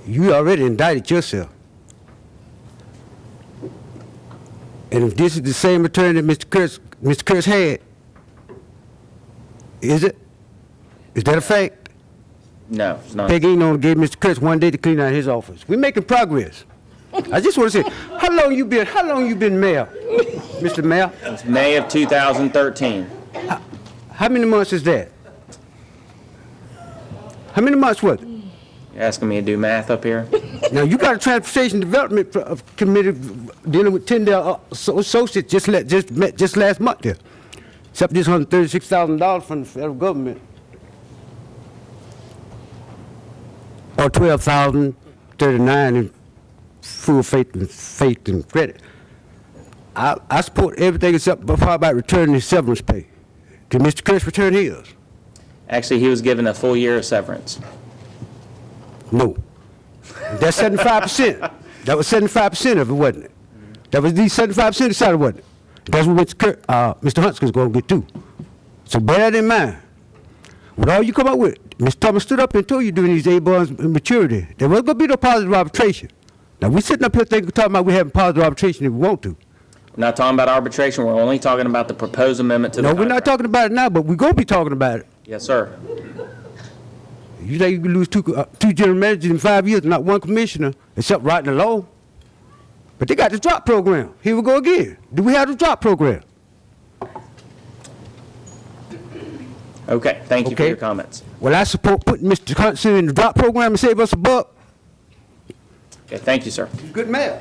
Speaker 19: You already indicted yourself. And if this is the same attorney that Mr. Kurtz had, is it? Is that a fact?
Speaker 1: No, it's not.
Speaker 19: Peggy Eno gave Mr. Kurtz 1 day to clean out his office. We're making progress. I just want to say, how long you been mayor, Mr. Mayor?
Speaker 1: It's May of 2013.
Speaker 19: How many months is that? How many months was it?
Speaker 1: You're asking me to do math up here?
Speaker 19: Now, you got a transportation development committee dealing with Tyndale associates just last month there. Except this $136,000 from the federal government. Or $12,039 in full faith and credit. I support everything except how about returning his severance pay. Did Mr. Chris return his?
Speaker 1: Actually, he was given a full year of severance.
Speaker 19: No. That's 75%. That was 75% of it, wasn't it? That was the 75% inside, wasn't it? That's what Mr. Huntsman's going to get too. So bear that in mind. With all you come up with, Mr. Thomas stood up and told you during these 8 bonds of maturity, there wasn't going to be no positive arbitration. Now, we're sitting up here talking about we having positive arbitration if we want to.
Speaker 1: We're not talking about arbitration, we're only talking about the proposed amendment to the
Speaker 19: No,
Speaker 1: contract.
Speaker 19: we're not talking about it now, but we're going to be talking about it.
Speaker 1: Yes, sir.
Speaker 19: You think you can lose two general managers in 5 years and not one commissioner, except writing the law? But they got the drop program. Here we go again. Do we have the drop program?
Speaker 1: Okay, thank you for your comments.
Speaker 19: Well, I support putting Mr. Hunzinger in the drop program and save us a buck.
Speaker 1: Okay, thank you, sir.
Speaker 19: Good mayor.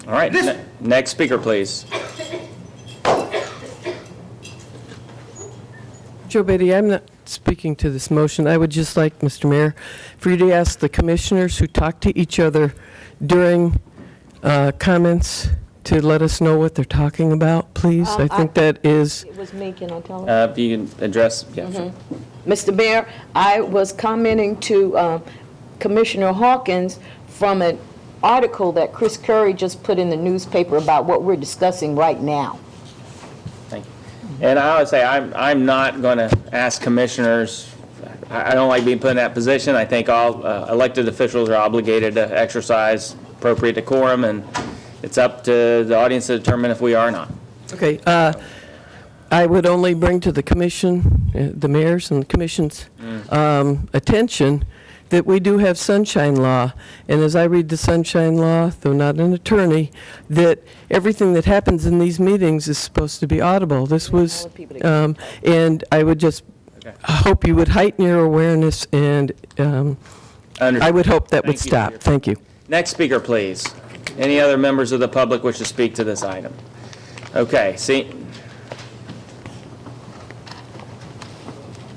Speaker 1: All right, next speaker, please.
Speaker 20: Joe Beatty, I'm not speaking to this motion. I would just like, Mr. Mayor, for you to ask the commissioners who talk to each other during comments to let us know what they're talking about, please. I think that is...
Speaker 2: It was me, can I tell him?
Speaker 1: If you can address, yeah, sure.
Speaker 2: Mr. Mayor, I was commenting to Commissioner Hawkins from an article that Chris Curry just put in the newspaper about what we're discussing right now.
Speaker 1: Thank you. And I would say I'm not going to ask commissioners, I don't like being put in that position. I think all elected officials are obligated to exercise appropriate decorum, and it's up to the audience to determine if we are or not.
Speaker 20: Okay. I would only bring to the commission, the mayors and the commission's attention that we do have sunshine law. And as I read the sunshine law, though not an attorney, that everything that happens in these meetings is supposed to be audible. This was, and I would just hope you would heighten your awareness, and I would hope that would stop. Thank you.
Speaker 1: Next speaker, please. Any other members of the public wish to speak to this item? Okay, see.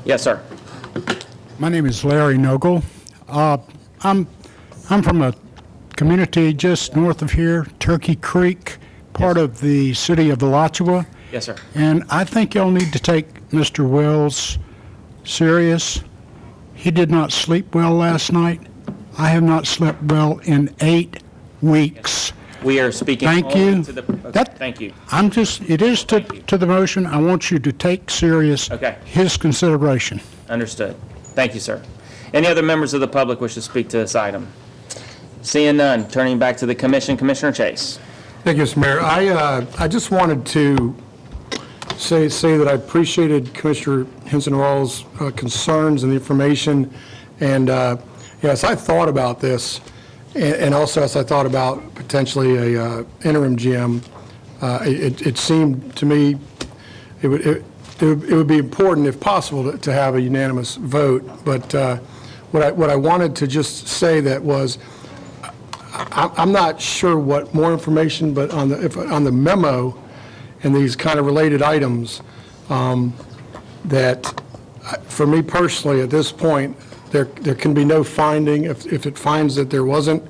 Speaker 1: Yes, sir.
Speaker 21: My name is Larry Nogle. I'm from a community just north of here, Turkey Creek, part of the city of Alachua.
Speaker 1: Yes, sir.
Speaker 21: And I think y'all need to take Mr. Wells serious. He did not sleep well last night. I have not slept well in 8 weeks.
Speaker 1: We are speaking
Speaker 21: Thank
Speaker 1: only
Speaker 21: you.
Speaker 1: to the... Okay, thank you.
Speaker 21: It is to the motion. I want you to take serious his consideration.
Speaker 1: Understood. Thank you, sir. Any other members of the public wish to speak to this item? Seeing none, turning back to the commission, Commissioner Chase.
Speaker 8: Thank you, Mr. Mayor. I just wanted to say that I appreciated Commissioner Henson-Rawls' concerns and the information. And yes, I thought about this, and also as I thought about potentially a interim GM, it seemed to me it would be important, if possible, to have a unanimous vote. But what I wanted to just say that was, I'm not sure what more information, but on the memo and these kind of related items, that for me personally, at this point, there can be no finding if it finds that there wasn't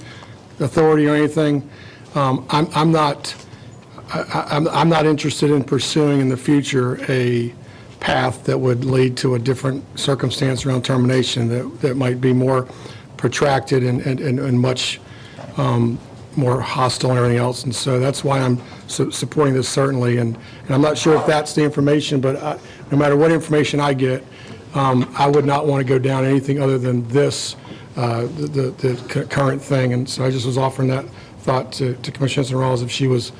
Speaker 8: authority or anything. I'm not interested in pursuing in the future a path that would lead to a different circumstance around termination that might be more protracted and much more hostile and everything else. And so that's why I'm supporting this, certainly. And I'm not sure if that's the information, but no matter what information I get, I would not want to go down anything other than this, the current thing. And so I just was offering that thought to Commissioner Henson-Rawls if she was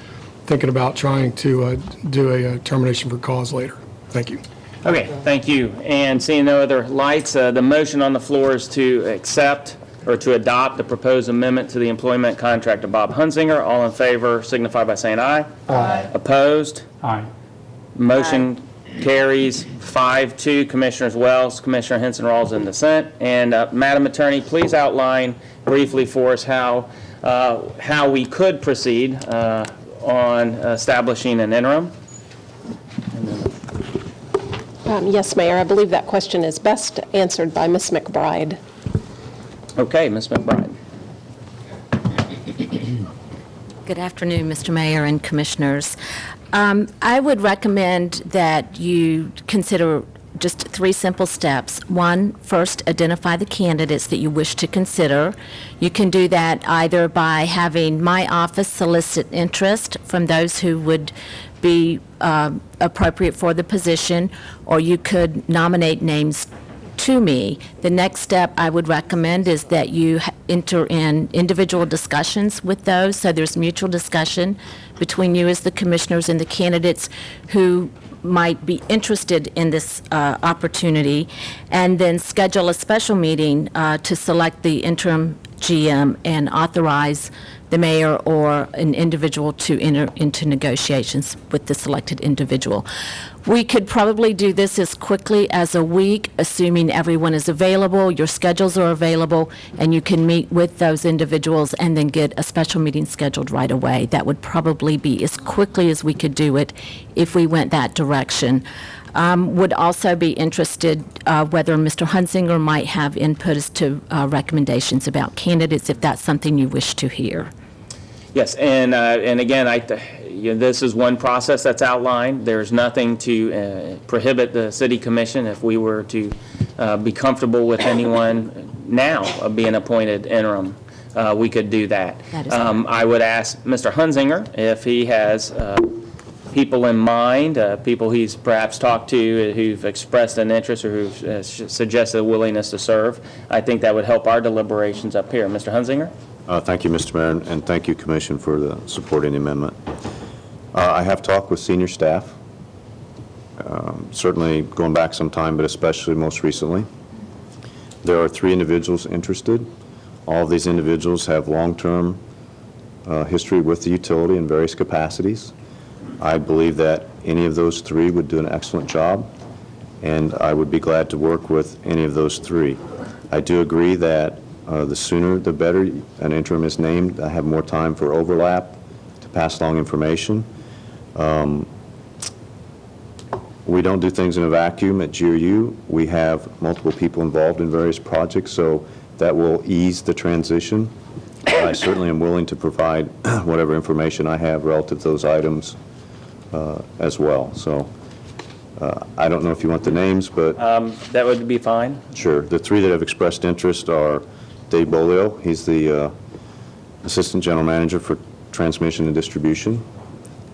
Speaker 8: thinking about trying to do a termination for cause later. Thank you.
Speaker 1: Okay, thank you. And seeing no other lights, the motion on the floor is to accept or to adopt the proposed amendment to the employment contract of Bob Hunzinger. All in favor signify by saying aye.
Speaker 11: Aye.
Speaker 1: Opposed?
Speaker 11: Aye.
Speaker 1: Motion carries 5-2. Commissioners Wells, Commissioner Henson Rawls in dissent. And Madam Attorney, please outline briefly for us how we could proceed on establishing an interim.
Speaker 4: Yes, Mayor, I believe that question is best answered by Ms. McBride.
Speaker 1: Okay, Ms. McBride.
Speaker 3: Good afternoon, Mr. Mayor and Commissioners. I would recommend that you consider just 3 simple steps. One, first, identify the candidates that you wish to consider. You can do that either by having my office solicit interest from those who would be appropriate for the position, or you could nominate names to me. The next step I would recommend is that you enter in individual discussions with those, so there's mutual discussion between you as the commissioners and the candidates who might be interested in this opportunity, and then schedule a special meeting to select the interim GM and authorize the mayor or an individual to enter into negotiations with the selected individual. We could probably do this as quickly as a week, assuming everyone is available, your schedules are available, and you can meet with those individuals and then get a special meeting scheduled right away. That would probably be as quickly as we could do it if we went that direction. Would also be interested whether Mr. Hunzinger might have input as to recommendations about candidates, if that's something you wish to hear.
Speaker 1: Yes, and again, this is one process that's outlined. There's nothing to prohibit the city commission, if we were to be comfortable with anyone now being appointed interim, we could do that. I would ask Mr. Hunzinger if he has people in mind, people he's perhaps talked to who've expressed an interest or who've suggested a willingness to serve. I think that would help our deliberations up here. Mr. Hunzinger?
Speaker 5: Thank you, Mr. Mayor, and thank you, Commission, for the supporting the amendment. I have talked with senior staff, certainly going back some time, but especially most recently. There are 3 individuals interested. All of these individuals have long-term history with the utility in various capacities. I believe that any of those 3 would do an excellent job, and I would be glad to work with any of those 3. I do agree that the sooner the better an interim is named. I have more time for overlap to pass along information. We don't do things in a vacuum at GRU. We have multiple people involved in various projects, so that will ease the transition. I certainly am willing to provide whatever information I have relative to those items as well. So I don't know if you want the names, but...
Speaker 1: that would be fine.
Speaker 5: Sure. The 3 that have expressed interest are Dave Bolio, he's the Assistant General Manager for Transmission and Distribution.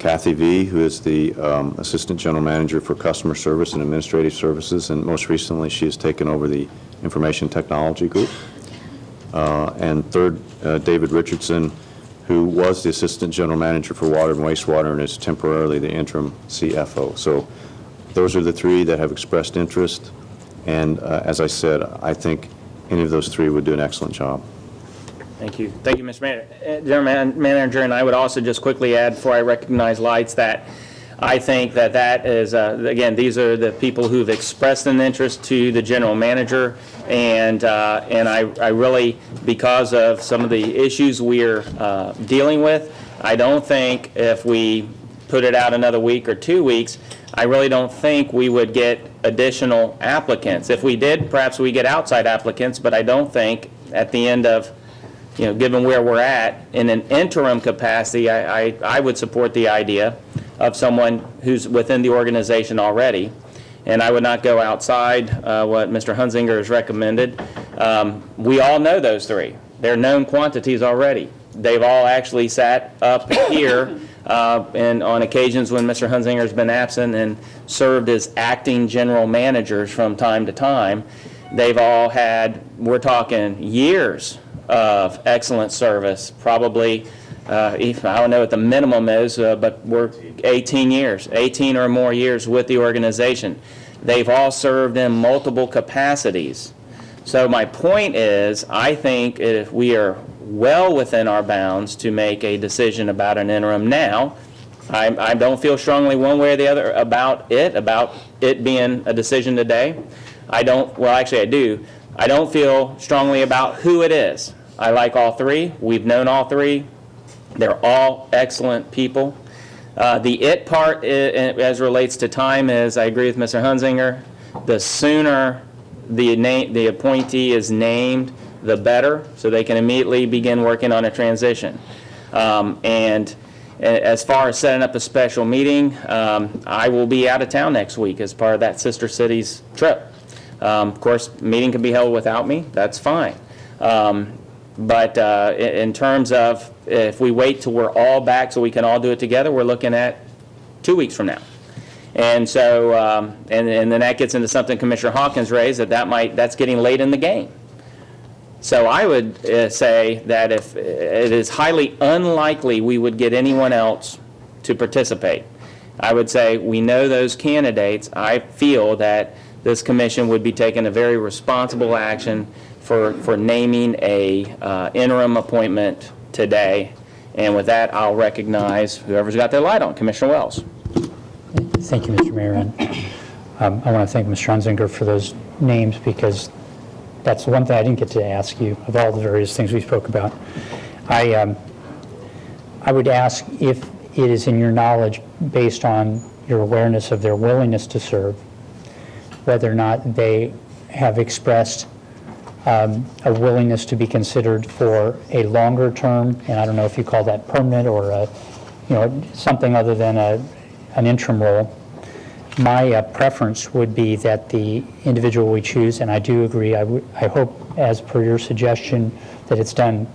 Speaker 5: Kathy V., who is the Assistant General Manager for Customer Service and Administrative Services, and most recently she has taken over the Information Technology Group. And third, David Richardson, who was the Assistant General Manager for Water and Wastewater and is temporarily the interim CFO. So those are the 3 that have expressed interest, and as I said, I think any of those 3 would do an excellent job.
Speaker 1: Thank you. Thank you, Mr. General Manager, and I would also just quickly add, before I recognize lights, that I think that is, again, these are the people who've expressed an interest to the General Manager, and I really, because of some of the issues we're dealing with, I don't think if we put it out another week or 2 weeks, I really don't think we would get additional applicants. If we did, perhaps we get outside applicants, but I don't think at the end of, given where we're at, in an interim capacity, I would support the idea of someone who's within the organization already, and I would not go outside what Mr. Hunzinger has recommended. We all know those 3. They're known quantities already. They've all actually sat up here and on occasions when Mr. Hunzinger has been absent and served as acting general managers from time to time. They've all had, we're talking years of excellent service, probably, I don't know what the minimum is, but we're 18 or more years with the organization. They've all served in multiple capacities. So my point is, I think if we are well within our bounds to make a decision about an interim now, I don't feel strongly one way or the other about it being a decision today. I don't, well, actually I do. I don't feel strongly about who it is. I like all three. We've known all three. They're all excellent people. The it part, as relates to time, is I agree with Mr. Hunzinger. The sooner the appointee is named, the better, so they can immediately begin working on a transition. And as far as setting up a special meeting, I will be out of town next week as part of that Sister Cities trip. Of course, meeting can be held without me. That's fine. But in terms of if we wait till we're all back so we can all do it together, we're looking at 2 weeks from now. And so, and then that gets into something Commissioner Hawkins raised, that's getting late in the game. So I would say that if it is highly unlikely we would get anyone else to participate. I would say we know those candidates. I feel that this commission would be taking a very responsible action for naming a interim appointment today. And with that, I'll recognize whoever's got their light on. Commissioner Wells.
Speaker 11: Thank you, Mr. Mayor. And I want to thank Mr. Hunzinger for those names, because that's the one thing I didn't get to ask you of all the various things we spoke about. I would ask if it is in your knowledge, based on your awareness of their willingness to serve, whether or not they have expressed a willingness to be considered for a longer term, and I don't know if you call that permanent or something other than an interim role. My preference would be that the individual we choose, and I do agree, I hope, as per your suggestion, that it's done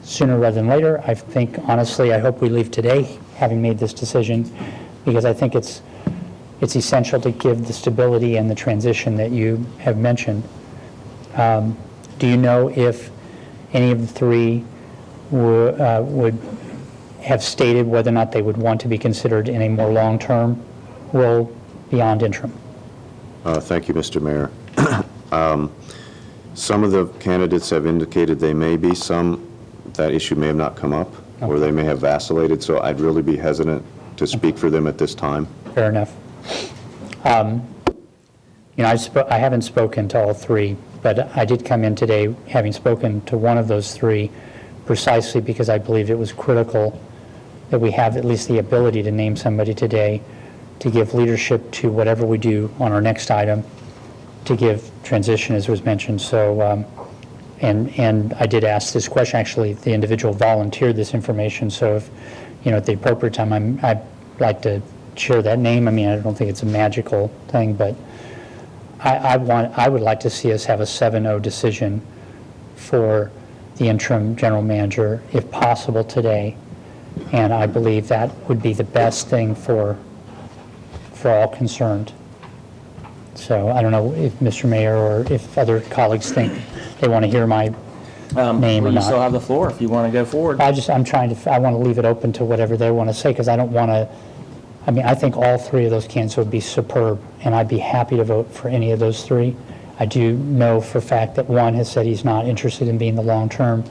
Speaker 11: sooner rather than later. I think, honestly, I hope we leave today having made this decision, because I think it's essential to give the stability and the transition that you have mentioned. Do you know if any of the three would have stated whether or not they would want to be considered in a more long-term role beyond interim?
Speaker 5: Thank you, Mr. Mayor. Some of the candidates have indicated they may be. Some, that issue may have not come up, or they may have vacillated, so I'd really be hesitant to speak for them at this time.
Speaker 11: Fair enough. I haven't spoken to all three, but I did come in today having spoken to one of those three, precisely because I believed it was critical that we have at least the ability to name somebody today to give leadership to whatever we do on our next item, to give transition, as was mentioned. So, and I did ask this question. Actually, the individual volunteered this information. So, if at the appropriate time, I'd like to share that name. I mean, I don't think it's a magical thing, but I would like to see us have a 7-0 decision for the interim general manager, if possible, today. And I believe that would be the best thing for all concerned. So I don't know if Mr. Mayor or if other colleagues think they want to hear my name or
Speaker 1: You
Speaker 11: not.
Speaker 1: still have the floor if you want to go forward.
Speaker 11: I want to leave it open to whatever they want to say, because I don't want to, I think all three of those candidates would be superb, and I'd be happy to vote for any of those three. I do know for a fact that one has said he's not interested in being the long-term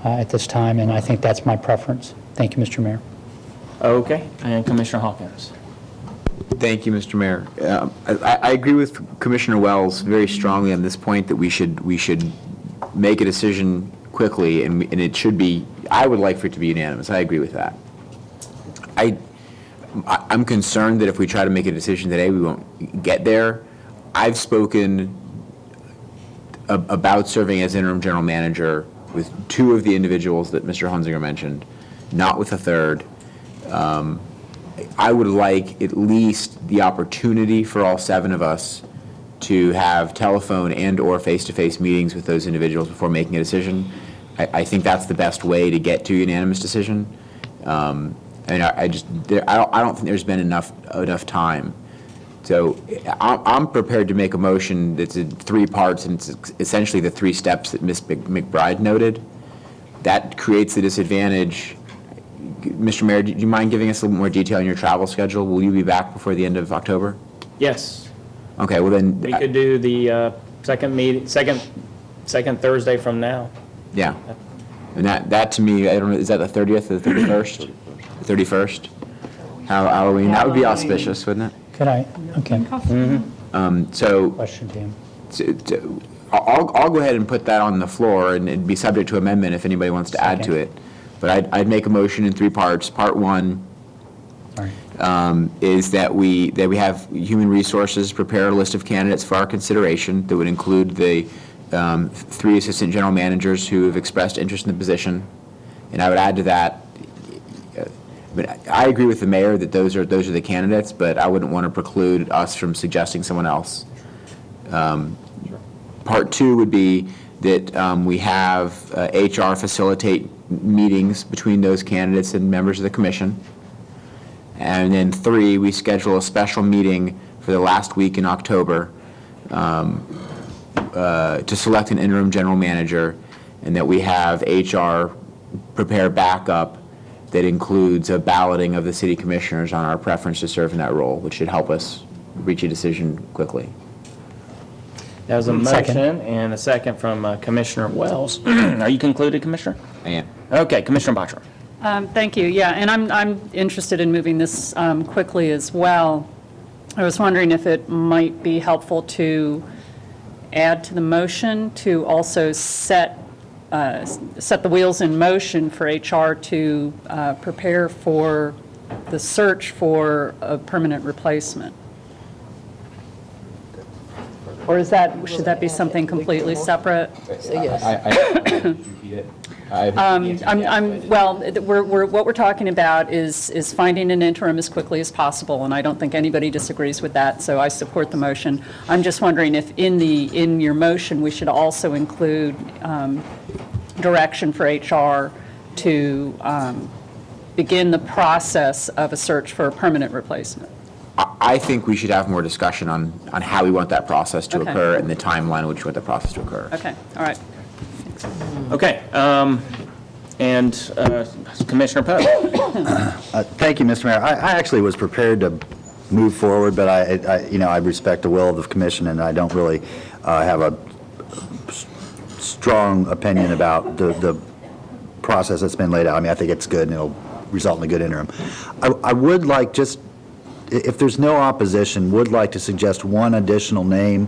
Speaker 11: at this time, and I think that's my preference. Thank you, Mr. Mayor.
Speaker 1: Okay, and Commissioner Hawkins.
Speaker 9: Thank you, Mr. Mayor. I agree with Commissioner Wells very strongly on this point that we should make a decision quickly, and it should be, I would like for it to be unanimous. I agree with that. I'm concerned that if we try to make a decision today, we won't get there. I've spoken about serving as interim general manager with two of the individuals that Mr. Hunzinger mentioned, not with a third. I would like at least the opportunity for all 7 of us to have telephone and or face-to-face meetings with those individuals before making a decision. I think that's the best way to get to a unanimous decision. And I don't think there's been enough time. So I'm prepared to make a motion that's in 3 parts, and it's essentially the 3 steps that Ms. McBride noted. That creates the disadvantage. Mr. Mayor, do you mind giving us a little more detail on your travel schedule? Will you be back before the end of October?
Speaker 1: Yes.
Speaker 9: Okay, well then.
Speaker 1: We could do the second Second Thursday from now.
Speaker 9: Yeah. And that to me, I don't know, is that the 30th or the 31st? The 31st? Halloween, that would be auspicious, wouldn't it?
Speaker 11: Could I? Okay.
Speaker 9: So
Speaker 11: Question to him.
Speaker 9: I'll go ahead and put that on the floor, and it'd be subject to amendment if anybody wants to add to it. But I'd make a motion in 3 parts. Part 1 is that we have Human Resources prepare a list of candidates for our consideration that would include the 3 assistant general managers who have expressed interest in the position. And I would add to that, I agree with the mayor that those are the candidates, but I wouldn't want to preclude us from suggesting someone else. Part 2 would be that we have HR facilitate meetings between those candidates and members of the commission. And then 3, we schedule a special meeting for the last week in October to select an interim general manager, and that we have HR prepare backup that includes a balloting of the city commissioners on our preference to serve in that role, which should help us reach a decision quickly.
Speaker 1: That was a motion and a second from Commissioner Wells. Are you concluded, Commissioner?
Speaker 9: I am.
Speaker 1: Okay, Commissioner Bottcher.
Speaker 10: Thank you. Yeah, and I'm interested in moving this quickly as well. I was wondering if it might be helpful to add to the motion to also set the wheels in motion for HR to prepare for the search for a permanent replacement. Or should that be something completely separate?
Speaker 2: Say yes.
Speaker 10: What we're talking about is finding an interim as quickly as possible, and I don't think anybody disagrees with that, so I support the motion. I'm just wondering if in your motion, we should also include direction for HR to begin the process of a search for a permanent replacement.
Speaker 9: I think we should have more discussion on how we want that process to
Speaker 10: Okay.
Speaker 9: occur and the timeline in which we want the process to occur.
Speaker 10: Okay, all right.
Speaker 1: Okay, and Commissioner Poe.
Speaker 7: Thank you, Mr. Mayor. I actually was prepared to move forward, but I respect the will of the commission, and I don't really have a strong opinion about the process that's been laid out. I mean, I think it's good, and it'll result in a good interim. I would like, just, if there's no opposition, would like to suggest one additional name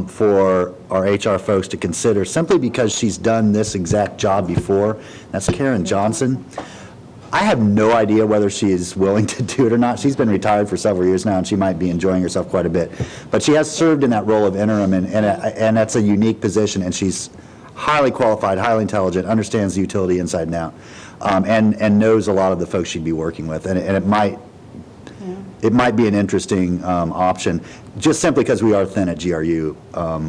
Speaker 7: for our HR folks to consider, simply because she's done this exact job before. That's Karen Johnson. I have no idea whether she is willing to do it or not. She's been retired for several years now, and she might be enjoying herself quite a bit. But she has served in that role of interim, and that's a unique position, and she's highly qualified, highly intelligent, understands the utility inside and out, and knows a lot of the folks she'd be working with. And it might be an interesting option, just simply because we are thin at GRU. Our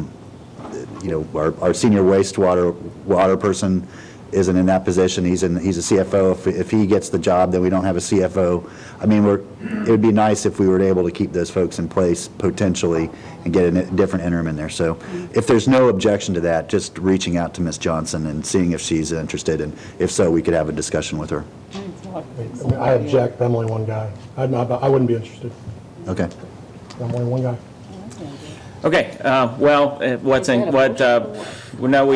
Speaker 7: senior water person isn't in that position. He's a CFO. If he gets the job, then we don't have a CFO. I mean, it would be nice if we were able to keep those folks in place potentially and get a different interim in there. So if there's no objection to that, just reaching out to Ms. Johnson and seeing if she's interested, and if so, we could have a discussion with her.
Speaker 8: I object, I'm only one guy. I wouldn't be interested.
Speaker 7: Okay.
Speaker 8: I'm only one guy.
Speaker 1: Okay, we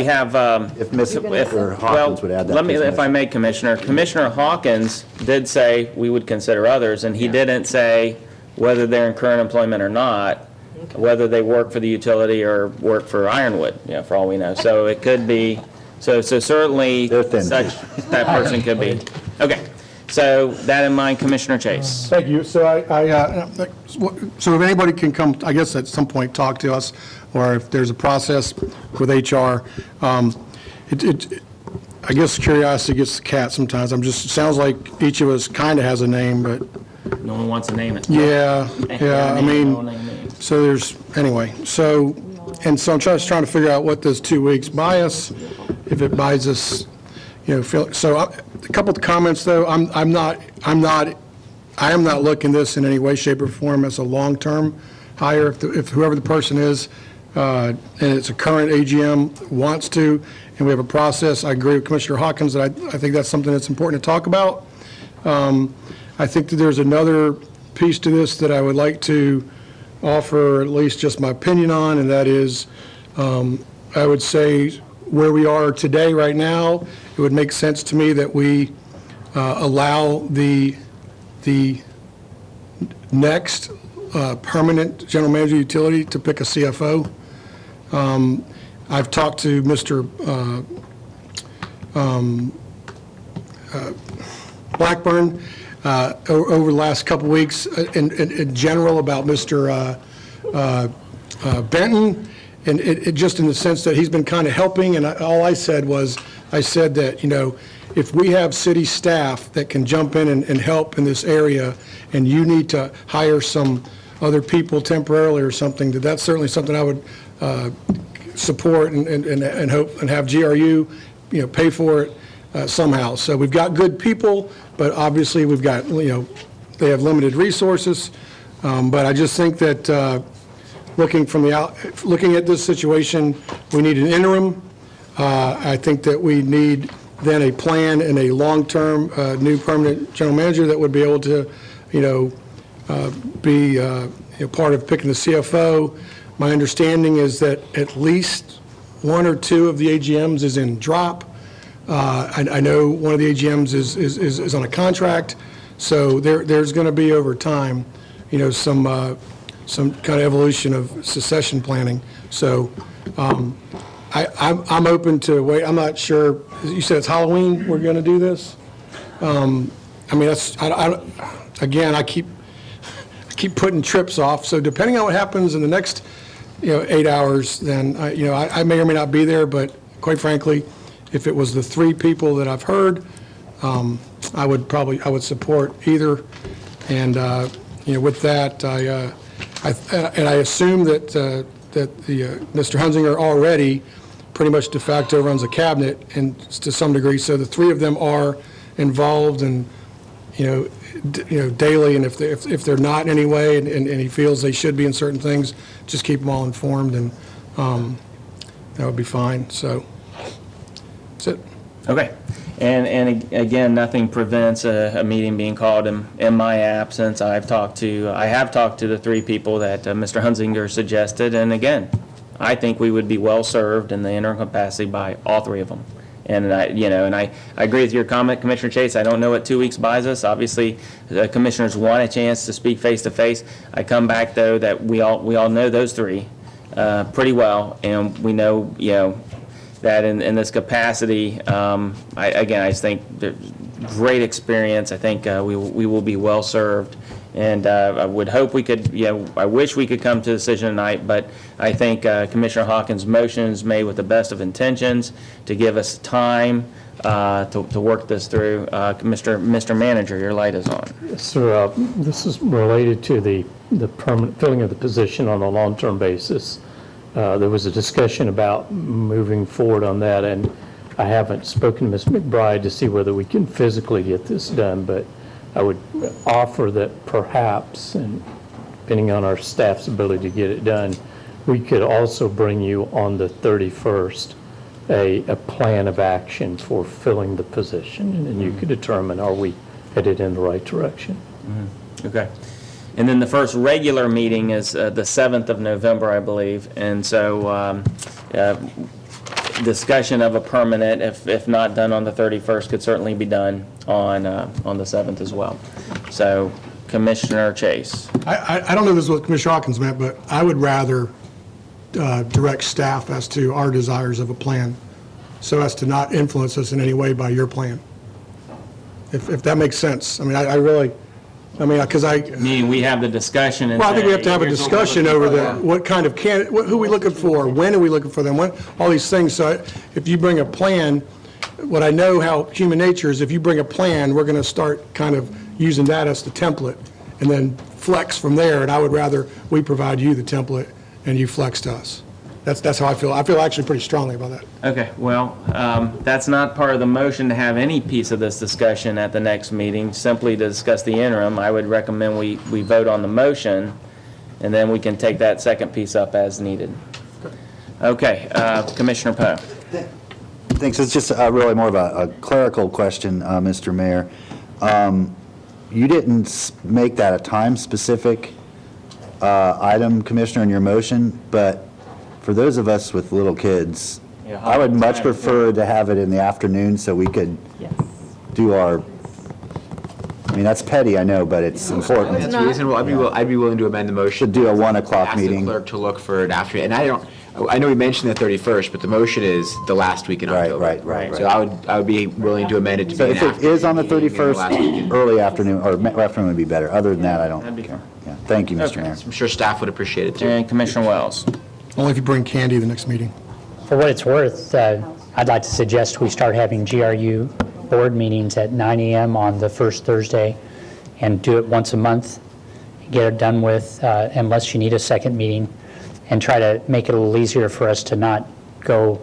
Speaker 1: have,
Speaker 7: If Ms. Hawkins would add that.
Speaker 1: let me,
Speaker 7: please,
Speaker 1: if I may, Commissioner Hawkins did say we would consider others, and he didn't say whether they're in current employment or not, whether they work for the utility or work for Ironwood, for all we know. So it could be, so certainly that person could be. Okay, so that in mind, Commissioner Chase.
Speaker 8: Thank you. So so if anybody can come, I guess at some point, talk to us, or if there's a process with HR, I guess curiosity gets the cat sometimes. It sounds like each of us kind of has a name, but.
Speaker 1: No one wants to name it.
Speaker 8: Yeah, I mean, so there's, anyway, so I'm just trying to figure out what does 2 weeks buy us, if it buys us, so a couple of comments, though. I am not looking this in any way, shape, or form as a long-term hire. If whoever the person is, and it's a current AGM, wants to, and we have a process, I agree with Commissioner Hawkins that I think that's something that's important to talk about. I think that there's another piece to this that I would like to offer at least just my opinion on, and that is, I I would say where we are today, right now, it would make sense to me that we allow the next permanent general manager of utility to pick a CFO. I've talked to Mr. Blackburn over the last couple weeks in general about Mr. Benton, and it just in the sense that he's been kind of helping, and all I said was, I said that, if we have city staff that can jump in and help in this area, and you need to hire some other people temporarily or something, that's certainly something I would support and hope and have GRU, pay for it somehow. So we've got good people, but obviously we've got, they have limited resources. But I just think that looking at this situation, we need an interim. I think that we need then a plan and a long-term new permanent general manager that would be able to, be part of picking the CFO. My understanding is that at least one or two of the AGMs is in drop. I know one of the AGMs is on a contract, so there's going to be over time, some kind of evolution of succession planning. So I'm open to wait. I'm not sure. You said it's Halloween. We're going to do this. Again, I keep putting trips off. So depending on what happens in the next 8 hours, then I may or may not be there. But quite frankly, if it was the three people that I've heard, I would support either. And with that, I assume that Mr. Hunzinger already pretty much de facto runs a cabinet, and to some degree, so the three of them are involved and daily, and if they're not in any way, and he feels they should be in certain things, just keep them all informed, and that would be fine. So that's it.
Speaker 1: Okay. And again, nothing prevents a meeting being called in my absence. I have talked to the three people that Mr. Hunzinger suggested, and again, I think we would be well served in the interim capacity by all three of them. And I agree with your comment, Commissioner Chase. I don't know what 2 weeks buys us. Obviously, the commissioners want a chance to speak face to face. I come back though that we all know those three pretty well, and we know that in this capacity, I just think great experience. I think we will be well served, and I would hope we could. I wish we could come to a decision tonight, but I think Commissioner Hawkins' motion is made with the best of intentions to give us time to work this through. Mr. Manager, your light is on.
Speaker 14: Yes, sir. This is related to the permanent filling of the position on a long-term basis. There was a discussion about moving forward on that, and I haven't spoken to Ms. McBride to see whether we can physically get this done, but I would offer that perhaps, and depending on our staff's ability to get it done, we could also bring you on the 31st a plan of action for filling the position, and then you could determine, are we headed in the right direction?
Speaker 1: Mm-hmm. Okay. And then the first regular meeting is the 7th of November, I believe. And so discussion of a permanent, if not done on the 31st, could certainly be done on the 7th as well. So Commissioner Chase.
Speaker 8: I don't know if this is what Commissioner Hawkins meant, but I would rather direct staff as to our desires of a plan, so as to not influence us in any way by your plan. If that makes sense. I mean,
Speaker 1: Meaning we have the discussion and
Speaker 8: well, I think we have
Speaker 1: say,
Speaker 8: to have a
Speaker 1: here's what
Speaker 8: discussion
Speaker 1: we're
Speaker 8: over
Speaker 1: looking
Speaker 8: the,
Speaker 1: for.
Speaker 8: what kind of candidate, who are we looking for, when are we looking for them, all these things. So if you bring a plan, what I know how human nature is, if you bring a plan, we're going to start kind of using that as the template and then flex from there. And I would rather we provide you the template and you flex to us. That's how I feel. I feel actually pretty strongly about that.
Speaker 1: Okay, well, that's not part of the motion to have any piece of this discussion at the next meeting, simply to discuss the interim. I would recommend we vote on the motion, and then we can take that second piece up as needed. Okay, Commissioner Poe.
Speaker 7: Thanks. It's just really more of a clerical question, Mr. Mayor. You didn't make that a time-specific item, Commissioner, in your motion, but for those of us with little kids,
Speaker 1: Yeah,
Speaker 7: I would much
Speaker 1: time,
Speaker 7: prefer to have it in the afternoon so we could do our, I mean, that's petty, I know, but it's important.
Speaker 9: That's reasonable. I'd be willing to amend the motion.
Speaker 7: To do a 1 o'clock meeting.
Speaker 9: Ask the clerk to look for it after, and I know we mentioned the 31st, but the motion is the last week in October.
Speaker 7: Right.
Speaker 9: So I would be willing to amend it to be
Speaker 7: So
Speaker 9: an
Speaker 7: if it
Speaker 9: afternoon
Speaker 7: is on the
Speaker 9: meeting in the last
Speaker 7: 31st,
Speaker 9: weekend.
Speaker 7: early afternoon, or afternoon would be better. Other than that, I don't
Speaker 1: That'd be
Speaker 7: care. Yeah. Thank you, Mr.
Speaker 1: Okay.
Speaker 7: Mayor.
Speaker 9: I'm sure staff would appreciate it too.
Speaker 1: And Commissioner Wells.
Speaker 8: Only if you bring candy the next meeting.
Speaker 11: For what it's worth, I'd like to suggest we start having GRU board meetings at 9 a.m. on the first Thursday and do it once a month, get it done with, unless you need a second meeting, and try to make it a little easier for us to not go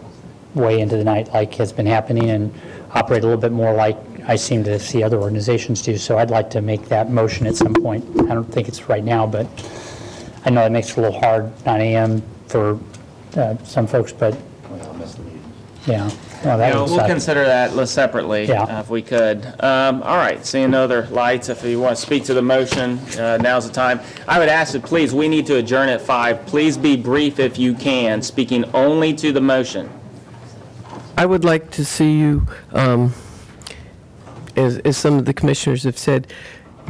Speaker 11: way into the night like has been happening and operate a little bit more like I seem to see other organizations do. So I'd like to make that motion at some point. I don't think it's right now, but I know it makes it a little hard, 9 a.m. for some folks, but yeah. Well, that
Speaker 1: Yeah,
Speaker 11: was,
Speaker 1: we'll consider that separately,
Speaker 11: Yeah.
Speaker 1: if we could. All right, seeing no other lights, if you want to speak to the motion, now's the time. I would ask that, please, we need to adjourn at 5. Please be brief if you can, speaking only to the motion.
Speaker 20: I would like to see you, as some of the commissioners have said,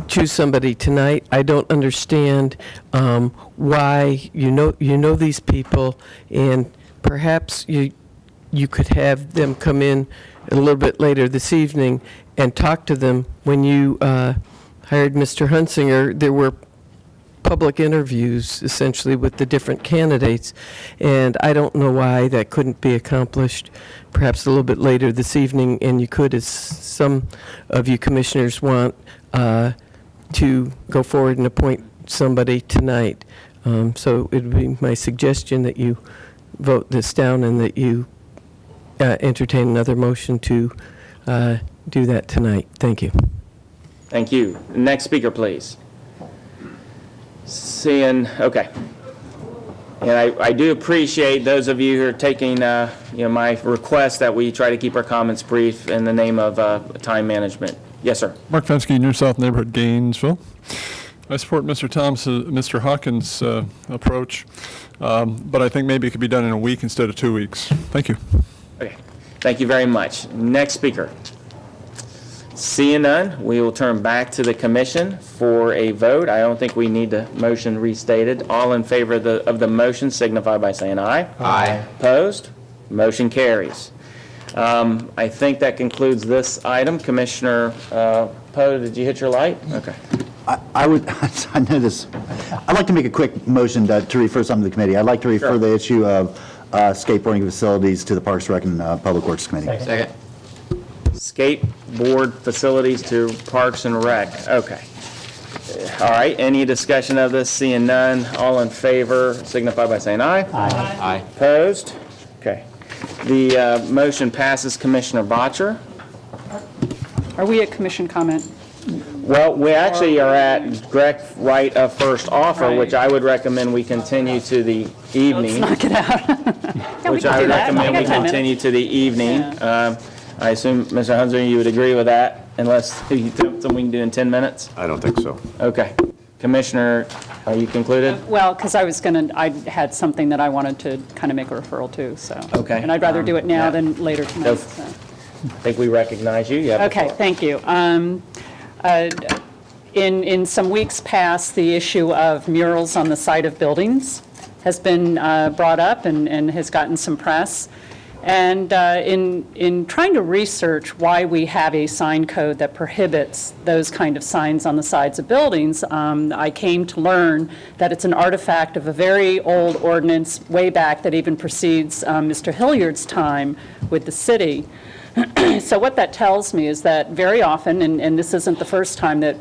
Speaker 20: choose somebody tonight. I don't understand why you know these people, and perhaps you could have them come in a little bit later this evening and talk to them. When you hired Mr. Hunzinger, there were public interviews essentially with the different candidates, and I don't know why that couldn't be accomplished perhaps a little bit later this evening, and you could, as some of you commissioners want, to go forward and appoint somebody tonight. So it would be my suggestion that you vote this down and that you entertain another motion to do that tonight. Thank you.
Speaker 1: Thank you. Next speaker, please. Seeing, okay. And I do appreciate those of you who are taking, my request that we try to keep our comments brief in the name of time management. Yes, sir.
Speaker 15: Mark Fensky, New South Neighborhood, Gainesville. I support Mr. Hawkins' approach, but I think maybe it could be done in a week instead of 2 weeks. Thank you.
Speaker 1: Okay. Thank you very much. Next speaker. Seeing none, we will turn back to the commission for a vote. I don't think we need the motion restated. All in favor of the motion signify by saying aye.
Speaker 9: Aye.
Speaker 1: Opposed? Motion carries. I think that concludes this item. Commissioner Poe, did you hit your light? Okay.
Speaker 7: I would, I know this, I'd like to make a quick motion to refer something to the committee. I'd like to refer the issue of skateboarding facilities to the Parks, Rec, and Public Works Committee.
Speaker 9: Second.
Speaker 1: Skateboard facilities to Parks and Rec. Okay. All right, any discussion of this? Seeing none, all in favor signify by saying aye.
Speaker 9: Aye. Aye.
Speaker 1: Opposed? Okay. The motion passes. Commissioner Botcher?
Speaker 10: Are we at commission comment?
Speaker 1: Well, we actually are at direct right of first offer, which I would recommend we continue to the evening.
Speaker 10: Let's knock it out. Yeah, we
Speaker 1: Which
Speaker 10: can
Speaker 1: I
Speaker 10: do
Speaker 1: would
Speaker 10: that.
Speaker 1: recommend
Speaker 10: We
Speaker 1: we
Speaker 10: got 10
Speaker 1: continue to the evening. I assume, Mr. Hunzinger, you would agree with that, unless you think something we can do in 10 minutes?
Speaker 5: I don't think so.
Speaker 1: Okay. Commissioner, are you concluded?
Speaker 10: Well, because I had something that I wanted to kind of make a referral to, so.
Speaker 1: Okay.
Speaker 10: And I'd rather do it now
Speaker 1: yeah.
Speaker 10: than later tonight. so.
Speaker 1: I think we recognize you. You have the
Speaker 10: Okay,
Speaker 1: floor.
Speaker 10: thank you. In some weeks past, the issue of murals on the side of buildings has been brought up and has gotten some press. And in trying to research why we have a sign code that prohibits those kind of signs on the sides of buildings, I came to learn that it's an artifact of a very old ordinance way back that even precedes Mr. Hilliard's time with the city. So what that tells me is that very often, and this isn't the first time that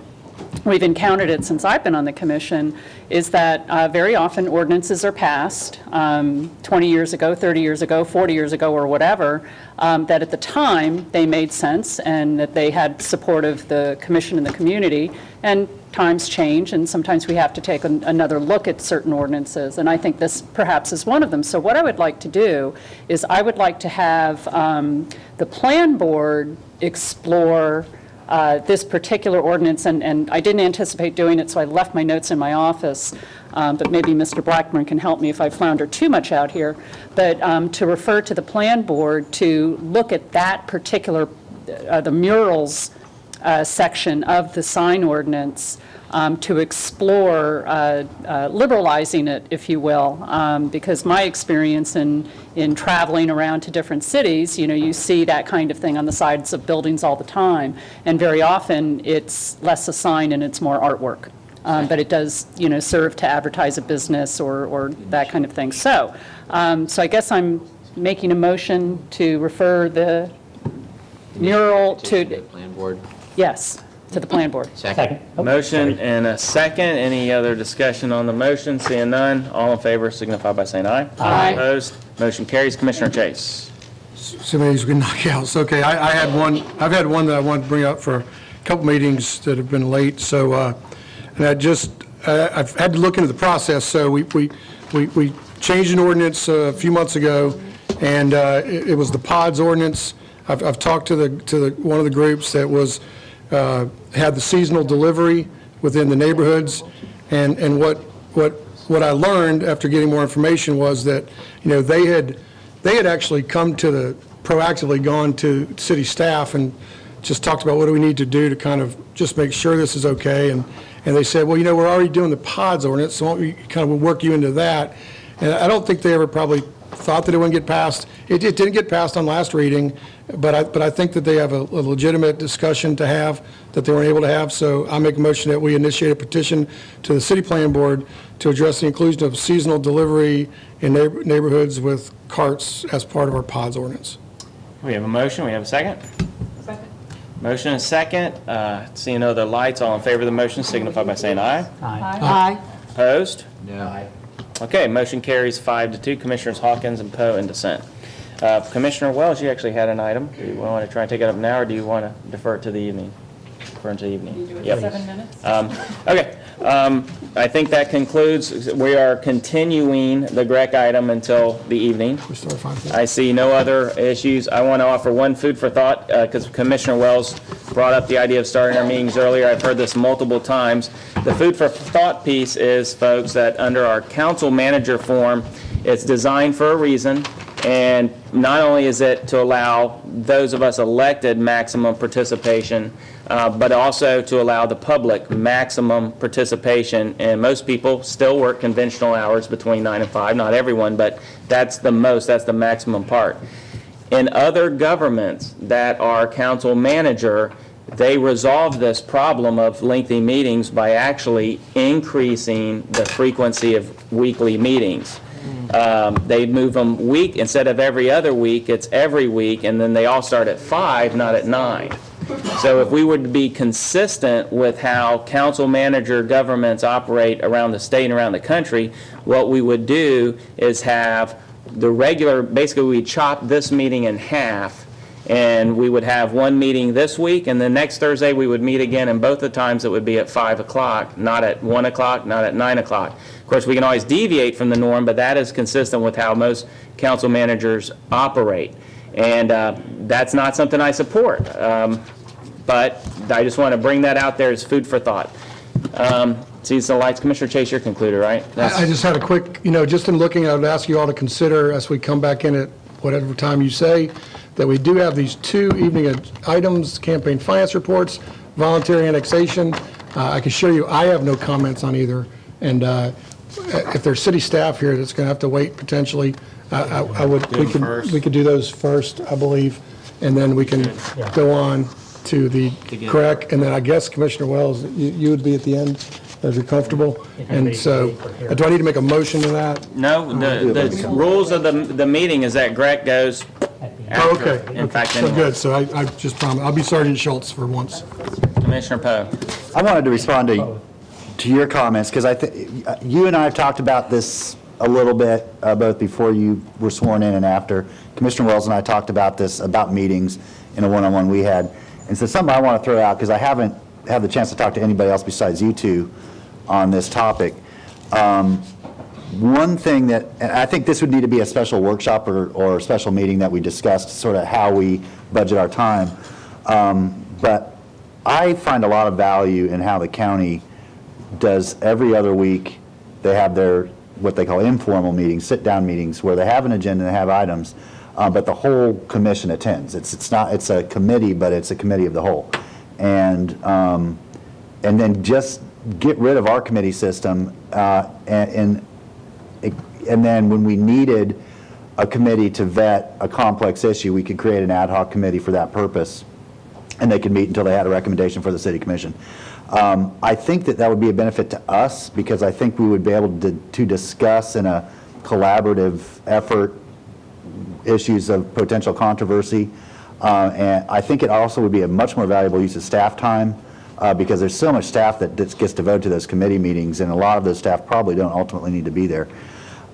Speaker 10: we've encountered it since I've been on the commission, is that very often ordinances are passed 20 years ago, 30 years ago, 40 years ago, or whatever, that at the time they made sense and that they had support of the commission and the community, and times change, and sometimes we have to take another look at certain ordinances, and I think this perhaps is one of them. So what I would like to do is I would like to have the plan board explore this particular ordinance, and I didn't anticipate doing it, so I left my notes in my office. but maybe Mr. Blackburn can help me if I flounder too much out here, but to refer to the plan board to look at that particular, the murals section of the sign ordinance, to explore liberalizing it, if you will, because my experience in traveling around to different cities, you see that kind of thing on the sides of buildings all the time, and very often it's less a sign and it's more artwork. But it does, serve to advertise a business or that kind of thing. So I guess I'm making a motion to refer the mural to,
Speaker 9: Plan board.
Speaker 10: yes, to the plan board.
Speaker 9: Second.
Speaker 1: Motion and a second. Any other discussion on the motion? Seeing none, all in favor signify by saying aye.
Speaker 10: Aye.
Speaker 1: Opposed? Motion carries. Commissioner Chase.
Speaker 8: So many we can knock out. So, okay, I've had one that I wanted to bring up for a couple meetings that have been late, so, and I've had to look into the process, so we changed an ordinance a few months ago, and it was the pods ordinance. I've talked to one of the groups that was, had the seasonal delivery within the neighborhoods, and what I learned after getting more information was that, they had actually proactively gone to city staff and just talked about what do we need to do to kind of just make sure this is okay, and they said, well, we're already doing the pods ordinance, so why don't we kind of work you into that? And I don't think they ever probably thought that it wouldn't get passed. It didn't get passed on last reading, but I think that they have a legitimate discussion to have that they weren't able to have, so I make a motion that we initiate a petition to the city plan board to address the inclusion of seasonal delivery in neighborhoods with carts as part of our pods ordinance.
Speaker 1: We have a motion. We have a second.
Speaker 10: Second.
Speaker 1: Motion and second. Seeing no other lights, all in favor of the motion signify by saying aye.
Speaker 2: Aye.
Speaker 1: Opposed?
Speaker 9: No.
Speaker 1: Okay, motion carries 5-2. Commissioners Hawkins and Poe in dissent. Commissioner Wells, you actually had an item. Do you want to try and take it up now, or do you want to defer it to the evening? Defer it to the evening.
Speaker 10: You do it
Speaker 1: Yep.
Speaker 10: in 7 minutes?
Speaker 1: Okay. I think that concludes. We are continuing the GREC item until the evening. I see no other issues. I want to offer one food for thought, because Commissioner Wells brought up the idea of starting our meetings earlier. I've heard this multiple times. The food for thought piece is, folks, that under our council manager form, it's designed for a reason, and not only is it to allow those of us elected maximum participation, but also to allow the public maximum participation. And most people still work conventional hours between 9 and 5. Not everyone, but that's the maximum part. In other governments that are council manager, they resolve this problem of lengthy meetings by actually increasing the frequency of weekly meetings. They move them instead of every other week, it's every week, and then they all start at 5, not at 9. So if we were to be consistent with how council manager governments operate around the state and around the country, what we would do is have the regular, basically we chop this meeting in half, and we would have one meeting this week, and then next Thursday we would meet again, and both the times it would be at 5 o'clock, not at 1 o'clock, not at 9 o'clock. Of course, we can always deviate from the norm, but that is consistent with how most council managers operate. And that's not something I support. But I just want to bring that out there as food for thought. Sees the lights. Commissioner Chase, you're concluded, right?
Speaker 8: I just had a quick, just in looking, I would ask you all to consider as we come back in at whatever time you say, that we do have these 2 evening items, campaign finance reports, voluntary annexation. I can assure you, I have no comments on either. And if there's city staff here that's going to have to wait potentially, we could do those first, I believe, and then we can go on to the correct, and then I guess Commissioner Wells, you would be at the end, if you're comfortable. And so, do I need to make a motion to that?
Speaker 1: No, the rules of the meeting is that Greg goes after.
Speaker 8: Okay.
Speaker 1: In fact,
Speaker 8: So
Speaker 1: anyway.
Speaker 8: good, so I just promise, I'll be Sergeant Schultz for once.
Speaker 1: Commissioner Poe.
Speaker 7: I wanted to respond to your comments, because you and I have talked about this a little bit, both before you were sworn in and after. Commissioner Wells and I talked about this, about meetings in a one-on-one we had. And so something I want to throw out, because I haven't had the chance to talk to anybody else besides you two on this topic. One thing that, and I think this would need to be a special workshop or a special meeting that we discussed sort of how we budget our time. But I find a lot of value in how the county does every other week they have their, what they call informal meetings, sit-down meetings, where they have an agenda, they have items, but the whole commission attends. It's not, it's a committee, but it's a committee of the whole. And then just get rid of our committee system, and then when we needed a committee to vet a complex issue, we could create an ad hoc committee for that purpose, and they could meet until they had a recommendation for the city commission. I think that would be a benefit to us, because I think we would be able to discuss in a collaborative effort issues of potential controversy. And I think it also would be a much more valuable use of staff time, because there's so much staff that gets devoted to those committee meetings, and a lot of those staff probably don't ultimately need to be there.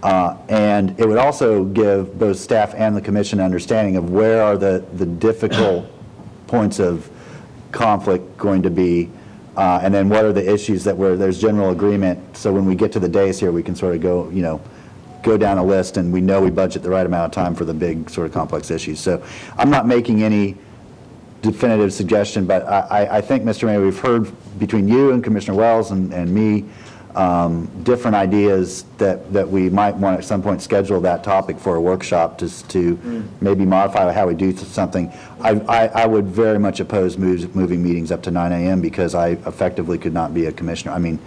Speaker 7: And it would also give both staff and the commission an understanding of where are the difficult points of conflict going to be, and then what are the issues that where there's general agreement, so when we get to the days here, we can sort of go down a list, and we know we budget the right amount of time for the big sort of complex issues. So I'm not making any definitive suggestion, but I think, Mr. Mayor, we've heard between you and Commissioner Wells and me different ideas that we might want at some point schedule that topic for a workshop to maybe modify how we do something. I would very much oppose moving meetings up to 9 a.m. because I effectively could not be a commissioner. I mean,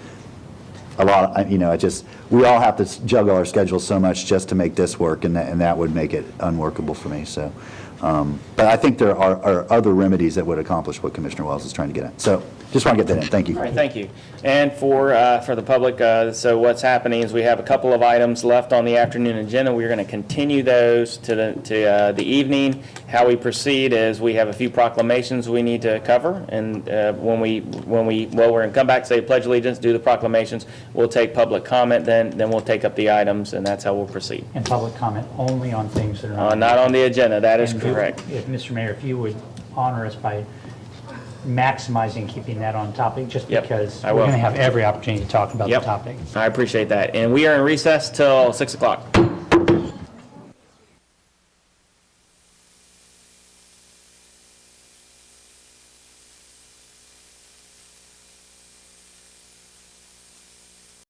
Speaker 7: we all have to juggle our schedules so much just to make this work, and that would make it unworkable for me. So, but I think there are other remedies that would accomplish what Commissioner Wells is trying to get at. So, just want to get that in. Thank you.
Speaker 1: All right, thank you. And for the public, so what's happening is we have a couple of items left on the afternoon agenda. We're going to continue those to the evening. How we proceed is we have a few proclamations we need to cover, and when we're going to come back, say Pledge Allegiance, do the proclamations. We'll take public comment, then we'll take up the items, and that's how we'll proceed.
Speaker 11: And public comment only on things that are
Speaker 1: Not on the agenda. That is
Speaker 11: And
Speaker 1: correct.
Speaker 11: If, Mr. Mayor, if you would honor us by maximizing keeping that on topic, just
Speaker 1: Yep,
Speaker 11: because
Speaker 1: I
Speaker 11: we're
Speaker 1: will.
Speaker 11: going to have every opportunity to talk about the
Speaker 1: Yep.
Speaker 11: topic.
Speaker 1: I appreciate that. And we are in recess till 6 o'clock.